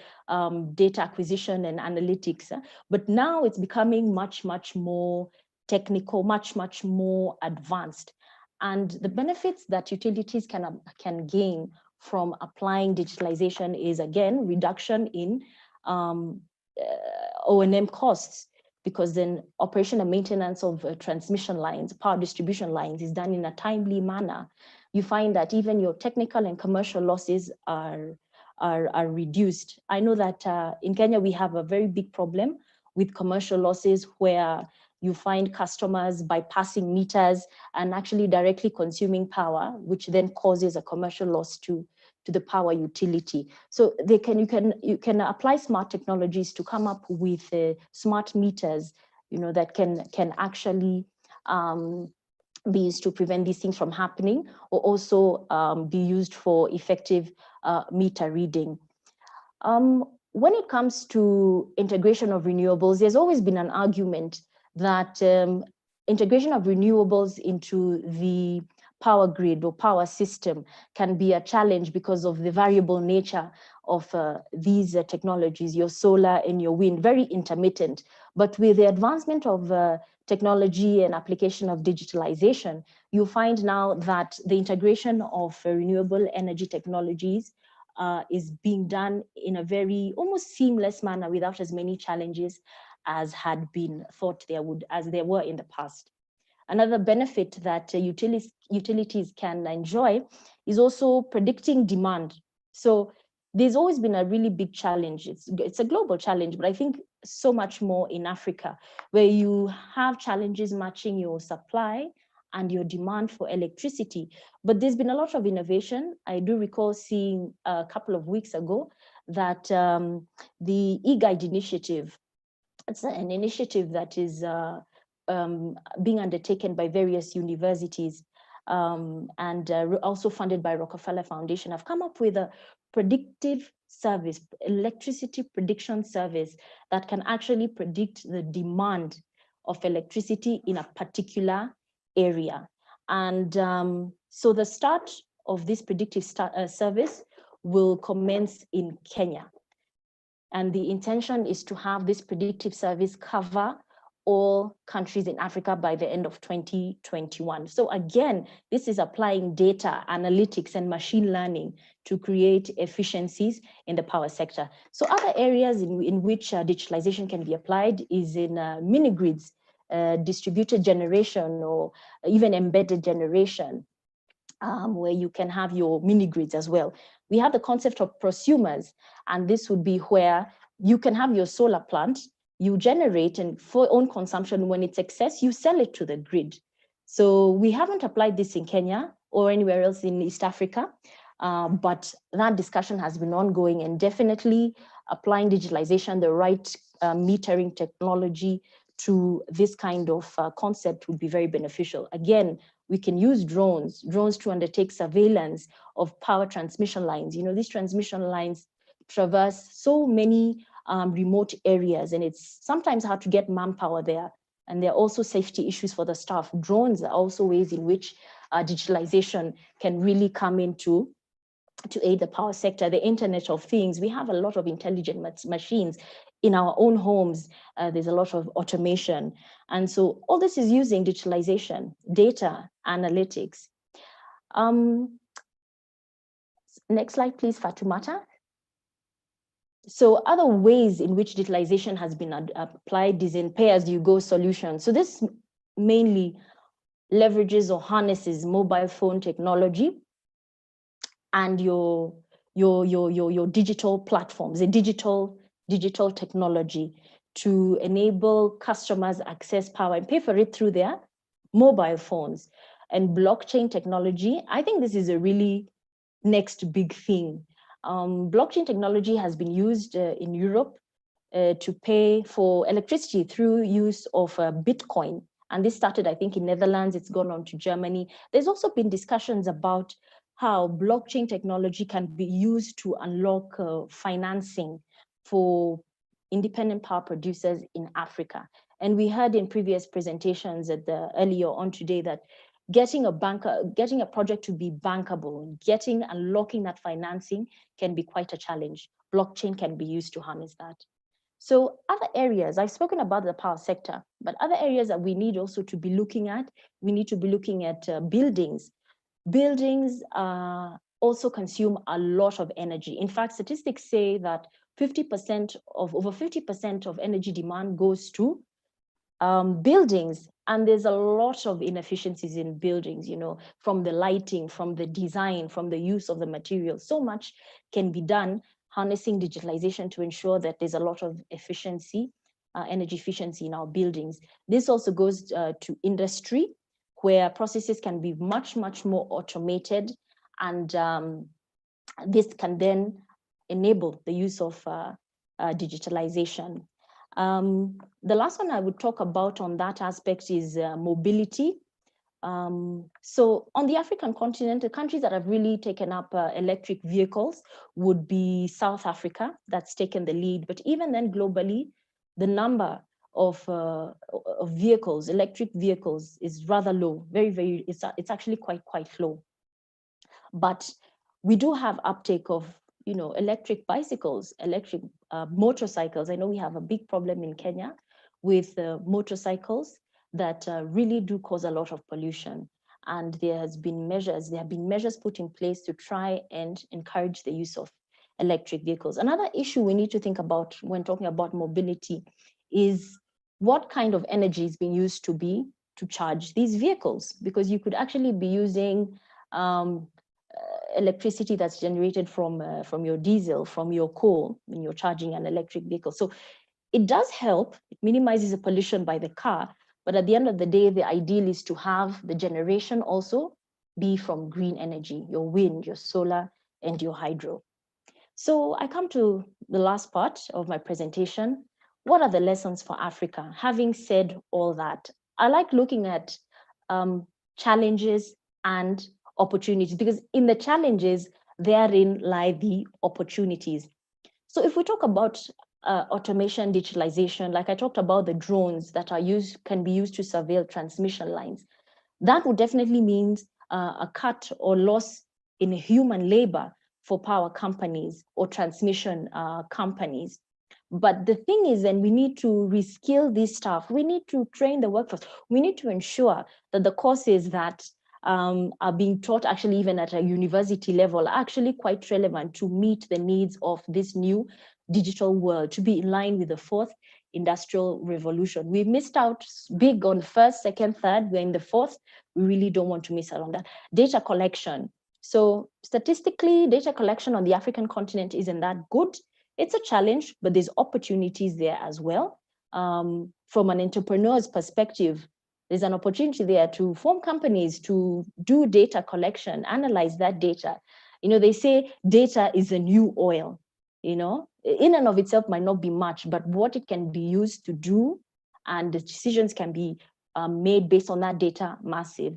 S13: data acquisition and analytics. But now it's becoming much, much more technical, much, much more advanced. And the benefits that utilities can gain from applying digitalization is, again, reduction in O&M costs, because then operation and maintenance of transmission lines, power distribution lines is done in a timely manner. You find that even your technical and commercial losses are reduced. I know that in Kenya, we have a very big problem with commercial losses, where you find customers bypassing meters and actually directly consuming power, which then causes a commercial loss to the power utility. So you can apply smart technologies to come up with smart meters, that can actually be used to prevent these things from happening, or also be used for effective meter reading. When it comes to integration of renewables, there's always been an argument that integration of renewables into the power grid or power system can be a challenge because of the variable nature of these technologies, your solar and your wind, very intermittent. But with the advancement of technology and application of digitalization, you find now that the integration of renewable energy technologies is being done in a very almost seamless manner without as many challenges as had been thought as there were in the past. Another benefit that utilities can enjoy is also predicting demand. So there's always been a really big challenge. It's a global challenge, but I think so much more in Africa, where you have challenges matching your supply and your demand for electricity. But there's been a lot of innovation. I do recall seeing a couple of weeks ago that the e-guide initiative, it's an initiative that is being undertaken by various universities and also funded by Rockefeller Foundation, have come up with a predictive service, electricity prediction service, that can actually predict the demand of electricity in a particular area. And so the start of this predictive service will commence in Kenya. And the intention is to have this predictive service cover all countries in Africa by the end of 2021. So again, this is applying data, analytics, and machine learning to create efficiencies in the power sector. So other areas in which digitalization can be applied is in mini grids, distributed generation, or even embedded generation, where you can have your mini grids as well. We have the concept of prosumers, and this would be where you can have your solar plant, you generate, and for own consumption, when it's excess, you sell it to the grid. So we haven't applied this in Kenya or anywhere else in East Africa, but that discussion has been ongoing, and definitely applying digitalization, the right metering technology to this kind of concept would be very beneficial. Again, we can use drones to undertake surveillance of power transmission lines. You know, these transmission lines traverse so many remote areas, and it's sometimes hard to get manpower there. And there are also safety issues for the staff. Drones are also ways in which digitalization can really come into to aid the power sector. The Internet of Things, we have a lot of intelligent machines in our own homes. There's a lot of automation. And so all this is using digitalization, data, analytics. Next slide, please, Fatumata. So other ways in which digitalization has been applied is in pay-as-you-go solutions. So this mainly leverages or harnesses mobile phone technology and your digital platforms, a digital technology to enable customers access power and pay for it through their mobile phones. And blockchain technology, I think this is a really next big thing. Blockchain technology has been used in Europe to pay for electricity through use of Bitcoin. And this started, I think, in Netherlands. It's gone on to Germany. There's also been discussions about how blockchain technology can be used to unlock financing for independent power producers in Africa. And we heard in previous presentations earlier on today that getting a project to be bankable, unlocking that financing can be quite a challenge. Blockchain can be used to harness that. So other areas, I've spoken about the power sector, but other areas that we need also to be looking at, we need to be looking at buildings. Buildings also consume a lot of energy. In fact, statistics say that over 50% of energy demand goes to buildings, and there's a lot of inefficiencies in buildings, from the lighting, from the design, from the use of the materials. So much can be done harnessing digitalization to ensure that there's a lot of efficiency, energy efficiency in our buildings. This also goes to industry, where processes can be much, much more automated, and this can then enable the use of digitalization. The last one I would talk about on that aspect is mobility. So on the African continent, the countries that have really taken up electric vehicles would be South Africa, that's taken the lead. But even then globally, the number of vehicles, electric vehicles, is rather low, it's actually quite low. But we do have uptake of electric bicycles, electric motorcycles. I know we have a big problem in Kenya with motorcycles that really do cause a lot of pollution. And there have been measures put in place to try and encourage the use of electric vehicles. Another issue we need to think about when talking about mobility is what kind of energy is being used to charge these vehicles, because you could actually be using electricity that's generated from your diesel, from your coal, when you're charging an electric vehicle. So it does help, it minimizes the pollution by the car, but at the end of the day, the ideal is to have the generation also be from green energy, your wind, your solar, and your hydro. So I come to the last part of my presentation. What are the lessons for Africa? Having said all that, I like looking at challenges and opportunities, because in the challenges, therein lie the opportunities. So if we talk about automation, digitalization, like I talked about the drones that can be used to surveil transmission lines, that would definitely mean a cut or loss in human labor for power companies or transmission companies. But the thing is, then we need to reskill this staff. We need to train the workforce. We need to ensure that the courses that are being taught actually even at a university level are actually quite relevant to meet the needs of this new digital world, to be in line with the fourth industrial revolution. We missed out big on first, second, third. We're in the fourth. We really don't want to miss out on that. Data collection. So statistically, data collection on the African continent isn't that good. It's a challenge, but there's opportunities there as well. From an entrepreneur's perspective, there's an opportunity there to form companies to do data collection, analyze that data. They say data is a new oil, in and of itself might not be much, but what it can be used to do and the decisions can be made based on that data, massive.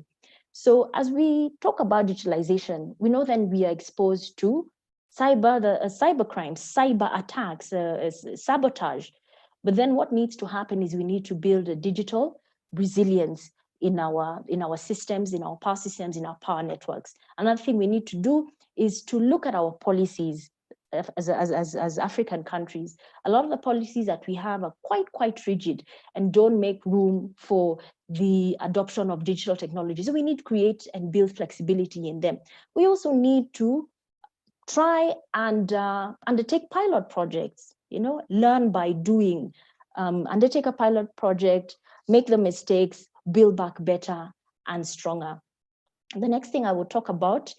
S13: So as we talk about digitalization, we know then we are exposed to cyber crimes, cyber attacks, sabotage. But then what needs to happen is we need to build a digital resilience in our systems, in our power systems, in our power networks. Another thing we need to do is to look at our policies as African countries. A lot of the policies that we have are quite rigid and don't make room for the adoption of digital technology. So we need to create and build flexibility in them. We also need to try and undertake pilot projects, learn by doing, undertake a pilot project, make the mistakes, build back better and stronger. The next thing I will talk about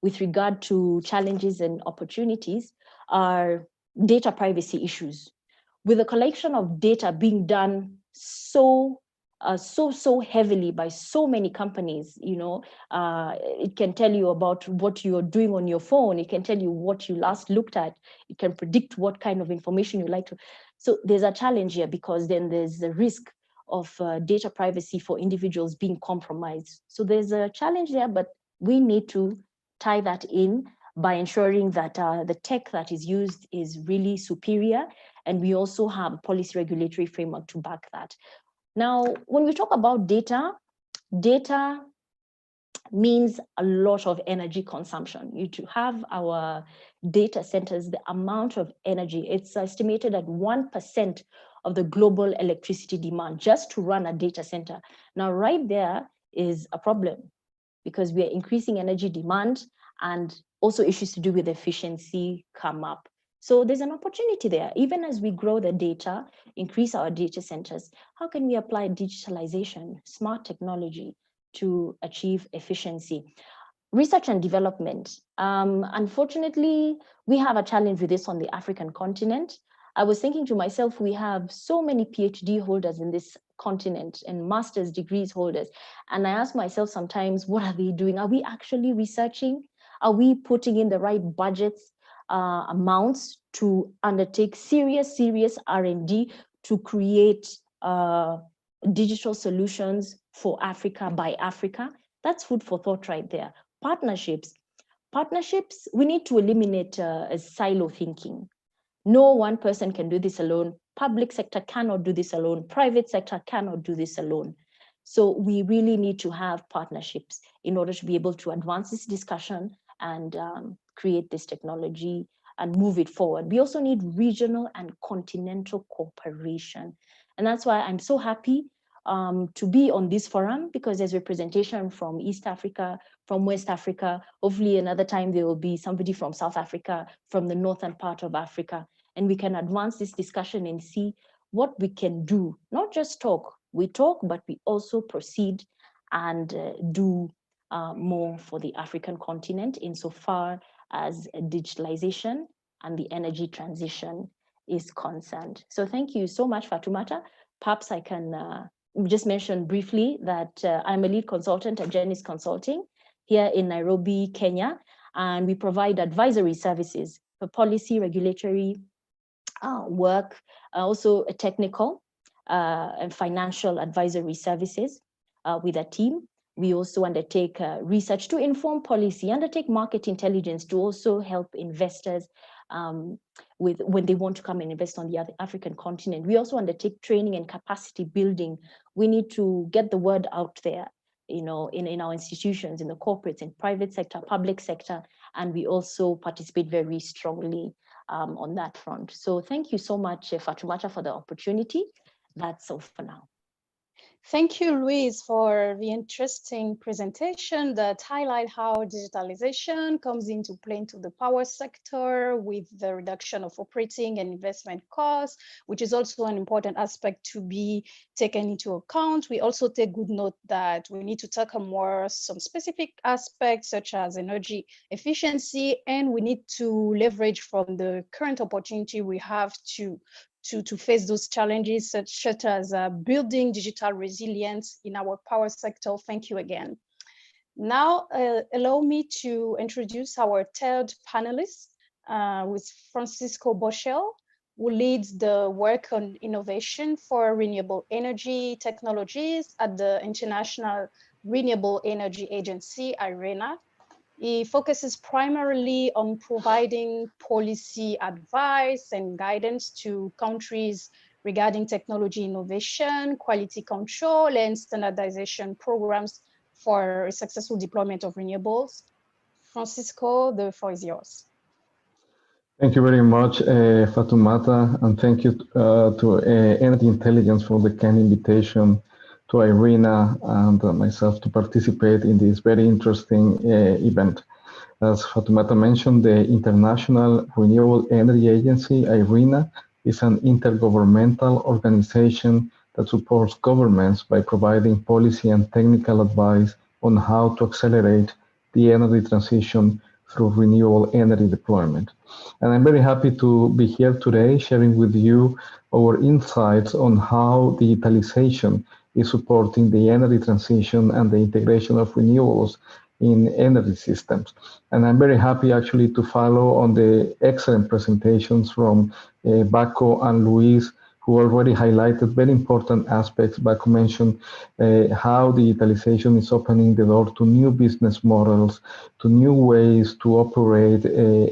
S13: with regard to challenges and opportunities are data privacy issues. With the collection of data being done so heavily by so many companies, it can tell you about what you're doing on your phone. It can tell you what you last looked at. It can predict what kind of information you like to. So there's a challenge here, because then there's the risk of data privacy for individuals being compromised. So there's a challenge there, but we need to tie that in by ensuring that the tech that is used is really superior, and we also have a policy regulatory framework to back that. Now, when we talk about data, Data means a lot of energy consumption. To have our data centers, the amount of energy, it's estimated at 1% of the global electricity demand just to run a data center. Now, right there is a problem because we are increasing energy demand and also issues to do with efficiency come up. So there's an opportunity there. Even as we grow the data, increase our data centers, how can we apply digitalization, smart technology to achieve efficiency? Research and development. Unfortunately, we have a challenge with this on the African continent. I was thinking to myself, we have so many PhD holders in this continent and master's degrees holders. And I ask myself sometimes, what are they doing? Are we actually researching? Are we putting in the right budgets, amounts to undertake serious R&D to create digital solutions for Africa by Africa? That's food for thought right there. Partnerships, we need to eliminate silo thinking. No one person can do this alone. Public sector cannot do this alone. Private sector cannot do this alone. So we really need to have partnerships in order to be able to advance this discussion and create this technology and move it forward. We also need regional and continental cooperation. And that's why I'm so happy to be on this forum, because there's representation from East Africa, from West Africa. Hopefully another time there will be somebody from South Africa, from the northern part of Africa, and we can advance this discussion and see what we can do. Not just talk, we talk, but we also proceed and do more for the African continent insofar as digitalization and the energy transition is concerned. So thank you so much, Fatoumata. Perhaps I can just mention briefly that I'm a lead consultant at Genis Consulting here in Nairobi, Kenya, and we provide advisory services for policy, regulatory work, also a technical and financial advisory services with a team. We also undertake research to inform policy, undertake market intelligence to also help investors when they want to come and invest on the African continent. We also undertake training and capacity building. We need to get the word out there, in our institutions, in the corporates, in private sector, public sector, and we also participate very strongly on that front. So thank you so much, Fatoumata, for the opportunity. That's all for now.
S10: Thank you, Louise, for the interesting presentation that highlight how digitalization comes into play into the power sector with the reduction of operating and investment costs, which is also an important aspect to be taken into account. We also take good note that we need to tackle more some specific aspects such as energy efficiency, and we need to leverage from the current opportunity we have to face those challenges, such as building digital resilience in our power sector. Thank you again. Now, allow me to introduce our third panelist, with Francisco Boschel, who leads the work on innovation for renewable energy technologies at the International Renewable Energy Agency, IRENA. He focuses primarily on providing policy advice and guidance to countries regarding technology innovation, quality control, and standardization programs for a successful deployment of renewables. Francisco, the floor is yours.
S14: Thank you very much, Fatoumata, and thank you to Energy Intelligence for the kind invitation to IRENA and myself to participate in this very interesting event. As Fatoumata mentioned, the International Renewable Energy Agency, IRENA, is an intergovernmental organization that supports governments by providing policy and technical advice on how to accelerate the energy transition through renewable energy deployment. And I'm very happy to be here today sharing with you our insights on how digitalization is supporting the energy transition and the integration of renewables in energy systems. And I'm very happy actually to follow on the excellent presentations from Baco and Louise, who already highlighted very important aspects. Baco mentioned how digitalization is opening the door to new business models, to new ways to operate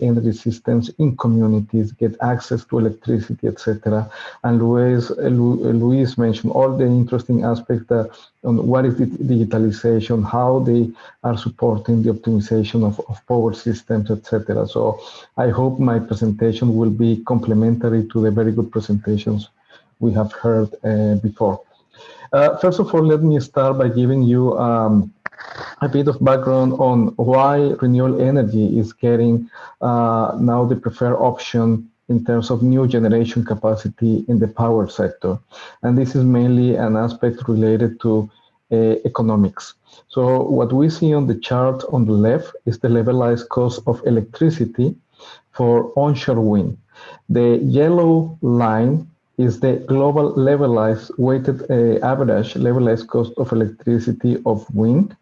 S14: energy systems in communities, get access to electricity, etc. And Louise mentioned all the interesting aspects that on what is digitalization, how they are supporting the optimization of power systems, etc. So I hope my presentation will be complementary to the very good presentations we have heard before. First of all, let me start by giving you a bit of background on why renewable energy is getting now the preferred option in terms of new generation capacity in the power sector. And this is mainly an aspect related to economics. So what we see on the chart on the left is the levelized cost of electricity for onshore wind. The yellow line is the global levelized weighted average levelized cost of electricity of wind.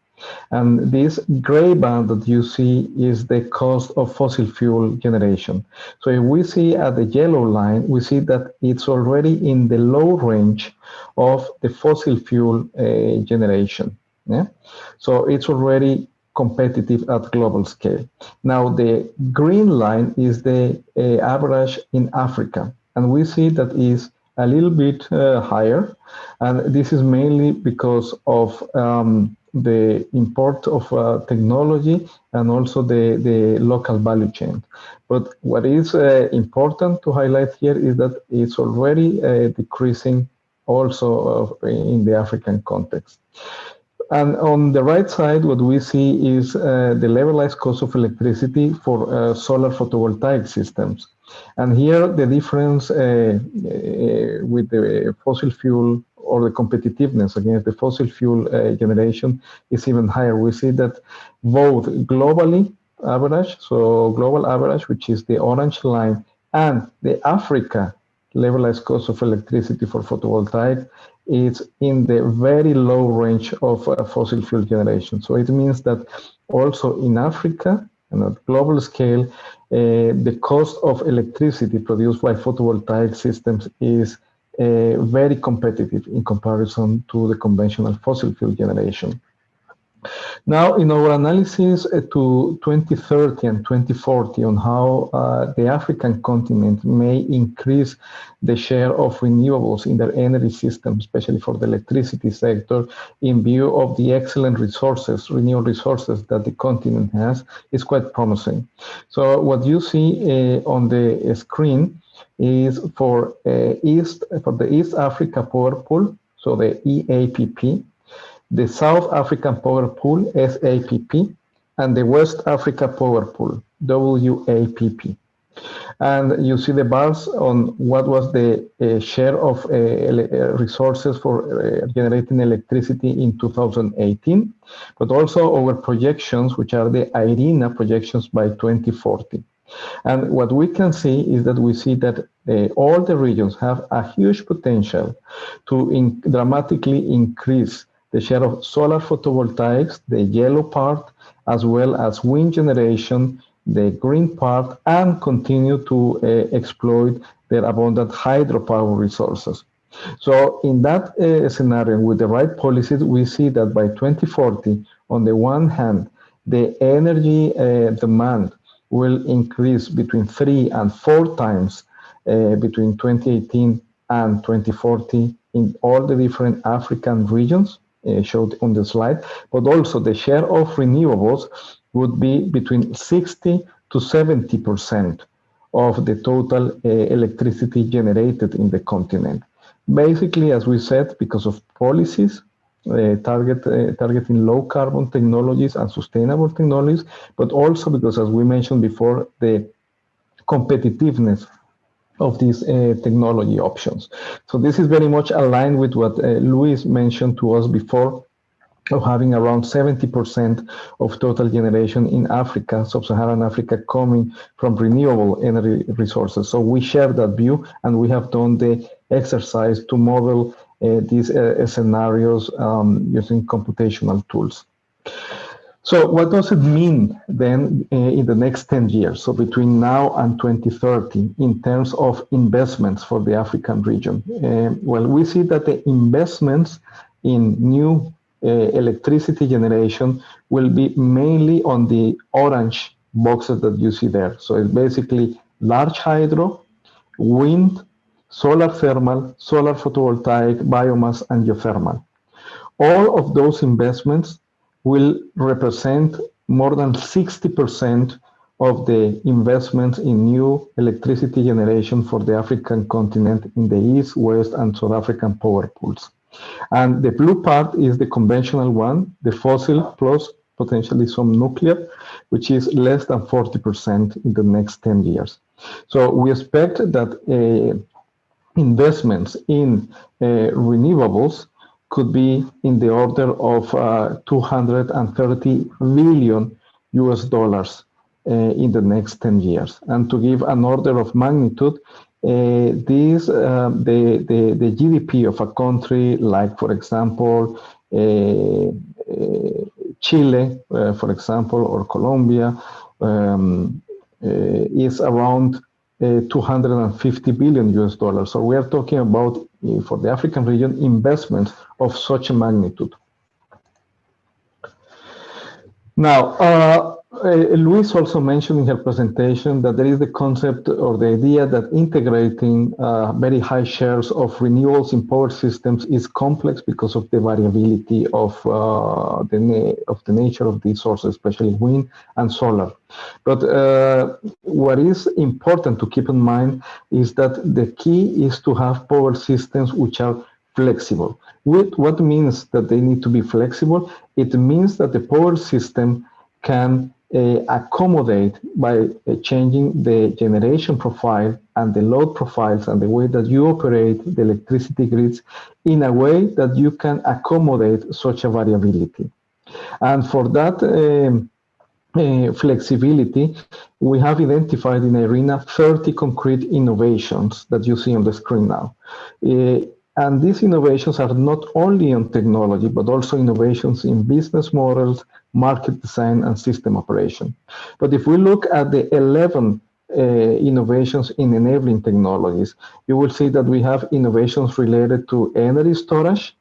S14: And this gray band that you see is the cost of fossil fuel generation. So if we see at the yellow line, we see that it's already in the low range of the fossil fuel generation. Yeah? So it's already competitive at global scale. Now the green line is the average in Africa. And we see that is a little bit higher. And this is mainly because of the import of technology and also the local value chain. But what is important to highlight here is that it's already decreasing also in the African context. And on the right side, what we see is the levelized cost of electricity for solar photovoltaic systems. And here the difference with the fossil fuel or the competitiveness against the fossil fuel generation is even higher. We see that both globally average, so global average, which is the orange line, and the Africa levelized cost of electricity for photovoltaic is in the very low range of fossil fuel generation. So it means that also in Africa and at global scale, the cost of electricity produced by photovoltaic systems is very competitive in comparison to the conventional fossil fuel generation. Now, in our analysis to 2030 and 2040 on how the African continent may increase the share of renewables in their energy system, especially for the electricity sector, in view of the excellent resources, renewable resources that the continent has, is quite promising. So what you see on the screen is for the East Africa Power Pool, so the EAPP, the South African Power Pool, SAPP, and the West Africa Power Pool, WAPP. And you see the bars on what was the share of resources for generating electricity in 2018, but also our projections, which are the IRENA projections by 2040. And what we can see is that we see that all the regions have a huge potential to dramatically increase the share of solar photovoltaics, the yellow part, as well as wind generation, the green part, and continue to exploit their abundant hydropower resources. So in that scenario, with the right policies, we see that by 2040, on the one hand, the energy demand will increase between 3 and 4 times between 2018 and 2040 in all the different African regions showed on the slide, but also the share of renewables would be between 60 to 70% of the total electricity generated in the continent. Basically, as we said, because of policies, targeting low carbon technologies and sustainable technologies, but also because, as we mentioned before, the competitiveness of these technology options. So this is very much aligned with what Louise mentioned to us before, of having around 70% of total generation in Africa, sub-Saharan Africa, coming from renewable energy resources. So we share that view, and we have done the exercise to model these scenarios using computational tools. So what does it mean then in the next 10 years, so between now and 2030, in terms of investments for the African region? Well, we see that the investments in new electricity generation will be mainly on the orange boxes that you see there. So it's basically large hydro, wind, solar thermal, solar photovoltaic, biomass, and geothermal. all of those investments will represent more than 60% of the investments in new electricity generation for the African continent in the East, West, and South African power pools. And the blue part is the conventional one, the fossil plus potentially some nuclear, which is less than 40% in the next 10 years. So we expect that investments in renewables could be in the order of 230 billion US dollars in the next 10 years. And to give an order of magnitude, the GDP of a country like, for example, Chile, for example, or Colombia, is around 250 billion US dollars. So we are talking about, for the African region, investments of such a magnitude. Now, Louise also mentioned in her presentation that there is the concept or the idea that integrating very high shares of renewables in power systems is complex because of the variability of the nature of these sources, especially wind and solar. But what is important to keep in mind is that the key is to have power systems which are flexible. What means that they need to be flexible? It means that the power system can accommodate by changing the generation profile and the load profiles and the way that you operate the electricity grids in a way that you can accommodate such a variability. And for that flexibility, we have identified in IRENA 30 concrete innovations that you see on the screen now. And these innovations are not only on technology, but also innovations in business models, market design, and system operation. But if we look at the 11 innovations in enabling technologies, you will see that we have innovations related to energy storage.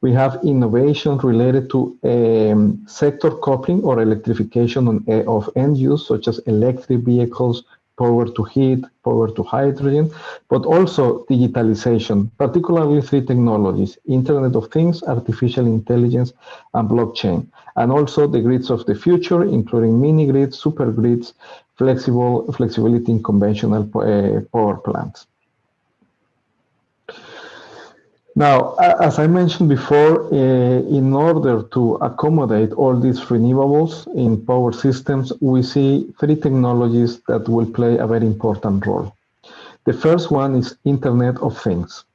S14: We have innovations related to sector coupling or electrification of end use, such as electric vehicles, power to heat, power to hydrogen, but also digitalization, particularly three technologies: Internet of Things, artificial intelligence, and blockchain. And also the grids of the future, including mini grids, super grids, flexibility in conventional power plants. Now, as I mentioned before, in order to accommodate all these renewables in power systems, we see three technologies that will play a very important role. The first one is Internet of Things.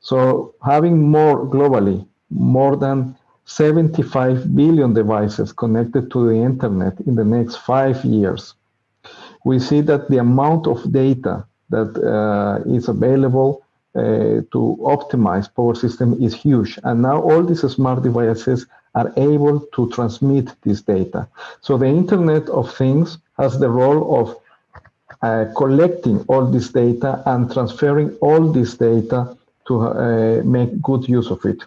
S14: So having globally, more than 75 billion devices connected to the internet in the next 5 years, we see that the amount of data that is available to optimize power system is huge. And now all these smart devices are able to transmit this data. So the Internet of Things has the role of collecting all this data and transferring all this data to make good use of it.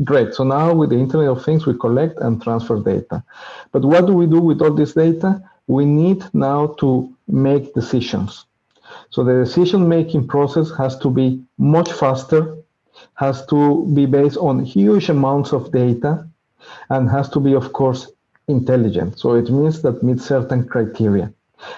S14: Great. So now with the Internet of Things, we collect and transfer data. But what do we do with all this data? We need now to make decisions. So the decision-making process has to be much faster, has to be based on huge amounts of data, and has to be, of course, intelligent. So it means that meets certain criteria.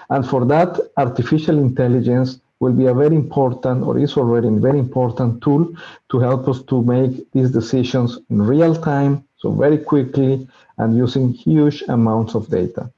S14: And for that, artificial intelligence will be a very important, or is already a very important tool to help us to make these decisions in real time, so very quickly, and using huge amounts of data.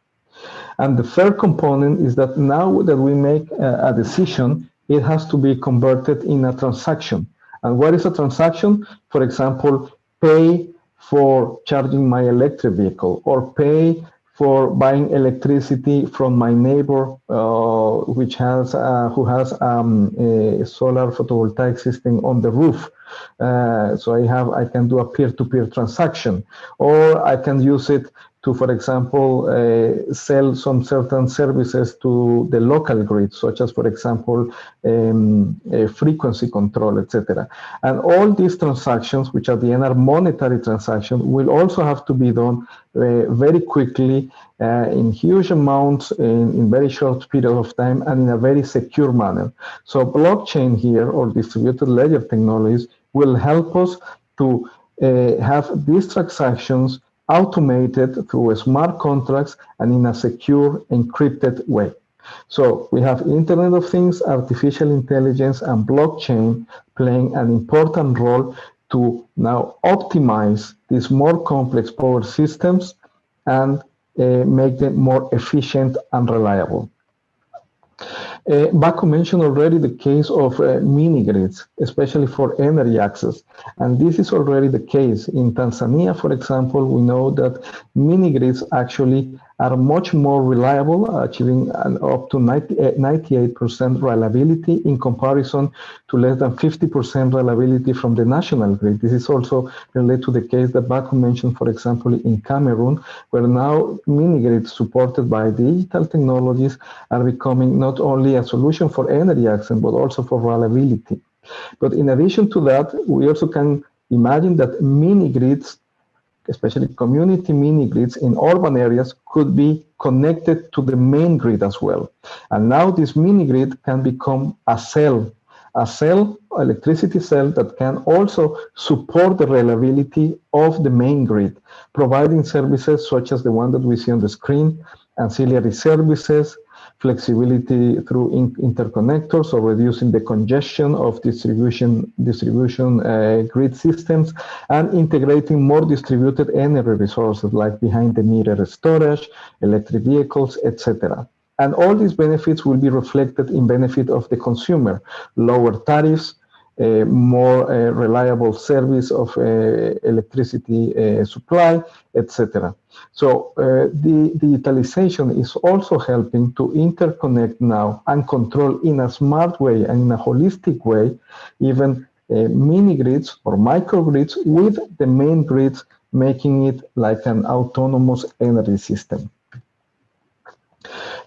S14: And the third component is that now that we make a decision, it has to be converted in a transaction. And what is a transaction? For example, pay for charging my electric vehicle, or pay for buying electricity from my neighbor, who has a solar photovoltaic system on the roof. So I can do a peer-to-peer transaction, or I can use it to, for example, sell some certain services to the local grid, such as, for example, frequency control, etc. And all these transactions, which at the end are monetary transactions, will also have to be done very quickly, in huge amounts, in very short period of time, and in a very secure manner. So blockchain here, or distributed ledger technologies, will help us to have these transactions automated through smart contracts and in a secure, encrypted way. So we have Internet of Things, artificial intelligence, and blockchain playing an important role to now optimize these more complex power systems and make them more efficient and reliable. Baku mentioned already the case of mini-grids, especially for energy access. And this is already the case. In Tanzania, for example, we know that mini-grids actually are much more reliable, achieving up to 98% reliability in comparison to less than 50% reliability from the national grid. This is also related to the case that Baku mentioned, for example, in Cameroon, where now mini-grids supported by digital technologies are becoming not only a solution for energy access, but also for reliability. But in addition to that, we also can imagine that mini-grids, especially community mini-grids in urban areas, could be connected to the main grid as well. And now this mini-grid can become a electricity cell that can also support the reliability of the main grid, providing services such as the one that we see on the screen, ancillary services, flexibility through interconnectors, or reducing the congestion of distribution grid systems, and integrating more distributed energy resources like behind-the-meter storage, electric vehicles, etc. And all these benefits will be reflected in benefit of the consumer: lower tariffs, more reliable service of electricity supply, etc. So the digitalization is also helping to interconnect now and control in a smart way and in a holistic way even mini-grids or microgrids with the main grids, making it like an autonomous energy system.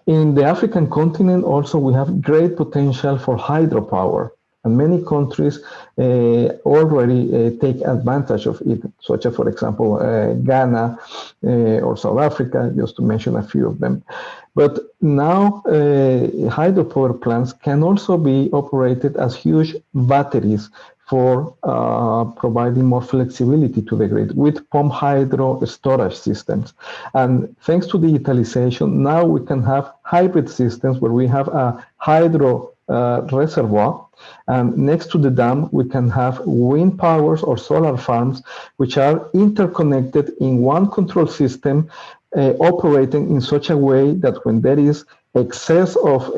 S14: In the African continent also we have great potential for hydropower. And many countries already take advantage of it, such as, for example, Ghana or South Africa, just to mention a few of them. But now hydropower plants can also be operated as huge batteries for providing more flexibility to the grid with pumped hydro storage systems. And thanks to digitalization, now we can have hybrid systems where we have a hydro reservoir, and next to the dam we can have wind powers or solar farms which are interconnected in one control system, operating in such a way that when there is excess of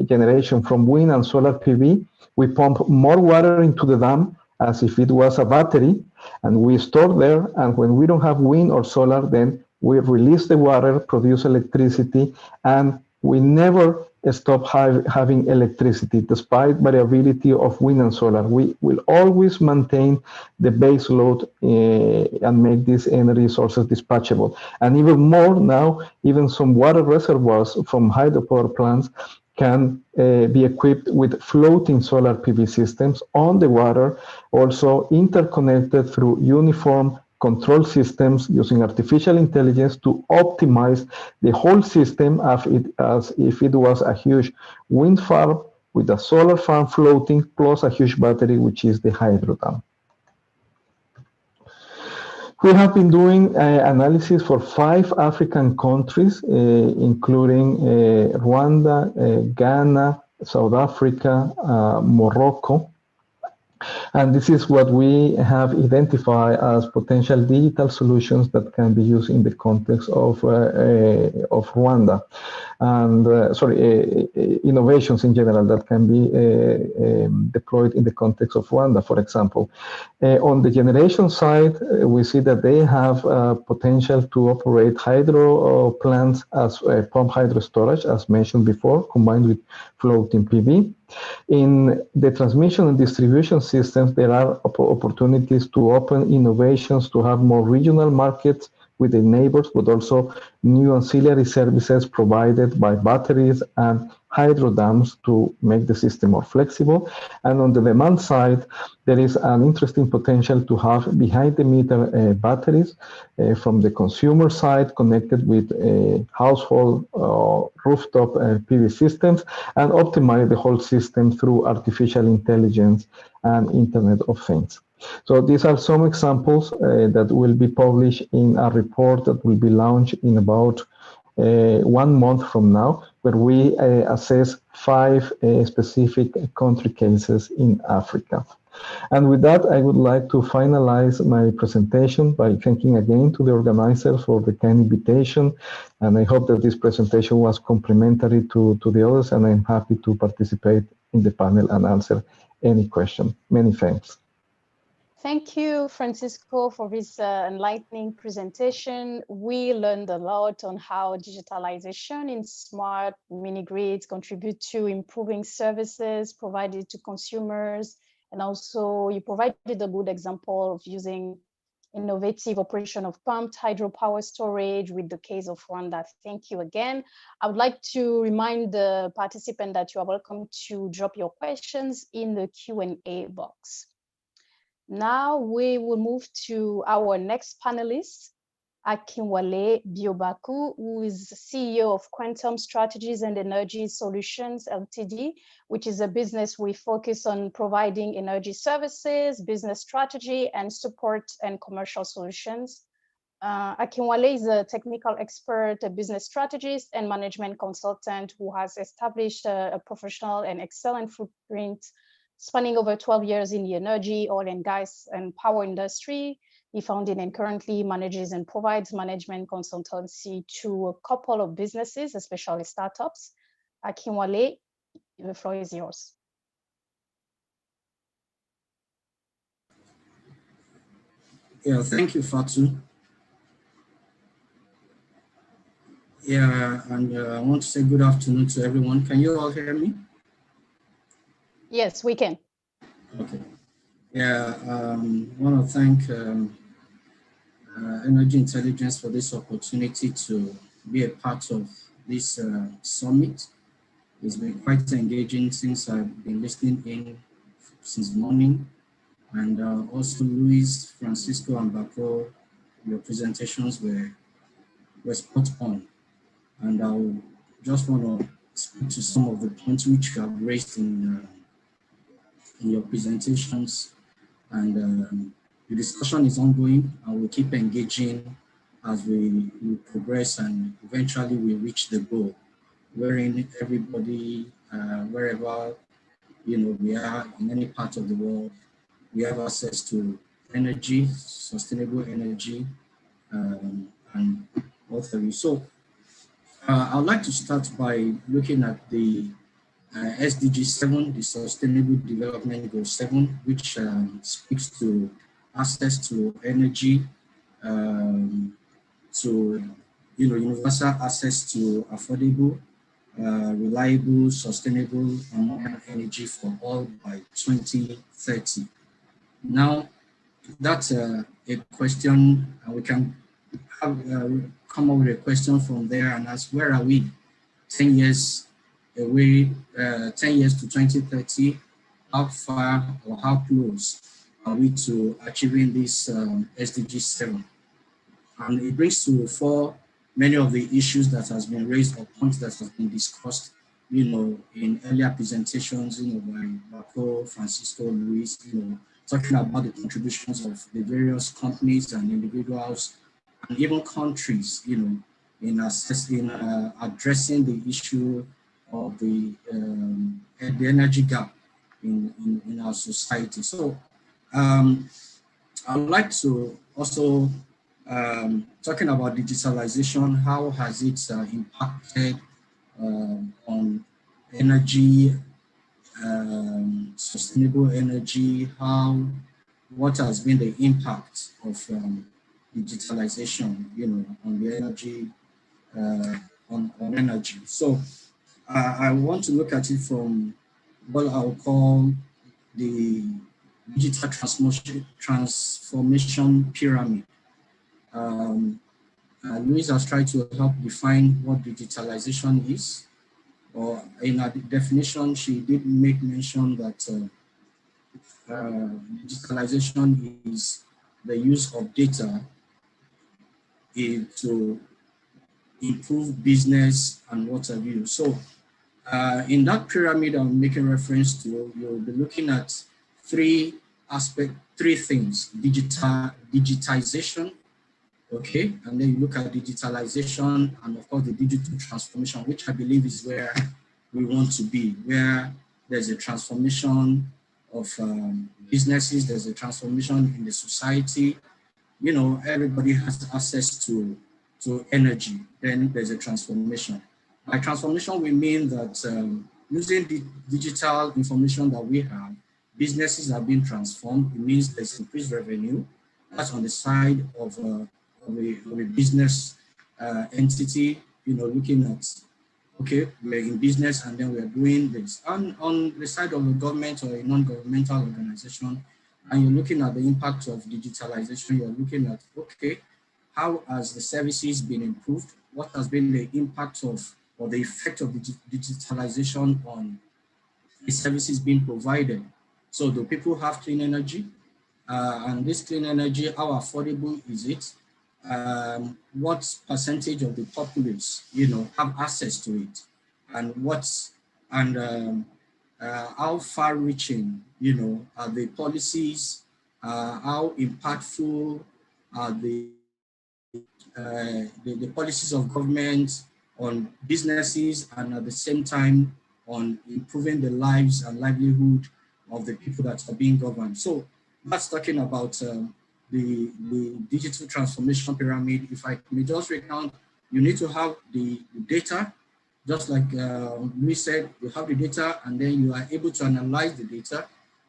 S14: generation from wind and solar PV, we pump more water into the dam as if it was a battery, and we store there, and when we don't have wind or solar, then we release the water, produce electricity, and we never stop having electricity despite variability of wind and solar. We will always maintain the base load and make these energy sources dispatchable. And even more now, even some water reservoirs from hydropower plants can be equipped with floating solar PV systems on the water, also interconnected through uniform control systems using artificial intelligence to optimize the whole system as if it was a huge wind farm with a solar farm floating plus a huge battery, which is the hydro dam. We have been doing analysis for 5 African countries, including Rwanda, Ghana, South Africa, Morocco. And this is what we have identified as potential digital solutions that can be used in the context of Rwanda. And innovations in general that can be deployed in the context of Rwanda, for example. On the generation side, we see that they have potential to operate hydro plants as pump hydro storage, as mentioned before, combined with floating PV. In the transmission and distribution systems, there are opportunities to open innovations to have more regional markets with the neighbors, but also new ancillary services provided by batteries and hydro dams to make the system more flexible. And on the demand side, there is an interesting potential to have behind-the-meter batteries from the consumer side connected with household rooftop PV systems, and optimize the whole system through artificial intelligence and Internet of Things. So these are some examples that will be published in a report that will be launched in about 1 month from now, where we assess 5 specific country cases in Africa. And with that, I would like to finalize my presentation by thanking again to the organizers for the kind invitation. And I hope that this presentation was complementary to the others, and I'm happy to participate in the panel and answer any question. Many thanks.
S10: Thank you, Francisco, for this enlightening presentation. We learned a lot on how digitalization in smart mini-grids contribute to improving services provided to consumers. And also you provided a good example of using innovative operation of pumped hydropower storage with the case of Rwanda. Thank you again. I would like to remind the participant that you are welcome to drop your questions in the Q&A box. Now we will move to our next panelist, Akinwale Biobaku, who is CEO of Quantum Strategies and Energy Solutions Ltd, which is a business we focus on providing energy services, business strategy, and support and commercial solutions. Akinwale is a technical expert, a business strategist, and management consultant who has established a professional and excellent footprint spanning over 12 years in the energy, oil and gas, and power industry. He founded and currently manages and provides management consultancy to a couple of businesses, especially startups. Akinwale, the floor is yours.
S15: Yeah, thank you, Fatu. Yeah, and I want to say good afternoon to everyone. Can you all hear me?
S10: Yes, we can.
S15: Okay. Yeah, I want to thank Energy Intelligence for this opportunity to be a part of this summit. It's been quite engaging since I've been listening in since morning. And also Louise, Francisco, and Bako, your presentations were spot on. And I'll just want to speak to some of the points which you have raised in your presentations. And the discussion is ongoing, and we'll keep engaging as we progress, and eventually we reach the goal, wherein everybody, wherever we are in any part of the world, we have access to energy, sustainable energy, and all three. So I'd like to start by looking at the SDG 7, the Sustainable Development Goal 7, which speaks to access to energy, to universal access to affordable, reliable, sustainable, and modern energy for all by 2030. Now, that's a question, and we can have, come up with a question from there and ask, where are we 10 years away, 10 years to 2030, how far or how close are we to achieving this SDG 7? And it brings to the fore many of the issues that has been raised or points that has been discussed, in earlier presentations, by Bako, Francisco, Luis, talking about the contributions of the various companies and individuals and even countries, in addressing the issue of the energy gap in our society. So I would like to also, talking about digitalization, how has it impacted on energy, sustainable energy, what has been the impact of digitalization, on the energy, on energy. So I want to look at it from what I'll call the digital transformation pyramid. Louise has tried to help define what digitalization is, or in her definition, she did make mention that digitalization is the use of data to improve business and what have you. So in that pyramid I'm making reference to, you'll be looking at 3 aspect, three things: digitization, okay, and then you look at digitalization, and of course the digital transformation, which I believe is where we want to be, where there's a transformation of businesses, there's a transformation in the society. You know, everybody has access to energy, then there's a transformation. By transformation, we mean that using the digital information that we have, businesses are being transformed. It means there's increased revenue. That's on the side of a business entity, you know, looking at, okay, we're in business and then we're doing this. And on the side of a government or a non-governmental organization, and you're looking at the impact of digitalization, you're looking at, okay, how has the services been improved? What has been the impact of, or the effect of digitalization on the services being provided? So do people have clean energy? And this clean energy, how affordable is it? What percentage of the populace, you know, have access to it? And how far-reaching, you know, are the policies? How impactful are the policies of government on businesses, and at the same time on improving the lives and livelihood of the people that are being governed? So that's talking about the digital transformation pyramid. If I may just recount, you need to have the data, just like Louise said, you have the data and then you are able to analyze the data.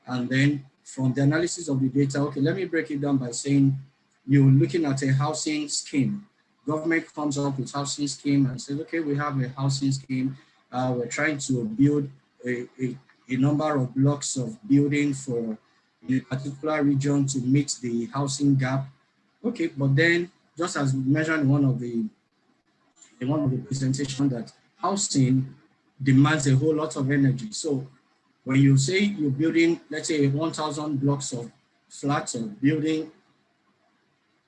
S15: And then from the analysis of the data, okay, let me break it down by saying you're looking at a housing scheme. Government comes up with housing scheme and says, okay, we have a housing scheme. We're trying to build a number of blocks of building for a particular region to meet the housing gap. Okay, but then just as we mentioned in one of the presentation, that housing demands a whole lot of energy. So when you say you're building, let's say 1,000 blocks of flats or building,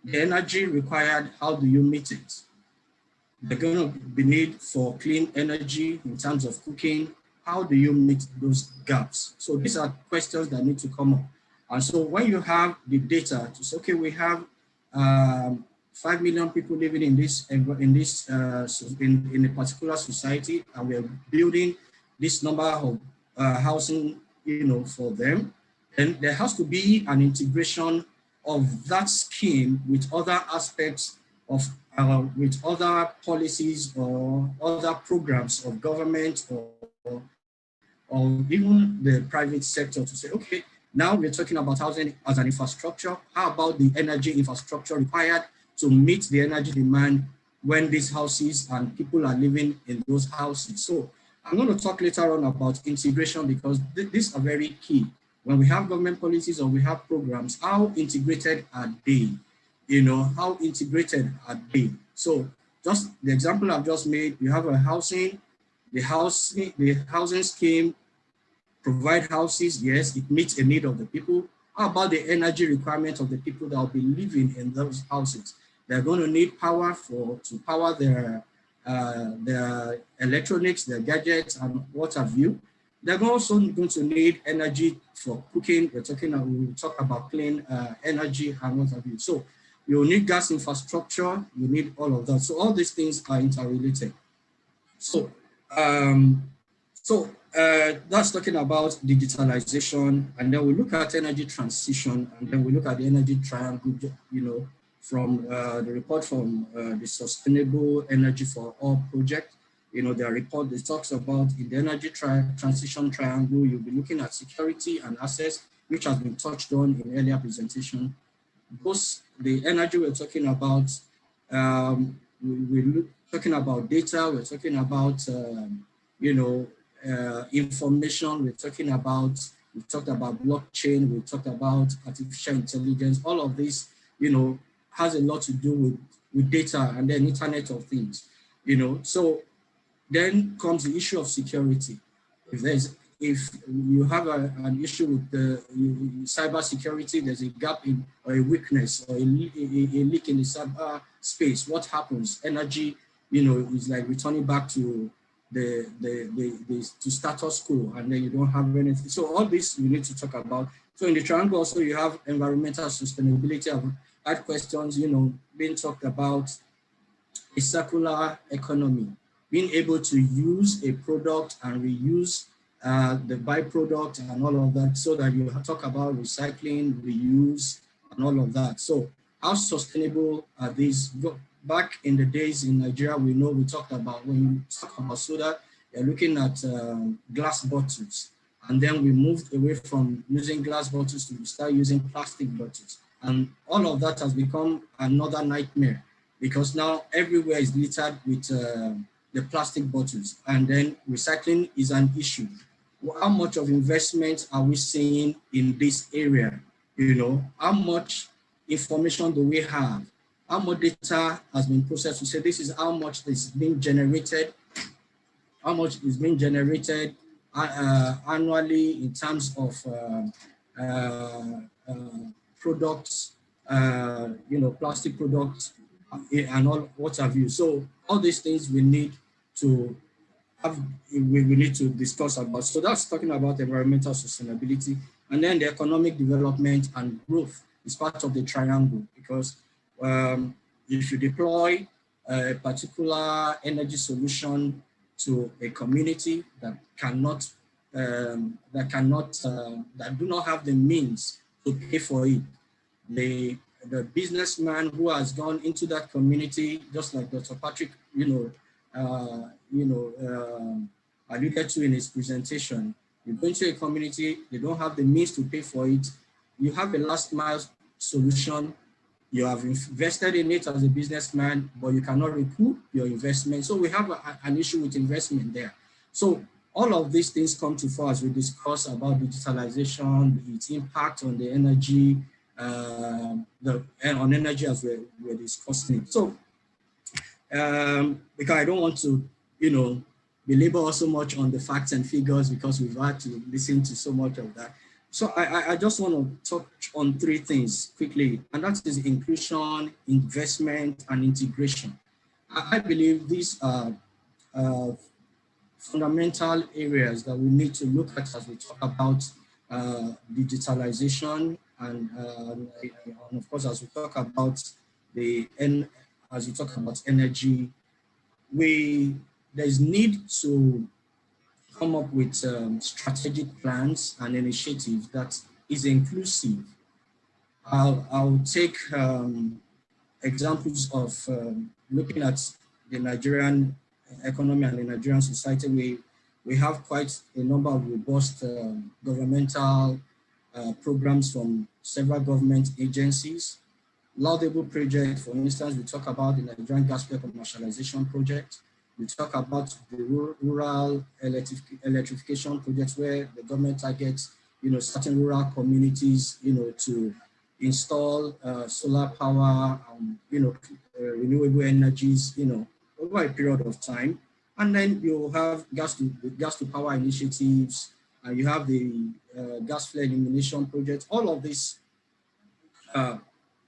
S15: the energy required, how do you meet it? They're going to be need for clean energy in terms of cooking. How do you meet those gaps? So these are questions that need to come up. And so when you have the data to say, okay, we have 5 million people living in a particular society, and we're building this number of housing, you know, for them, and there has to be an integration of that scheme with other aspects of with other policies or other programs of government or even the private sector, to say, okay, now we're talking about housing as an infrastructure. How about the energy infrastructure required to meet the energy demand when these houses and people are living in those houses? So I'm going to talk later on about integration, because these are very key. When we have government policies or we have programs, how integrated are they? You know, how integrated are they? So just the example I've just made, you have a housing, the housing scheme provide houses, yes, it meets a need of the people. How about the energy requirement of the people that will be living in those houses? They're going to need power to power their electronics, their gadgets, and what have you. They're also going to need energy for cooking. We'll talk about clean energy and what have you. So you need gas infrastructure, you need all of that. So all these things are interrelated. So that's talking about digitalization, and then we look at energy transition, and then we look at the energy triangle, you know, from the report from the Sustainable Energy for All project. You know, their report, that talks about in the energy transition triangle, you'll be looking at security and access, which has been touched on in earlier presentation. The energy we're talking about, we're talking about data, we're talking about, you know, information, we've talked about blockchain, we talked about artificial intelligence. All of this, you know, has a lot to do with data and then Internet of Things, you know. So then comes the issue of security. If you have an issue with the cyber security, there's a gap in, or a weakness, or a leak in the cyber space, what happens? Energy, you know, is like returning back to to status quo, and then you don't have anything. So all this you need to talk about. So in the triangle also you have environmental sustainability. I've had questions, being talked about a circular economy, being able to use a product and reuse the byproduct and all of that, so that you talk about recycling, reuse, and all of that. So how sustainable are these? Back in the days in Nigeria, we talked about, when you talk about soda, you're looking at glass bottles. And then we moved away from using glass bottles to start using plastic bottles. And all of that has become another nightmare, because now everywhere is littered with the plastic bottles, and then recycling is an issue. How much of investment are we seeing in this area? How much information do we have? How much data has been processed to say this is how much is being generated, how much is being generated annually in terms of products, plastic products, and all what have you. So all these things we need to we need to discuss about. So that's talking about environmental sustainability, and then the economic development and growth is part of the triangle, because if you deploy a particular energy solution to a community that do not have the means to pay for it, the businessman who has gone into that community, just like Dr. Patrick, alluded to in his presentation, you go into a community, they don't have the means to pay for it. You have a last mile solution. You have invested in it as a businessman, but you cannot recoup your investment. So we have an issue with investment there. So all of these things come to fore as we discuss about digitalization, its impact on the energy, on energy as we're discussing it. So because I don't want to, belabor so much on the facts and figures, because we've had to listen to so much of that. So I just want to touch on three things quickly, and that is inclusion, investment, and integration. I believe these are fundamental areas that we need to look at as we talk about digitalization, and of course, as we talk about energy, there's need to come up with strategic plans and initiatives that is inclusive. I'll take examples of looking at the Nigerian economy and the Nigerian society. We have quite a number of robust governmental programs from several government agencies. Laudable project, for instance, we talk about the Nigerian gas commercialization project. We talk about the rural electrification projects, where the government targets, certain rural communities, to install solar power, renewable energies, over a period of time. And then you have gas to power initiatives, and you have the gas flare elimination project, all of these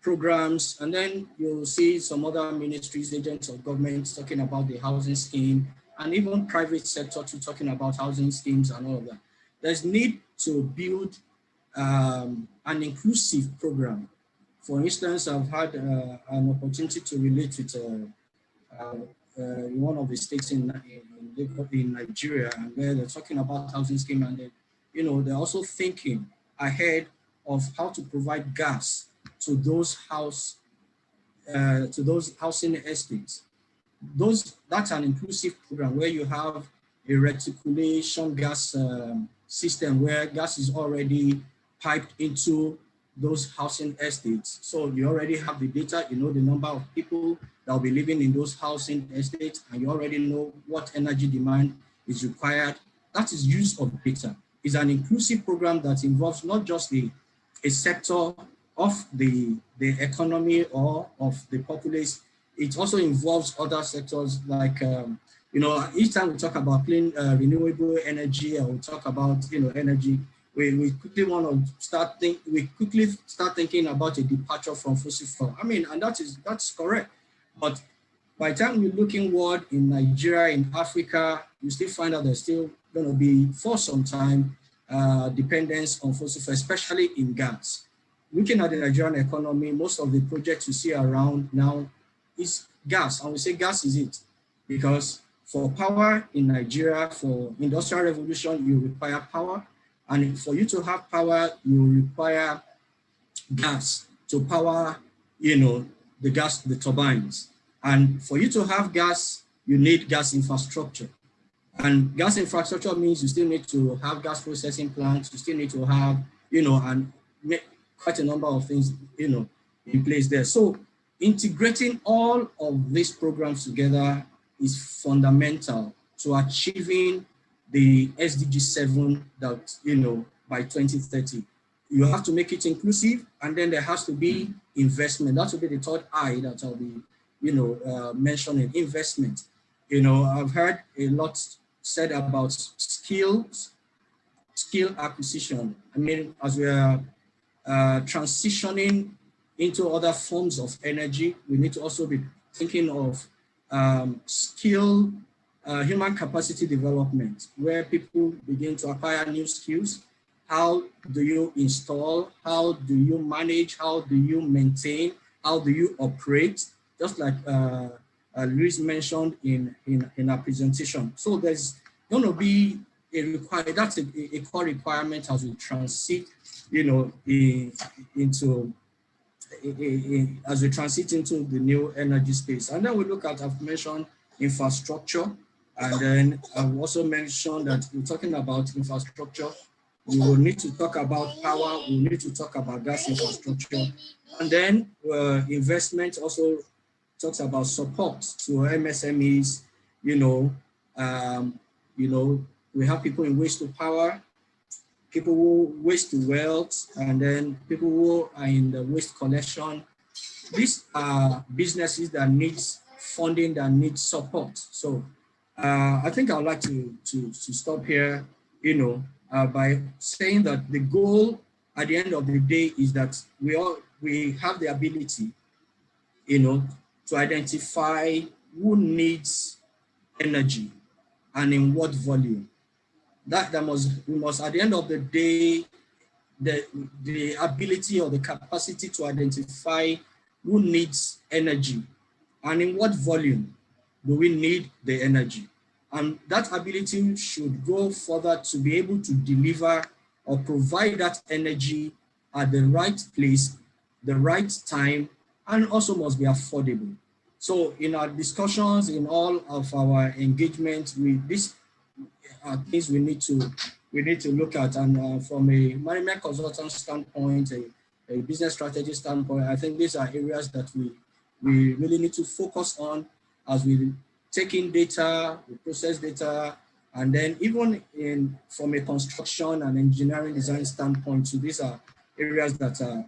S15: programs. And then you'll see some other ministries, agents of government talking about the housing scheme, and even private sector too, talking about housing schemes and all of that. There's need to build an inclusive program. For instance, I've had an opportunity to relate with one of the states in Nigeria, and where they're talking about housing scheme, and they're also thinking ahead of how to provide gas to those housing estates. That's an inclusive program where you have a reticulation gas system where gas is already piped into those housing estates. So you already have the data, the number of people that will be living in those housing estates, and you already know what energy demand is required. That is use of data. It's an inclusive program that involves not just a sector of the economy or of the populace. It also involves other sectors like, each time we talk about clean renewable energy, or we talk about, energy, we quickly start thinking about a departure from fossil fuel. I mean, and that's correct. But by the time you look inward in Nigeria, in Africa, you still find out there's still going to be, for some time, dependence on fossil fuels, especially in gas. Looking at the Nigerian economy, most of the projects you see around now is gas. And we say gas is it, because for power in Nigeria, for industrial revolution, you require power. And for you to have power, you require gas to power, the turbines. And for you to have gas, you need gas infrastructure. And gas infrastructure means you still need to have gas processing plants, you still need to have, and quite a number of things, in place there. So integrating all of these programs together is fundamental to achieving the SDG 7 that, by 2030. You have to make it inclusive, and then there has to be investment. That will be the third I that I'll be, mentioning, investment. I've heard a lot said about skill acquisition. I mean, as we are transitioning into other forms of energy, we need to also be thinking of human capacity development, where people begin to acquire new skills. How do you install? How do you manage? How do you maintain? How do you operate? Just like Louise mentioned in our presentation. So there's going to be a core requirement as we transit, as we transit into the new energy space. And then we look at, I've mentioned infrastructure, and then I've also mentioned that we're talking about infrastructure. We will need to talk about power, we need to talk about gas infrastructure. And then investment also talks about support to MSMEs. We have people in waste to power, people who waste to wealth, and then people who are in the waste collection. These are businesses that need funding, that need support. So I think I would like to stop here, by saying that the goal at the end of the day is that we have the ability, to identify who needs energy and in what volume. We must at the end of the day, the ability or the capacity to identify who needs energy and in what volume do we need the energy. And that ability should go further to be able to deliver or provide that energy at the right place, the right time, and also must be affordable. So in our discussions, in all of our engagements, these are things we need to look at. And from a management consultant standpoint, a business strategy standpoint, I think these are areas that we really need to focus on as we take in data, we process data, and then even from a construction and engineering design standpoint, so these are areas that are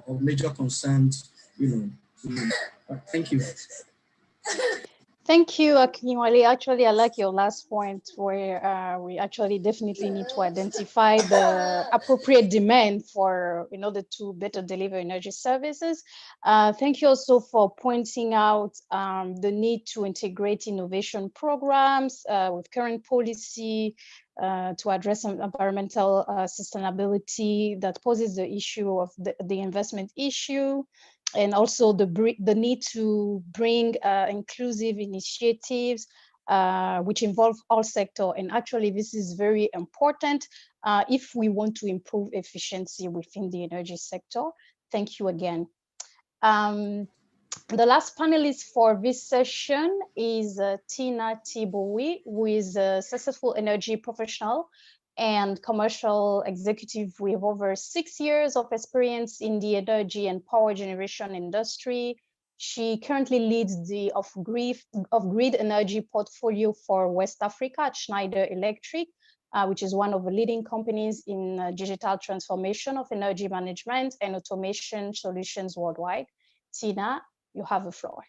S15: of major concern, Thank you.
S10: Thank you, Akinwale. Actually, I like your last point where we actually definitely need to identify the appropriate demand for, in order to better deliver energy services. Thank you also for pointing out the need to integrate innovation programs with current policy to address environmental sustainability that poses the issue of the investment issue. And also the need to bring inclusive initiatives which involve all sectors. And actually, this is very important if we want to improve efficiency within the energy sector. Thank you again. The last panelist for this session is Tina Tiboui, who is a successful energy professional and commercial executive with over 6 years of experience in the energy and power generation industry. She currently leads the off-grid energy portfolio for West Africa at Schneider Electric, which is one of the leading companies in digital transformation of energy management and automation solutions worldwide. Tina, you have the floor.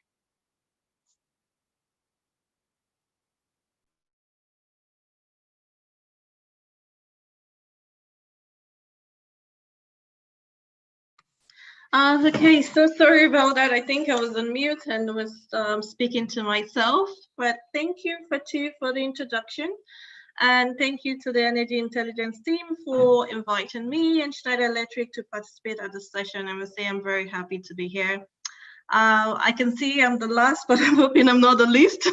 S16: Okay, so sorry about that. I think I was on mute and was speaking to myself, but thank you, Fatu, for the introduction. And thank you to the Energy Intelligence team for inviting me and Schneider Electric to participate at the session. I must say I'm very happy to be here. I can see I'm the last, but I'm hoping I'm not the least.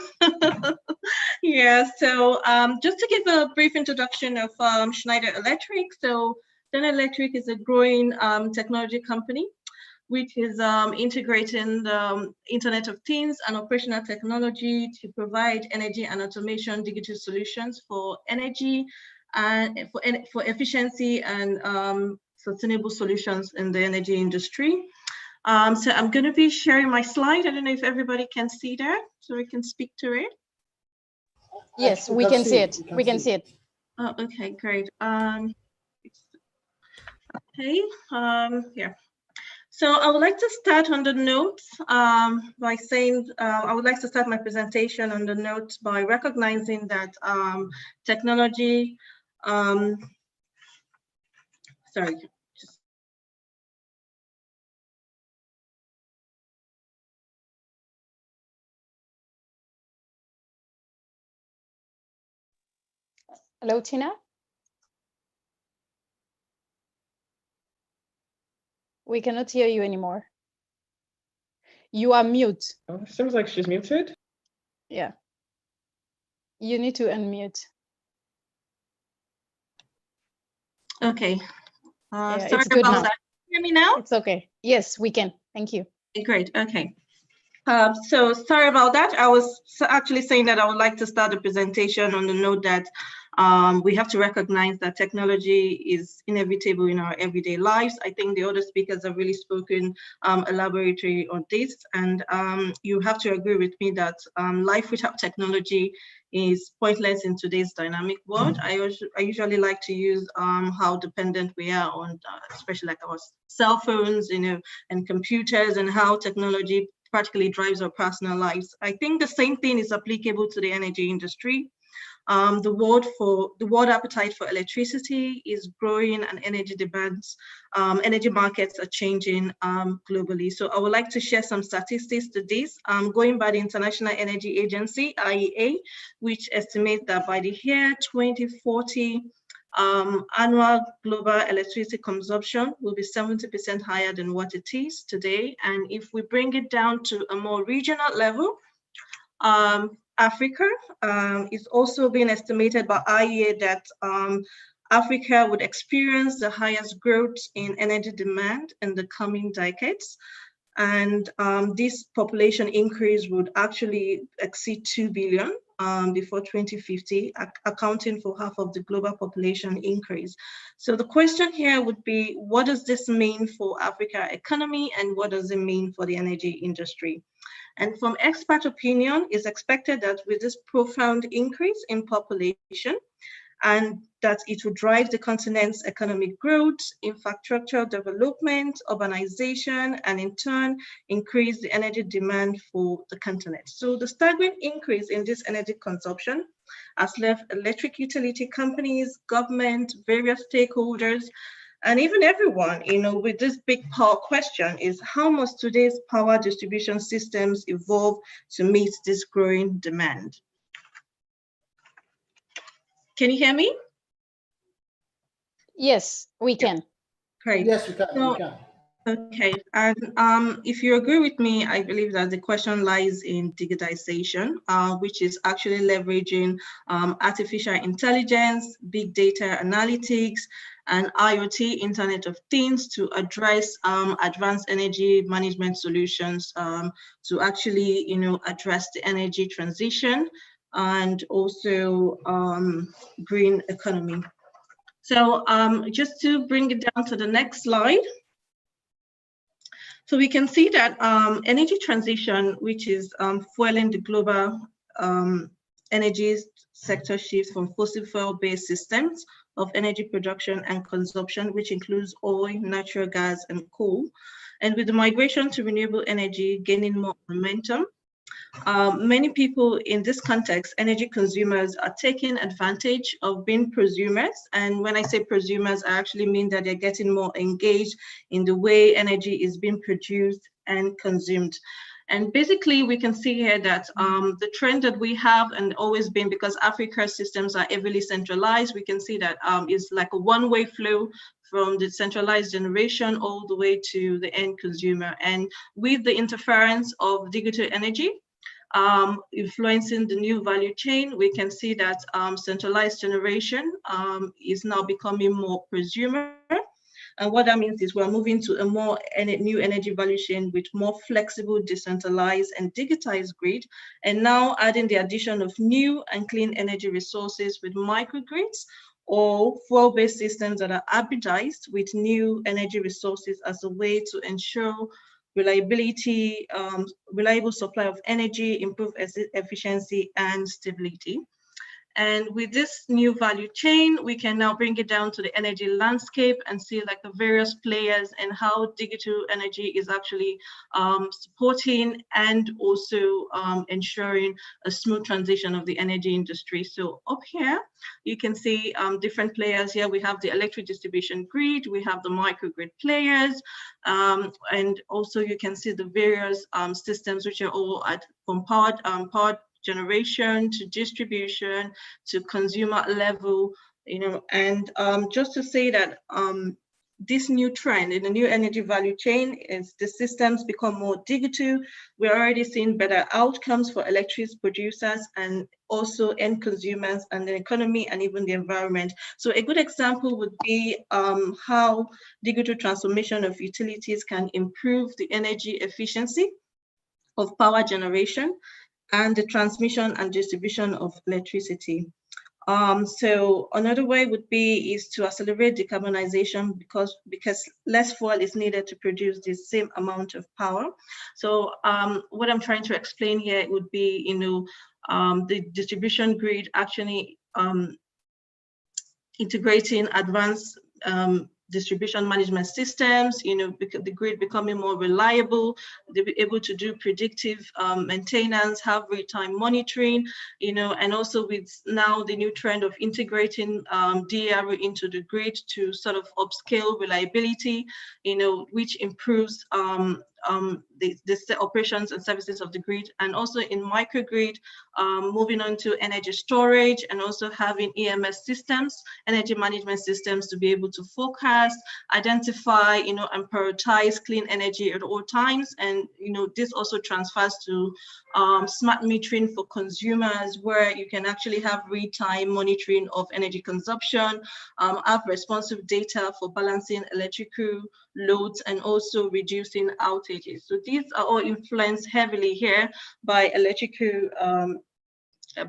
S16: Yeah, so just to give a brief introduction of Schneider Electric. So Schneider Electric is a growing technology company which is integrating the Internet of Things and operational technology to provide energy and automation digital solutions for energy and for efficiency and sustainable solutions in the energy industry. So I'm going to be sharing my slide. I don't know if everybody can see that, so we can speak to it.
S10: Yes, we can see it. We can see it.
S16: Oh, okay, great. Okay, here. So I would like to start on the notes by saying, I would like to start my presentation on the notes by recognizing that technology, sorry.
S10: Hello, Tina. We cannot hear you anymore. You are mute.
S2: Oh, seems like she's muted.
S10: Yeah. You need to unmute.
S16: Okay.
S10: Yeah,
S16: sorry
S10: it's good
S16: about
S10: now.
S16: that. Can you hear me now?
S10: It's okay. Yes, we can. Thank you.
S16: Great. Okay. So sorry about that. I was actually saying that I would like to start the presentation on the note that we have to recognize that technology is inevitable in our everyday lives. I think the other speakers have really spoken elaborately on this, and you have to agree with me that life without technology is pointless in today's dynamic world. I usually like to use how dependent we are on, especially like our cell phones, and computers, and how technology practically drives our personal lives. I think the same thing is applicable to the energy industry. The world appetite for electricity is growing, and energy demands, energy markets are changing globally. So I would like to share some statistics to this. Going by the International Energy Agency, IEA, which estimates that by the year 2040, annual global electricity consumption will be 70% higher than what it is today. And if we bring it down to a more regional level, Africa is also being estimated by IEA that Africa would experience the highest growth in energy demand in the coming decades. And this population increase would actually exceed 2 billion before 2050, accounting for half of the global population increase. So the question here would be, what does this mean for Africa economy, and what does it mean for the energy industry? And from expert opinion, it's expected that with this profound increase in population, and that it will drive the continent's economic growth, infrastructure development, urbanization, and in turn, increase the energy demand for the continent. So the staggering increase in this energy consumption has left electric utility companies, government, various stakeholders, and even everyone, with this big power question is, how must today's power distribution systems evolve to meet this growing demand? Can you hear me?
S10: Yes, we can.
S16: Great.
S9: Yes, we can.
S16: So, okay, and if you agree with me, I believe that the question lies in digitization, which is actually leveraging artificial intelligence, big data analytics, and IoT, Internet of Things, to address advanced energy management solutions to actually, address the energy transition and also green economy. So just to bring it down to the next slide. So we can see that energy transition, which is fueling the global energy sector shift from fossil fuel-based systems of energy production and consumption, which includes oil, natural gas, and coal. And with the migration to renewable energy gaining more momentum, Many people in this context, energy consumers, are taking advantage of being prosumers. And when I say prosumers, I actually mean that they're getting more engaged in the way energy is being produced and consumed. And basically, we can see here that the trend that we have and always been, because Africa's systems are heavily centralized, we can see that it's like a one-way flow from the centralized generation all the way to the end consumer. And with the interference of digital energy, influencing the new value chain, we can see that centralized generation is now becoming more prosumer. And what that means is we're moving to a more new energy value chain with more flexible, decentralized, and digitized grid, and now adding the addition of new and clean energy resources with microgrids or fuel-based systems that are hybridized with new energy resources as a way to ensure reliability, reliable supply of energy, improve efficiency and stability. And with this new value chain, we can now bring it down to the energy landscape and see like the various players and how digital energy is actually supporting and also ensuring a smooth transition of the energy industry. So up here, you can see different players here. We have the electric distribution grid, we have the microgrid players, and also you can see the various systems which are all at from powered generation to distribution to consumer level, and just to say that this new trend in the new energy value chain is the systems become more digital. We're already seeing better outcomes for electricity producers and also end consumers and the economy and even the environment. So a good example would be how digital transformation of utilities can improve the energy efficiency of power generation and the transmission and distribution of electricity. So another way would be is to accelerate decarbonization because less fuel is needed to produce the same amount of power. So what I'm trying to explain here would be, the distribution grid actually integrating advanced distribution management systems, the grid becoming more reliable, they'll be able to do predictive maintenance, have real-time monitoring, and also with now the new trend of integrating DRE into the grid to sort of upscale reliability, which improves the operations and services of the grid, and also in microgrid, moving on to energy storage and also having EMS systems, energy management systems, to be able to forecast, identify, and prioritize clean energy at all times. And, this also transfers to smart metering for consumers, where you can actually have real-time monitoring of energy consumption, have responsive data for balancing electrical loads and also reducing outages. So these are all influenced heavily here by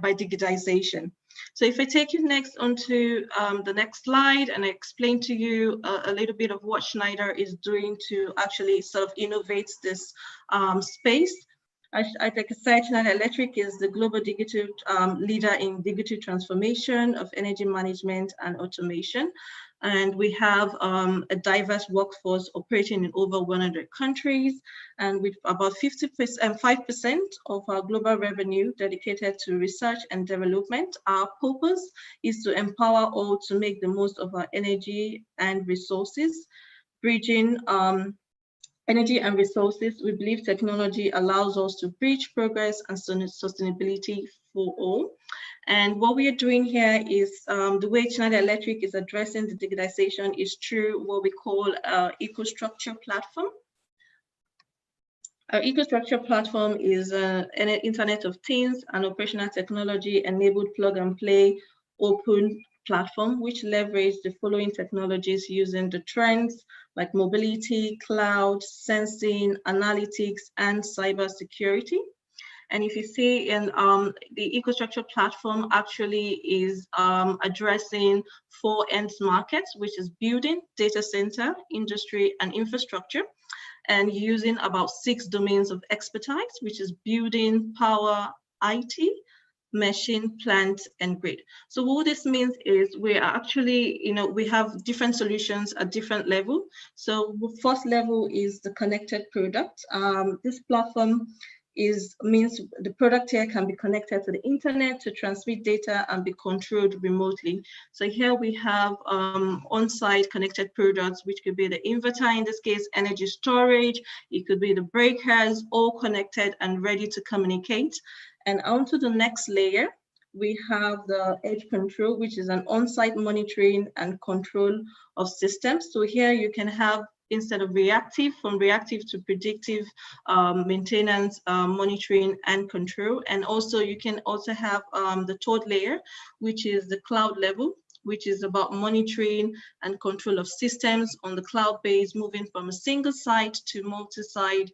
S16: by digitization. So if I take you next onto the next slide and I explain to you a little bit of what Schneider is doing to actually sort of innovate this space. Like I said, Schneider Electric is the global digital leader in digital transformation of energy management and automation. And we have a diverse workforce operating in over 100 countries, and with about 5% of our global revenue dedicated to research and development. Our purpose is to empower all to make the most of our energy and resources, bridging energy and resources. We believe technology allows us to bridge progress and sustainability for all. And what we are doing here is the way Schneider Electric is addressing the digitization is through what we call our EcoStruxure platform. Our EcoStruxure platform is an Internet of Things and operational technology enabled plug and play open platform, which leverage the following technologies using the trends like mobility, cloud, sensing, analytics, and cybersecurity. And if you see in the EcoStruxure platform actually is addressing 4 end markets, which is building, data center, industry, and infrastructure, and using about 6 domains of expertise, which is building, power, IT, machine, plant, and grid. So what this means is we are actually, we have different solutions at different level. So the first level is the connected product. This platform means the product here can be connected to the internet to transmit data and be controlled remotely. So here we have on-site connected products, which could be the inverter in this case, energy storage, it could be the breakers, all connected and ready to communicate. And onto the next layer, we have the edge control, which is an on-site monitoring and control of systems. So here you can have, instead of reactive, from reactive to predictive maintenance, monitoring and control. And also you can also have the third layer, which is the cloud level, which is about monitoring and control of systems on the cloud base, moving from a single site to multi-site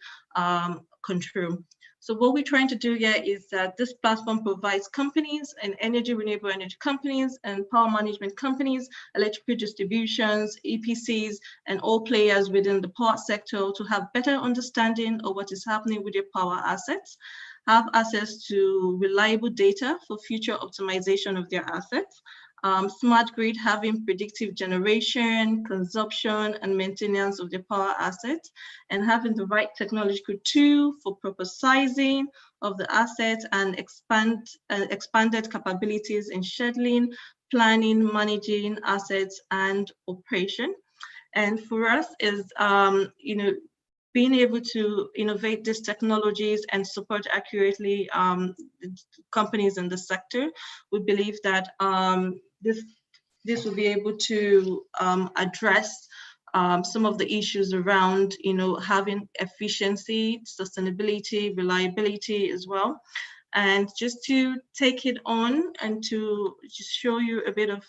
S16: control. So what we're trying to do here is that this platform provides companies and renewable energy companies and power management companies, electrical distributions, EPCs, and all players within the power sector to have better understanding of what is happening with their power assets, have access to reliable data for future optimization of their assets, smart grid having predictive generation, consumption, and maintenance of the power assets, and having the right technological tool for proper sizing of the assets and expanded capabilities in scheduling, planning, managing assets, and operation. And for us is, being able to innovate these technologies and support accurately companies in the sector. We believe that this will be able to address some of the issues around, having efficiency, sustainability, reliability as well. And just to take it on and to just show you a bit of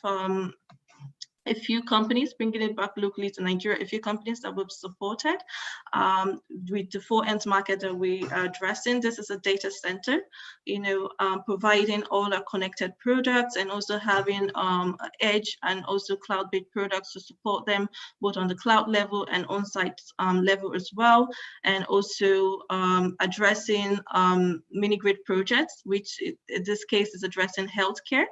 S16: a few companies, bringing it back locally to Nigeria, a few companies that we've supported with the 4 end market that we are addressing. This is a data center, providing all our connected products and also having edge and also cloud-based products to support them both on the cloud level and on-site level as well. And also addressing mini-grid projects, which in this case is addressing healthcare.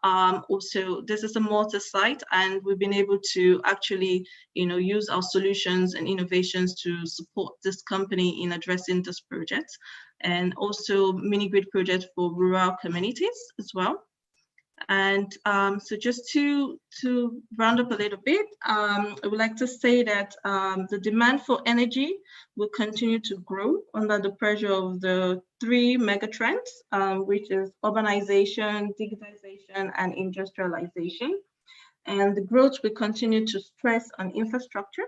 S16: Also, this is a multi-site, and we've been able to actually, use our solutions and innovations to support this company in addressing this project, and also mini-grid projects for rural communities as well. And so just to round up a little bit, I would like to say that the demand for energy will continue to grow under the pressure of the 3 megatrends, which is urbanization, digitalization, and industrialization. And the growth will continue to stress on infrastructure,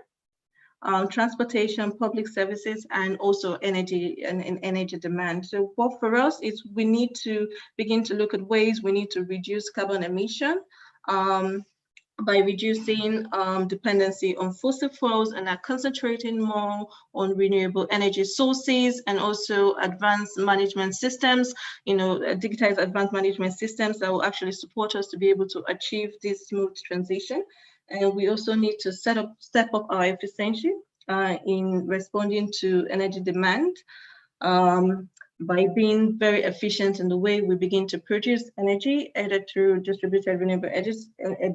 S16: transportation, public services, and also energy and energy demand. So what for us is we need to begin to look at ways we need to reduce carbon emission by reducing dependency on fossil fuels, and are concentrating more on renewable energy sources, and also advanced management systems, digitized advanced management systems that will actually support us to be able to achieve this smooth transition. And we also need to step up our efficiency in responding to energy demand by being very efficient in the way we begin to produce energy, either through distributed renewable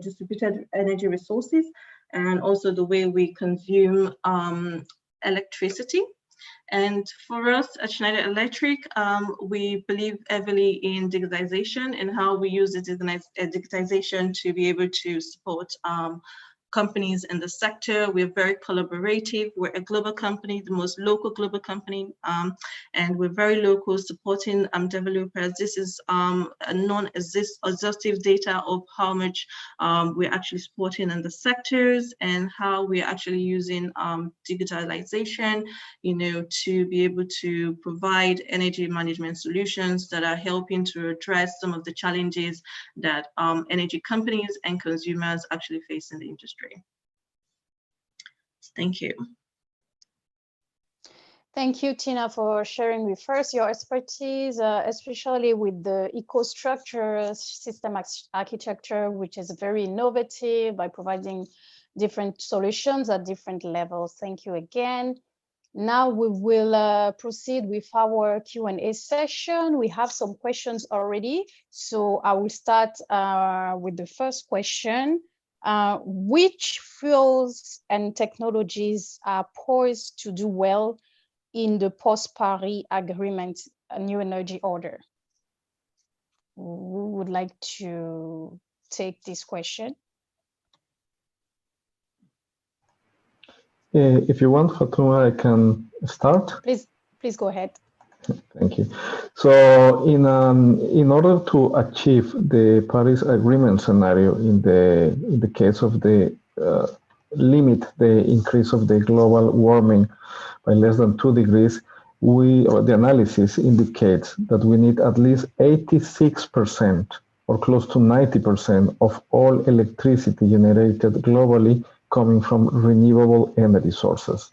S16: distributed energy resources, and also the way we consume electricity. And for us at Schneider Electric, we believe heavily in digitalization and how we use the digitization to be able to support companies in the sector. We're very collaborative. We're a global company, the most local global company, and we're very local, supporting developers. This is a non-exhaustive data of how much we're actually supporting in the sectors and how we're actually using digitalization, to be able to provide energy management solutions that are helping to address some of the challenges that energy companies and consumers actually face in the industry. Thank you.
S10: Thank you, Tina, for sharing with us your expertise, especially with the EcoStruxure system architecture, which is very innovative by providing different solutions at different levels. Thank you again. Now we will proceed with our Q&A session. We have some questions already, so I will start with the first question. Which fuels and technologies are poised to do well in the post-Paris Agreement, a new energy order? Who would like to take this question?
S14: If you want, Fatuma, I can start.
S10: Please go ahead.
S14: Thank you. So in order to achieve the Paris Agreement scenario in the case of the limit the increase of the global warming by less than 2 degrees, the analysis indicates that we need at least 86% or close to 90% of all electricity generated globally coming from renewable energy sources.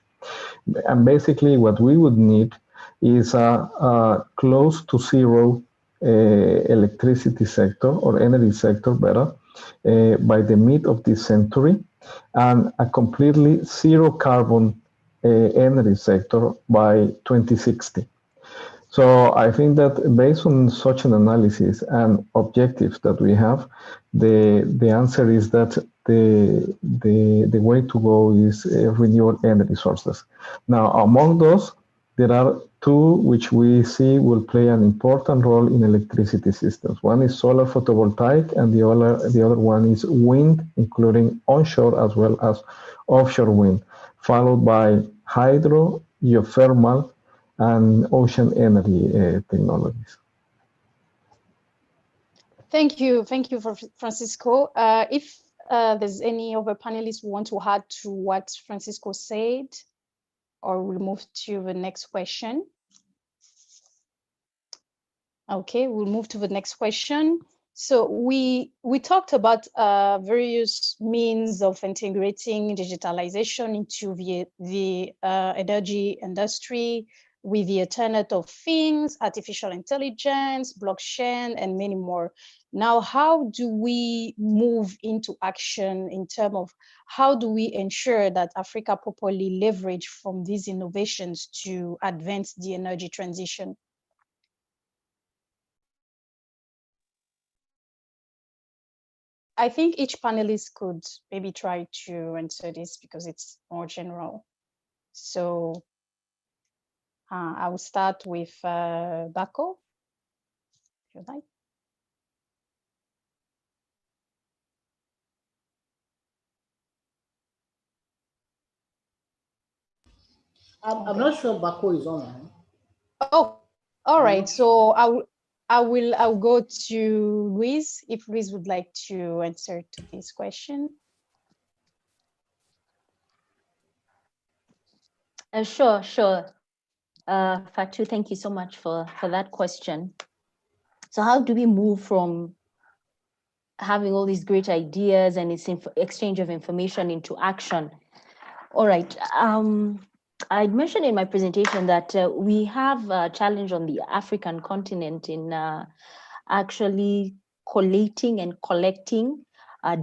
S14: And basically what we would need is a close to zero electricity sector or energy sector better by the mid of this century, and a completely zero carbon energy sector by 2060. So I think that based on such an analysis and objectives that we have, the answer is that the way to go is renewable energy sources. Now, among those, there are two which we see will play an important role in electricity systems. One is solar photovoltaic, and the other one is wind, including onshore as well as offshore wind, followed by hydro, geothermal, and ocean energy technologies.
S10: Thank you, Francisco. If there's any other panelists who want to add to what Francisco said, or we'll move to the next question. Okay, we'll move to the next question. So we talked about various means of integrating digitalization into the energy industry with the Internet of Things, artificial intelligence, blockchain, and many more. Now, how do we move into action in terms of how do we ensure that Africa properly leverage from these innovations to advance the energy transition? I think each panelist could maybe try to answer this because it's more general. So I will start with Bako, if you like.
S9: I'm not sure Bako is online.
S10: Oh, all right. So I'll go to Louise, if Louise would like to answer to this question.
S13: Sure. Fatu, thank you so much for that question. So how do we move from having all these great ideas and its exchange of information into action? All right. I mentioned in my presentation that we have a challenge on the African continent in actually collating and collecting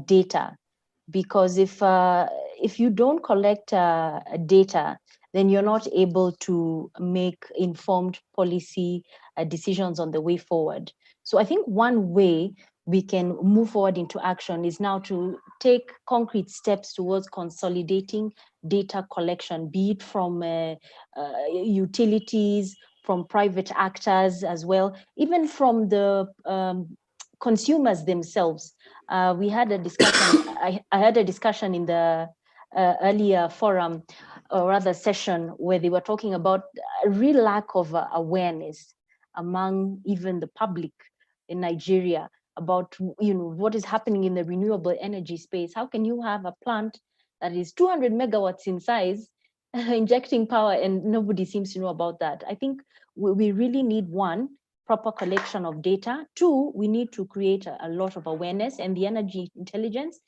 S13: data, because if you don't collect data, then you're not able to make informed policy decisions on the way forward. So I think one way we can move forward into action is now to take concrete steps towards consolidating data collection, be it from utilities, from private actors as well, even from the consumers themselves. We had a discussion, I had a discussion in the earlier forum, or rather session, where they were talking about a real lack of awareness among even the public in Nigeria about what is happening in the renewable energy space. How can you have a plant that is 200 megawatts in size injecting power and nobody seems to know about that? I think we really need, one, proper collection of data. Two, we need to create a lot of awareness and the energy intelligence.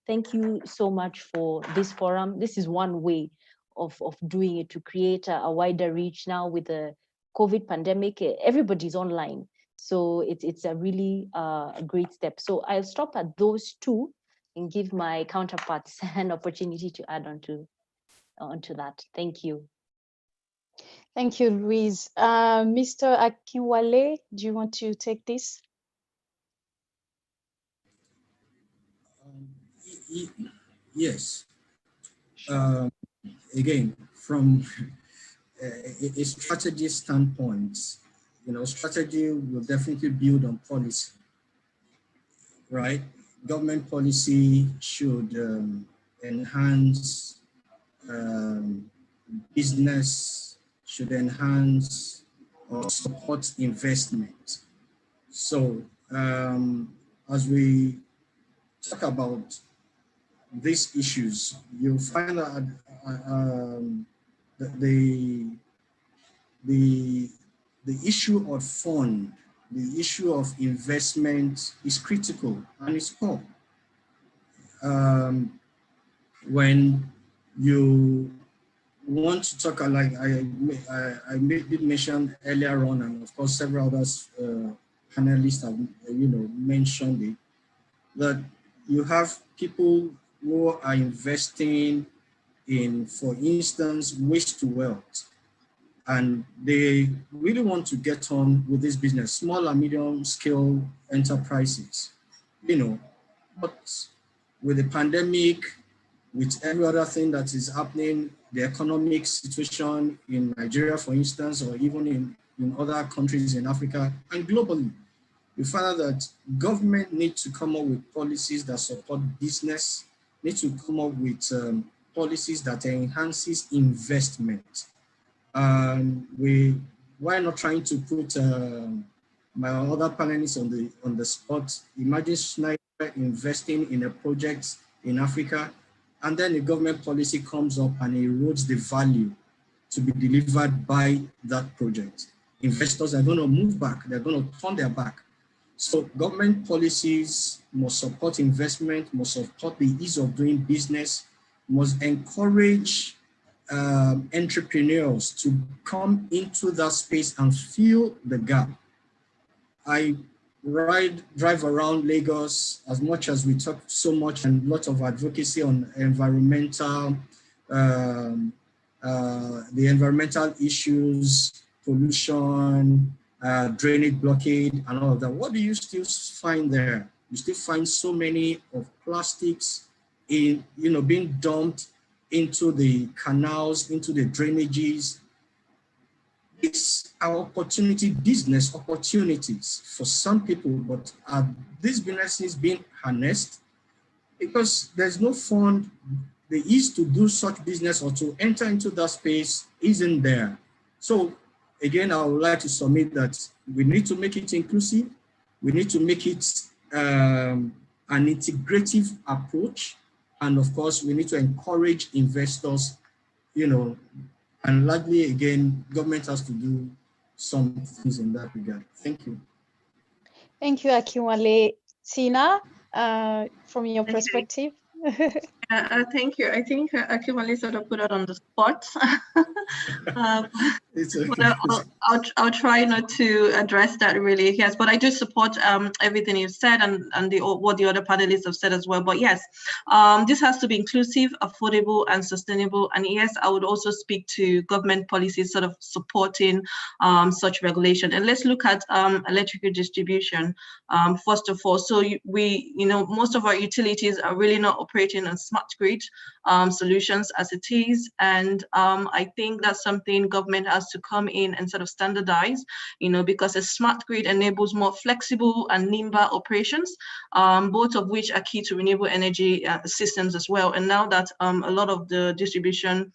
S13: Thank you so much for this forum. This is one way of doing it, to create a wider reach. Now with the COVID pandemic, everybody's online. So it's a really a great step. So I'll stop at those two and give my counterparts an opportunity to add onto that. Thank you.
S10: Thank you, Louise. Mr. Akinwale, do you want to take this?
S15: Yes. Again, from a strategy standpoint, strategy will definitely build on policy, right? Government policy should enhance business, should enhance or support investment. So as we talk about these issues, you'll find that the issue of fund, the issue of investment is critical and it's core. When you want to talk, like I did mention earlier on, and of course several others panelists have mentioned it, that you have people who are investing in, for instance, waste to wealth, and they really want to get on with this business, small and medium scale enterprises, but with the pandemic, with every other thing that is happening, the economic situation in Nigeria, for instance, or even in other countries in Africa and globally, we find out that government needs to come up with policies that support business, need to come up with policies that enhances investment. We're not trying to put my other panelists on the spot. Imagine Schneider investing in a project in Africa, and then the government policy comes up and erodes the value to be delivered by that project. Investors are going to move back, they're going to turn their back. So government policies must support investment, must support the ease of doing business, must encourage entrepreneurs to come into that space and fill the gap. I drive around Lagos, as much as we talk so much and lots of advocacy on environmental, the environmental issues, pollution, drainage blockade, and all of that. What do you still find there? You still find so many of plastics being dumped into the canals, into the drainages. It's our opportunity, business opportunities for some people, but are these businesses being harnessed? Because there's no fund, the ease to do such business or to enter into that space isn't there. So again, I would like to submit that we need to make it inclusive. We need to make it an integrative approach. And of course, we need to encourage investors, and largely, again, government has to do some things in that regard. Thank you.
S10: Thank you, Akinwale. Tina, from your perspective.
S16: Thank you. I think Akinwale sort of put it on the spot. I'll try not to address that really. Yes, but I do support everything you've said and what the other panelists have said as well. But yes, this has to be inclusive, affordable, and sustainable. And yes, I would also speak to government policies sort of supporting such regulation. And let's look at electrical distribution first of all. So most of our utilities are really not operating on smart grid solutions as it is, and I think that's something government has to come in and sort of standardize, because a smart grid enables more flexible and nimble operations, both of which are key to renewable energy systems as well. And now that a lot of the distribution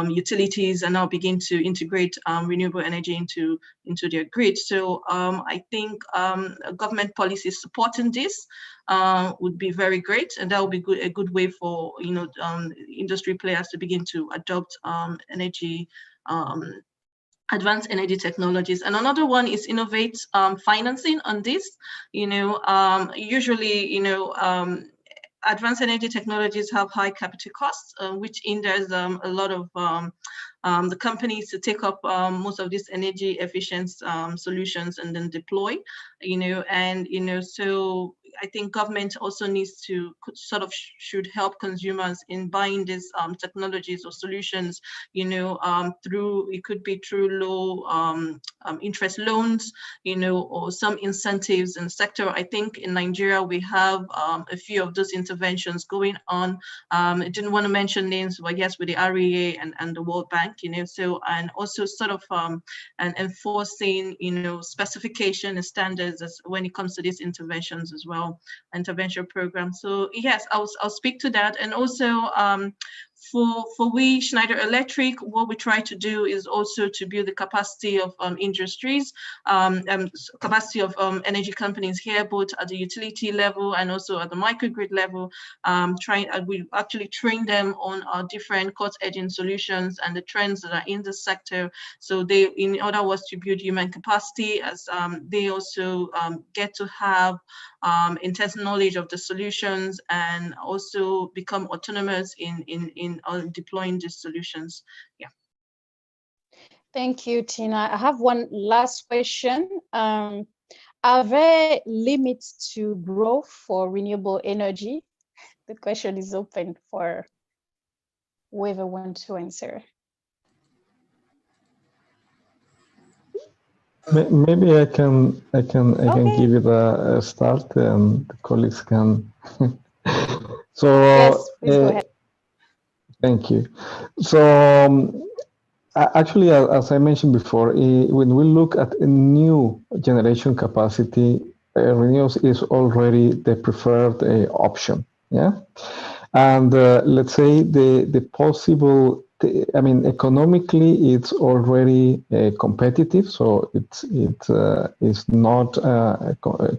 S16: utilities are now beginning to integrate renewable energy into their grid, so I think government policies supporting this would be very great, and that would be a good way for industry players to begin to adopt advanced energy technologies. And another one is innovate financing on this. Usually, advanced energy technologies have high capital costs, which hinders a lot of the companies to take up most of these energy efficient solutions and then deploy, so I think government also needs to sort of should help consumers in buying these technologies or solutions, you know, through, it could be through low interest loans, you know, or some incentives in the sector. I think in Nigeria, we have a few of those interventions going on. I didn't want to mention names, but yes, with the REA and the World Bank, you know, so, and also sort of and enforcing, you know, specification and standards as when it comes to these interventions as well, intervention programs. So yes, I'll speak to that. And also for we Schneider Electric, what we try to do is also to build the capacity of industries, capacity of energy companies here, both at the utility level and also at the microgrid level. We actually train them on our different cutting-edge solutions and the trends that are in the sector. So they, in other words, to build human capacity, as they also get to have intense knowledge of the solutions and also become autonomous in deploying these solutions. Yeah.
S10: Thank you, Tina. I have one last question. Are there limits to growth for renewable energy? The question is open for whoever wants to answer.
S14: Maybe I can give it a start, and the colleagues can. So
S10: yes, please go ahead.
S14: Thank you. So actually, as I mentioned before, when we look at a new generation capacity, renewables is already the preferred option. Yeah, and let's say the possible. I mean, economically, it's already competitive, so it's not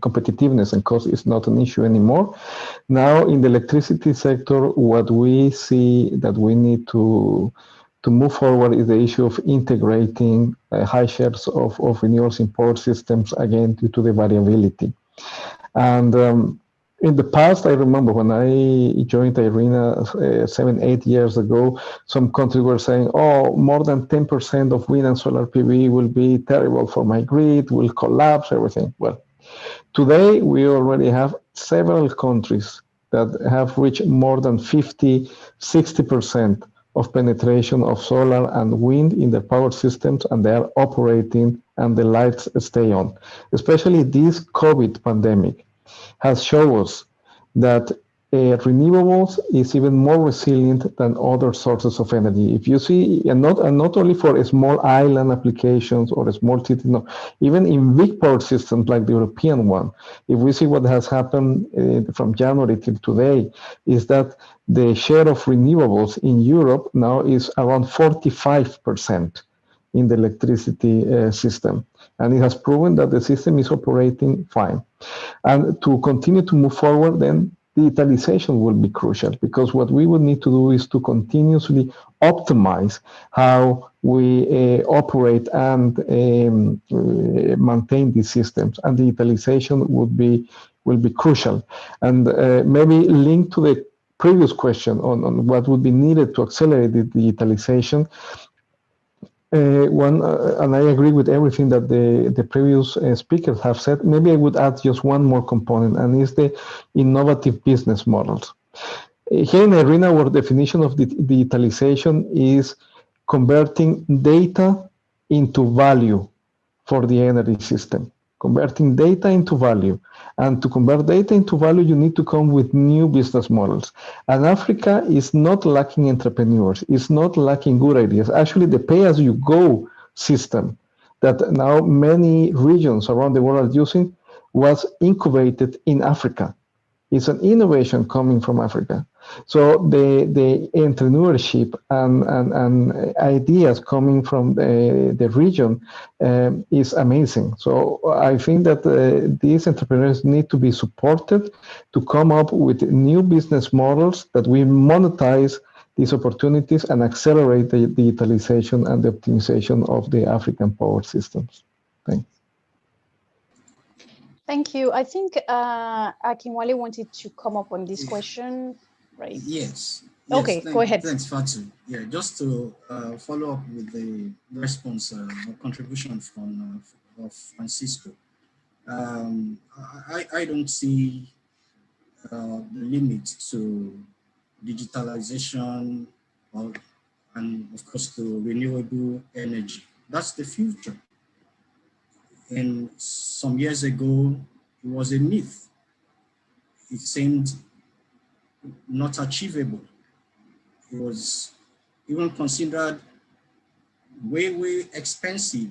S14: competitiveness and cost is not an issue anymore. Now, in the electricity sector, what we see that we need to move forward is the issue of integrating high shares of renewables in power systems, again, due to the variability. And in the past, I remember when I joined IRENA 7-8 years ago, some countries were saying, oh, more than 10% of wind and solar PV will be terrible for my grid, will collapse, everything. Well, today we already have several countries that have reached more than 50-60% of penetration of solar and wind in their power systems, and they are operating and the lights stay on. Especially this COVID pandemic has shown us that renewables is even more resilient than other sources of energy. If you see, and not only for small island applications or small cities, no, even in big power systems like the European one, if we see what has happened from January till today, is that the share of renewables in Europe now is around 45% in the electricity system. And it has proven that the system is operating fine. And to continue to move forward, then digitalization will be crucial, because what we would need to do is to continuously optimize how we operate and maintain these systems. And digitalization will be crucial. And maybe linked to the previous question on what would be needed to accelerate the digitalization, and I agree with everything that the previous speakers have said. Maybe I would add just one more component, and it's the innovative business models. Here in IRENA, our definition of digitalization is converting data into value for the energy system. Converting data into value. And to convert data into value, you need to come with new business models. And Africa is not lacking entrepreneurs. It's not lacking good ideas. Actually, the pay-as-you-go system that now many regions around the world are using was incubated in Africa. It's an innovation coming from Africa. So the entrepreneurship and ideas coming from the region is amazing. So I think that these entrepreneurs need to be supported to come up with new business models that we monetize these opportunities and accelerate the digitalization and the optimization of the African power systems. Thanks.
S10: Thank you. I think Akinwale wanted to come up on this question, right?
S15: Yes.
S10: Okay, go ahead.
S15: Thanks, Fatu. Yeah, just to follow up with the response or contribution from of Francisco. I don't see the limit to digitalization and of course to renewable energy. That's the future. And some years ago, it was a myth. It seemed not achievable. It was even considered way, way expensive,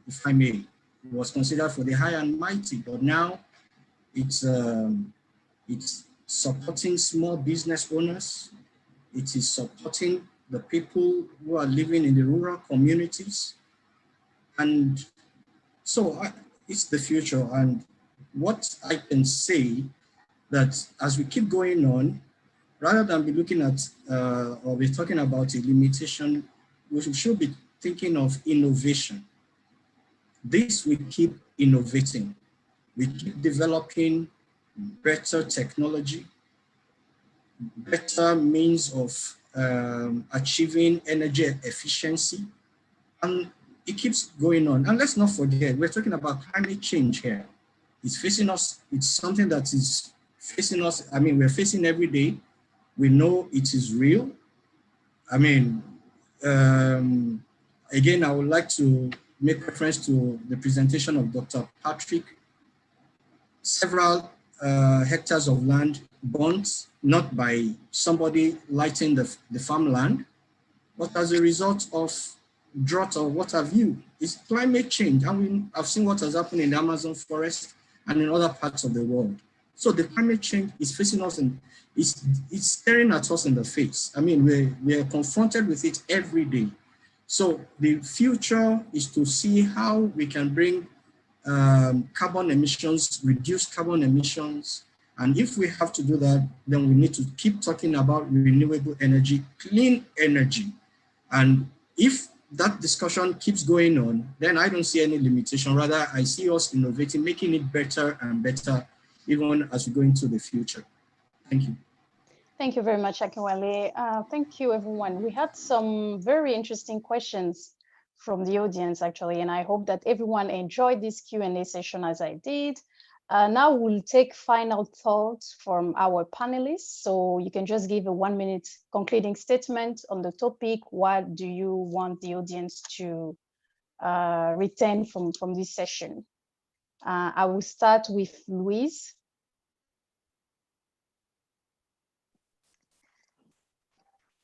S15: if I may. It was considered for the high and mighty, but now it's supporting small business owners. It is supporting the people who are living in the rural communities. And so it's the future. And what I can say that as we keep going on, rather than be looking at or be talking about a limitation, we should be thinking of innovation. This we keep innovating. We keep developing better technology, better means of achieving energy efficiency, and it keeps going on. And let's not forget, we're talking about climate change here. It's facing us, it's something that is facing us, I mean, we're facing every day. We know it is real. I mean, again, I would like to make reference to the presentation of Dr. Patrick. Several hectares of land burnt, not by somebody lighting the farmland, but as a result of drought or what have you. It's climate change. I mean, I've seen what has happened in the Amazon forest and in other parts of the world. So the climate change is facing us and it's staring at us in the face. I mean, we are confronted with it every day. So the future is to see how we can bring carbon emissions, reduce carbon emissions. And if we have to do that, then we need to keep talking about renewable energy, clean energy. And if that discussion keeps going on, then I don't see any limitation. Rather, I see us innovating, making it better and better, even as we go into the future. Thank you.
S10: Thank you very much, Akinwale. Thank you, everyone. We had some very interesting questions from the audience, actually, and I hope that everyone enjoyed this Q&A session as I did. Now we'll take final thoughts from our panelists. So you can just give a 1-minute concluding statement on the topic. What do you want the audience to retain from this session? I will start with Louise.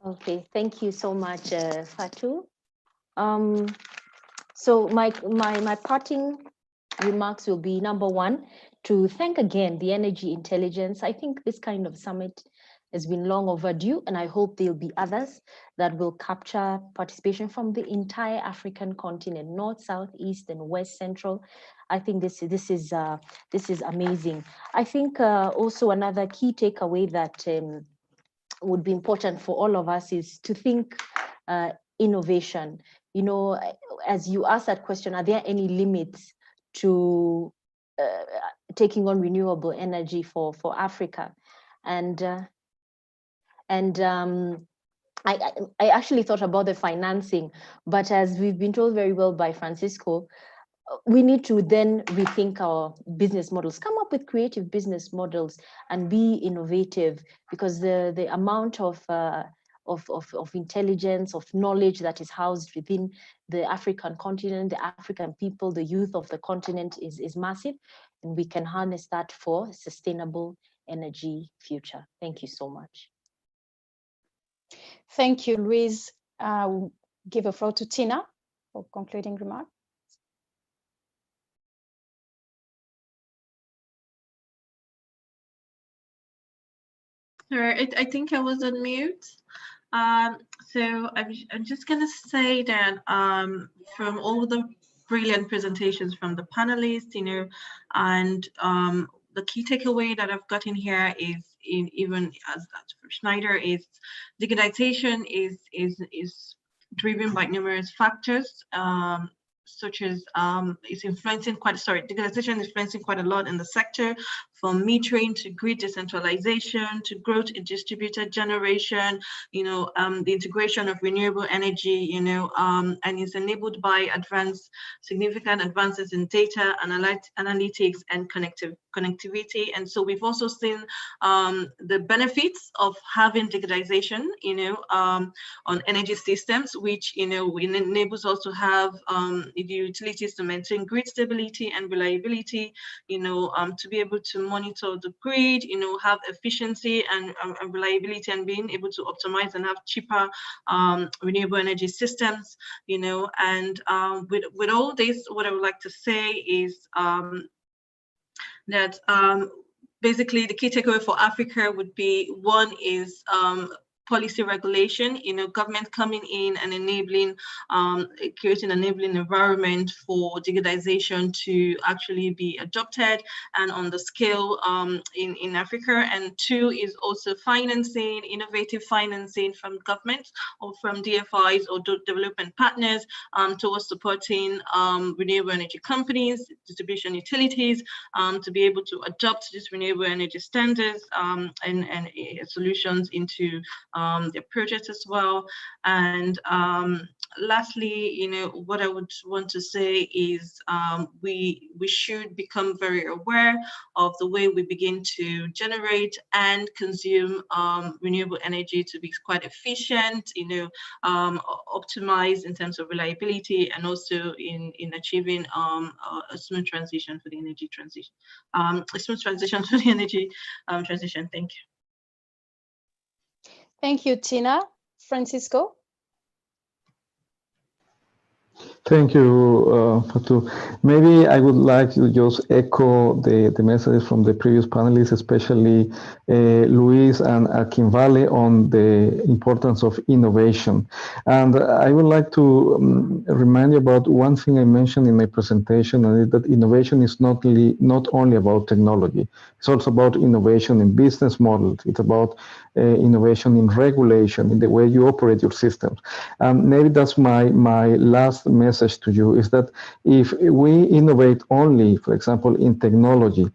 S13: Okay, thank you so much, Fatu. So my parting remarks will be, number one, to thank again the Energy Intelligence. I think this kind of summit has been long overdue, and I hope there'll be others that will capture participation from the entire African continent, North, South, East, and West, Central. I think this is amazing. I think also another key takeaway that would be important for all of us is to think innovation. You know, as you ask that question, are there any limits to taking on renewable energy for Africa? And I actually thought about the financing, but as we've been told very well by Francisco, we need to then rethink our business models, come up with creative business models and be innovative, because the amount of intelligence, of knowledge that is housed within the African continent, the African people, the youth of the continent is massive, and we can harness that for a sustainable energy future. Thank you so much.
S10: Thank you, Louise. I'll give a floor to Tina for concluding remarks.
S16: Sorry, I think I was on mute. So I'm just gonna say that from all the brilliant presentations from the panelists, you know, and the key takeaway that I've gotten here is, even as Schneider, is digitization is driven by numerous factors, such as digitalization is influencing quite a lot in the sector, from metering to grid decentralization to growth in distributed generation, the integration of renewable energy, and is enabled by significant advances in data, analytics, and connectivity. And so we've also seen the benefits of having digitization, on energy systems, which, enables us to have the utilities to maintain grid stability and reliability, to be able to monitor the grid, have efficiency and reliability, and being able to optimize and have cheaper renewable energy systems, and with all this, what I would like to say is that basically the key takeaway for Africa would be, one is policy regulation, government coming in and enabling, creating an enabling environment for digitization to actually be adopted and on the scale in Africa. And two is also financing, innovative financing from government or from DFIs or development partners towards supporting renewable energy companies, distribution utilities, to be able to adopt these renewable energy standards and solutions into their projects as well. And lastly, what I would want to say is we should become very aware of the way we begin to generate and consume renewable energy to be quite efficient, optimized in terms of reliability, and also in achieving a smooth transition for the energy transition, a smooth transition to the energy transition. Thank you.
S10: Thank you, Tina. Francisco?
S14: Thank you, Fatu. Maybe I would like to just echo the messages from the previous panelists, especially Louise and Akinvale, on the importance of innovation. And I would like to remind you about one thing I mentioned in my presentation, and is that innovation is not only about technology. It's also about innovation in business models. It's about innovation in regulation, in the way you operate your systems. Maybe that's my last message to you, is that if we innovate only, for example, in technology,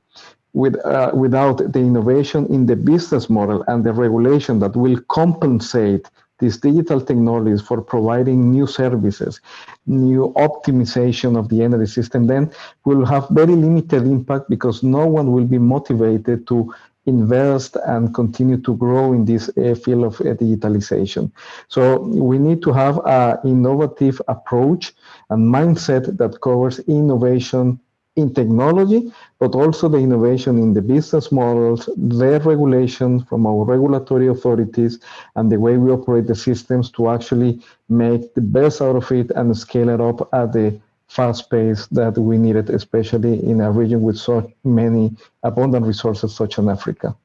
S14: without the innovation in the business model and the regulation that will compensate these digital technologies for providing new services, new optimization of the energy system, then we'll have very limited impact, because no one will be motivated to invest and continue to grow in this field of digitalization. So we need to have an innovative approach and mindset that covers innovation in technology, but also the innovation in the business models, the regulation from our regulatory authorities, and the way we operate the systems to actually make the best out of it and scale it up at the fast pace that we needed, especially in a region with so many abundant resources such as Africa.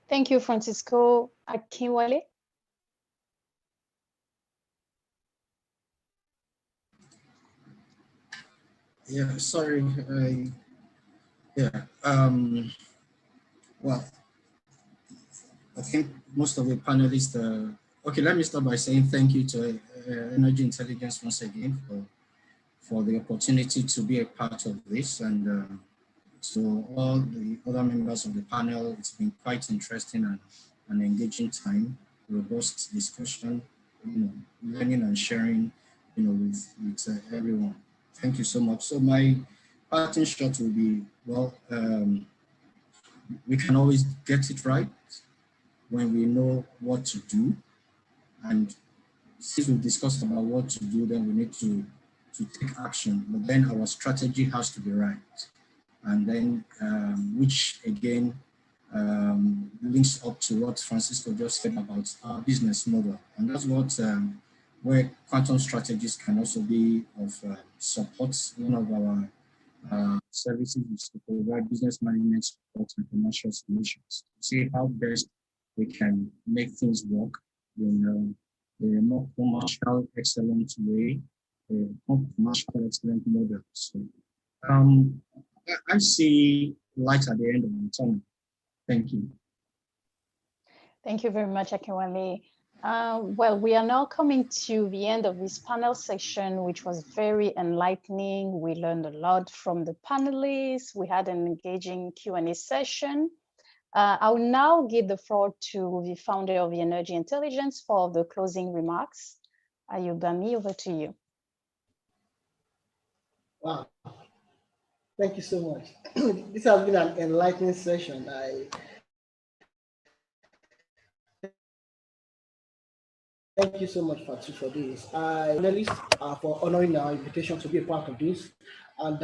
S10: Thank you, Francisco. Akinwale?
S15: Yeah, sorry. Well, I think most of the panelists, okay, let me start by saying thank you to Energy Intelligence once again for the opportunity to be a part of this, and to all the other members of the panel. It's been quite interesting and an engaging time, robust discussion, learning and sharing, with everyone. Thank you so much. So my parting shot will be, well, we can always get it right when we know what to do. And since we've discussed about what to do, then we need to take action, but then our strategy has to be right. And then, which again, links up to what Francisco just said about our business model. And that's what, where quantum strategies can also be of support. One of our services is to provide business management support and commercial solutions. See how best we can make things work in a more commercial excellent way, a more commercial excellent model. So I see light at the end of the tunnel. Thank you.
S10: Thank you very much, Akinwale. Well, we are now coming to the end of this panel session, which was very enlightening. We learned a lot from the panelists. We had an engaging Q&A session. I will now give the floor to the founder of the Energy Intelligence for the closing remarks. Ayubami, over to you.
S9: Wow, thank you so much. This has been an enlightening session. Thank you so much, Fatu, for this. Panelists, for honoring our invitation to be a part of this. And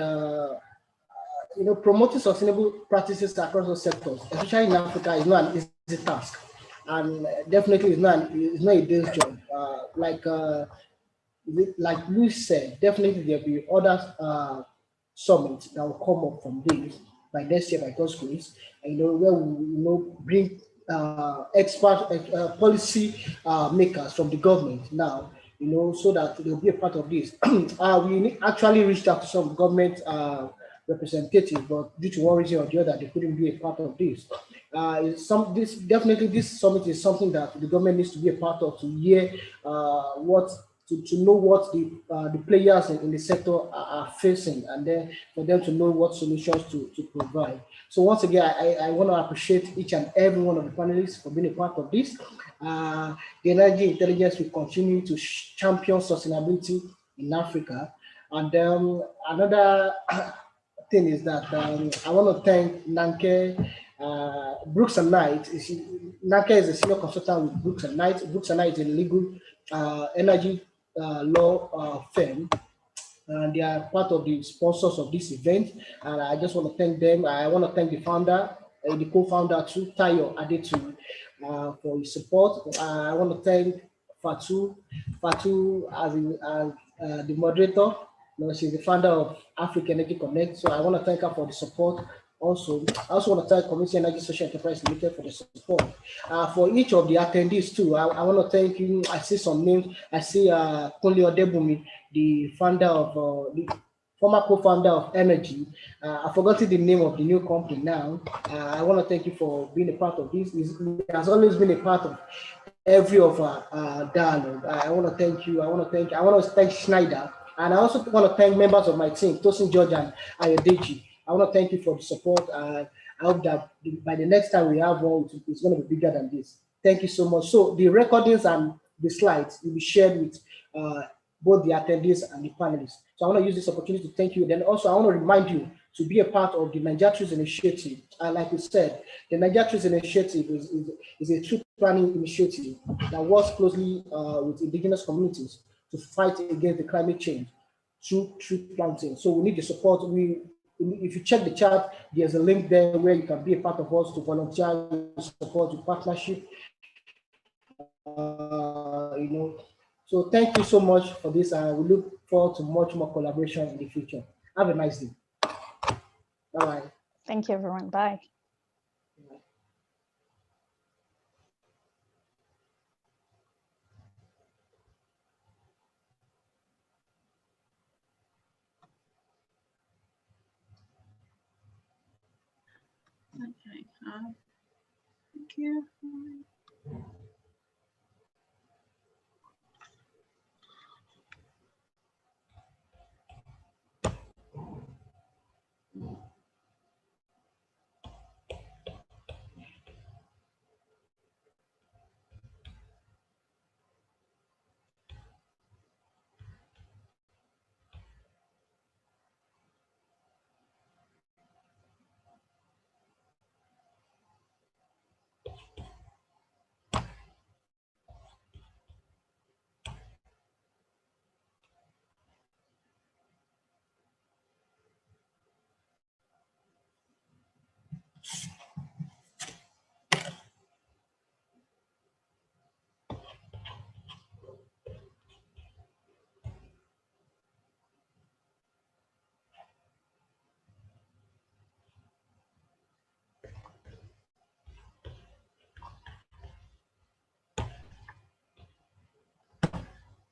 S9: promoting sustainable practices across all sectors, especially in Africa, is not an easy task, and definitely it's not a day's job. Like Louise said, definitely there'll be other summits that will come up from this by next year, by God's grace, and where we bring expert policy makers from the government now, so that they'll be a part of this. We actually reached out to some government representatives, but due to one reason or the other, they couldn't be a part of this. This summit is something that the government needs to be a part of, to hear to know what the players in the sector are facing, and then for them to know what solutions to provide. So once again, I want to appreciate each and every one of the panelists for being a part of this. The Energy Intelligence will continue to champion sustainability in Africa. And another thing is that I want to thank Nanke, Brooks and Knight. Nanke is a senior consultant with Brooks and Knight. Brooks and Knight is a legal energy law firm, and they are part of the sponsors of this event. And I just want to thank them. I want to thank the founder, the co-founder too, Tayo Adetu, for his support. I want to thank Fatu as the moderator. She's the founder of Africa Energy Connect. So I want to thank her for the support. Also, I also want to thank Community Energy Social Enterprise Limited for the support. For each of the attendees too, I want to thank you. I see some names. I see Kunle Odebumi, the founder of the former co-founder of Energy. I've forgotten the name of the new company now. I want to thank you for being a part of this. It has always been a part of every of our dialogue. I want to thank you. I want to thank Schneider. And I also want to thank members of my team, Tosin George and Ayodeji. I want to thank you for the support. I hope that by the next time we have one, it's going to be bigger than this. Thank you so much. So the recordings and the slides will be shared with both the attendees and the panelists. So I want to use this opportunity to thank you. Then also I want to remind you to be a part of the Nigeria Trees Initiative. And like we said, the Nigeria Trees Initiative is a tree planting initiative that works closely with indigenous communities to fight against the climate change through tree planting. So we need the support. If you check the chat, there's a link there where you can be a part of us to volunteer, support, to partnership. So thank you so much for this. We look forward to much more collaboration in the future. Have a nice day. Bye-bye.
S10: Thank you, everyone. Bye.
S16: Okay. Thank you.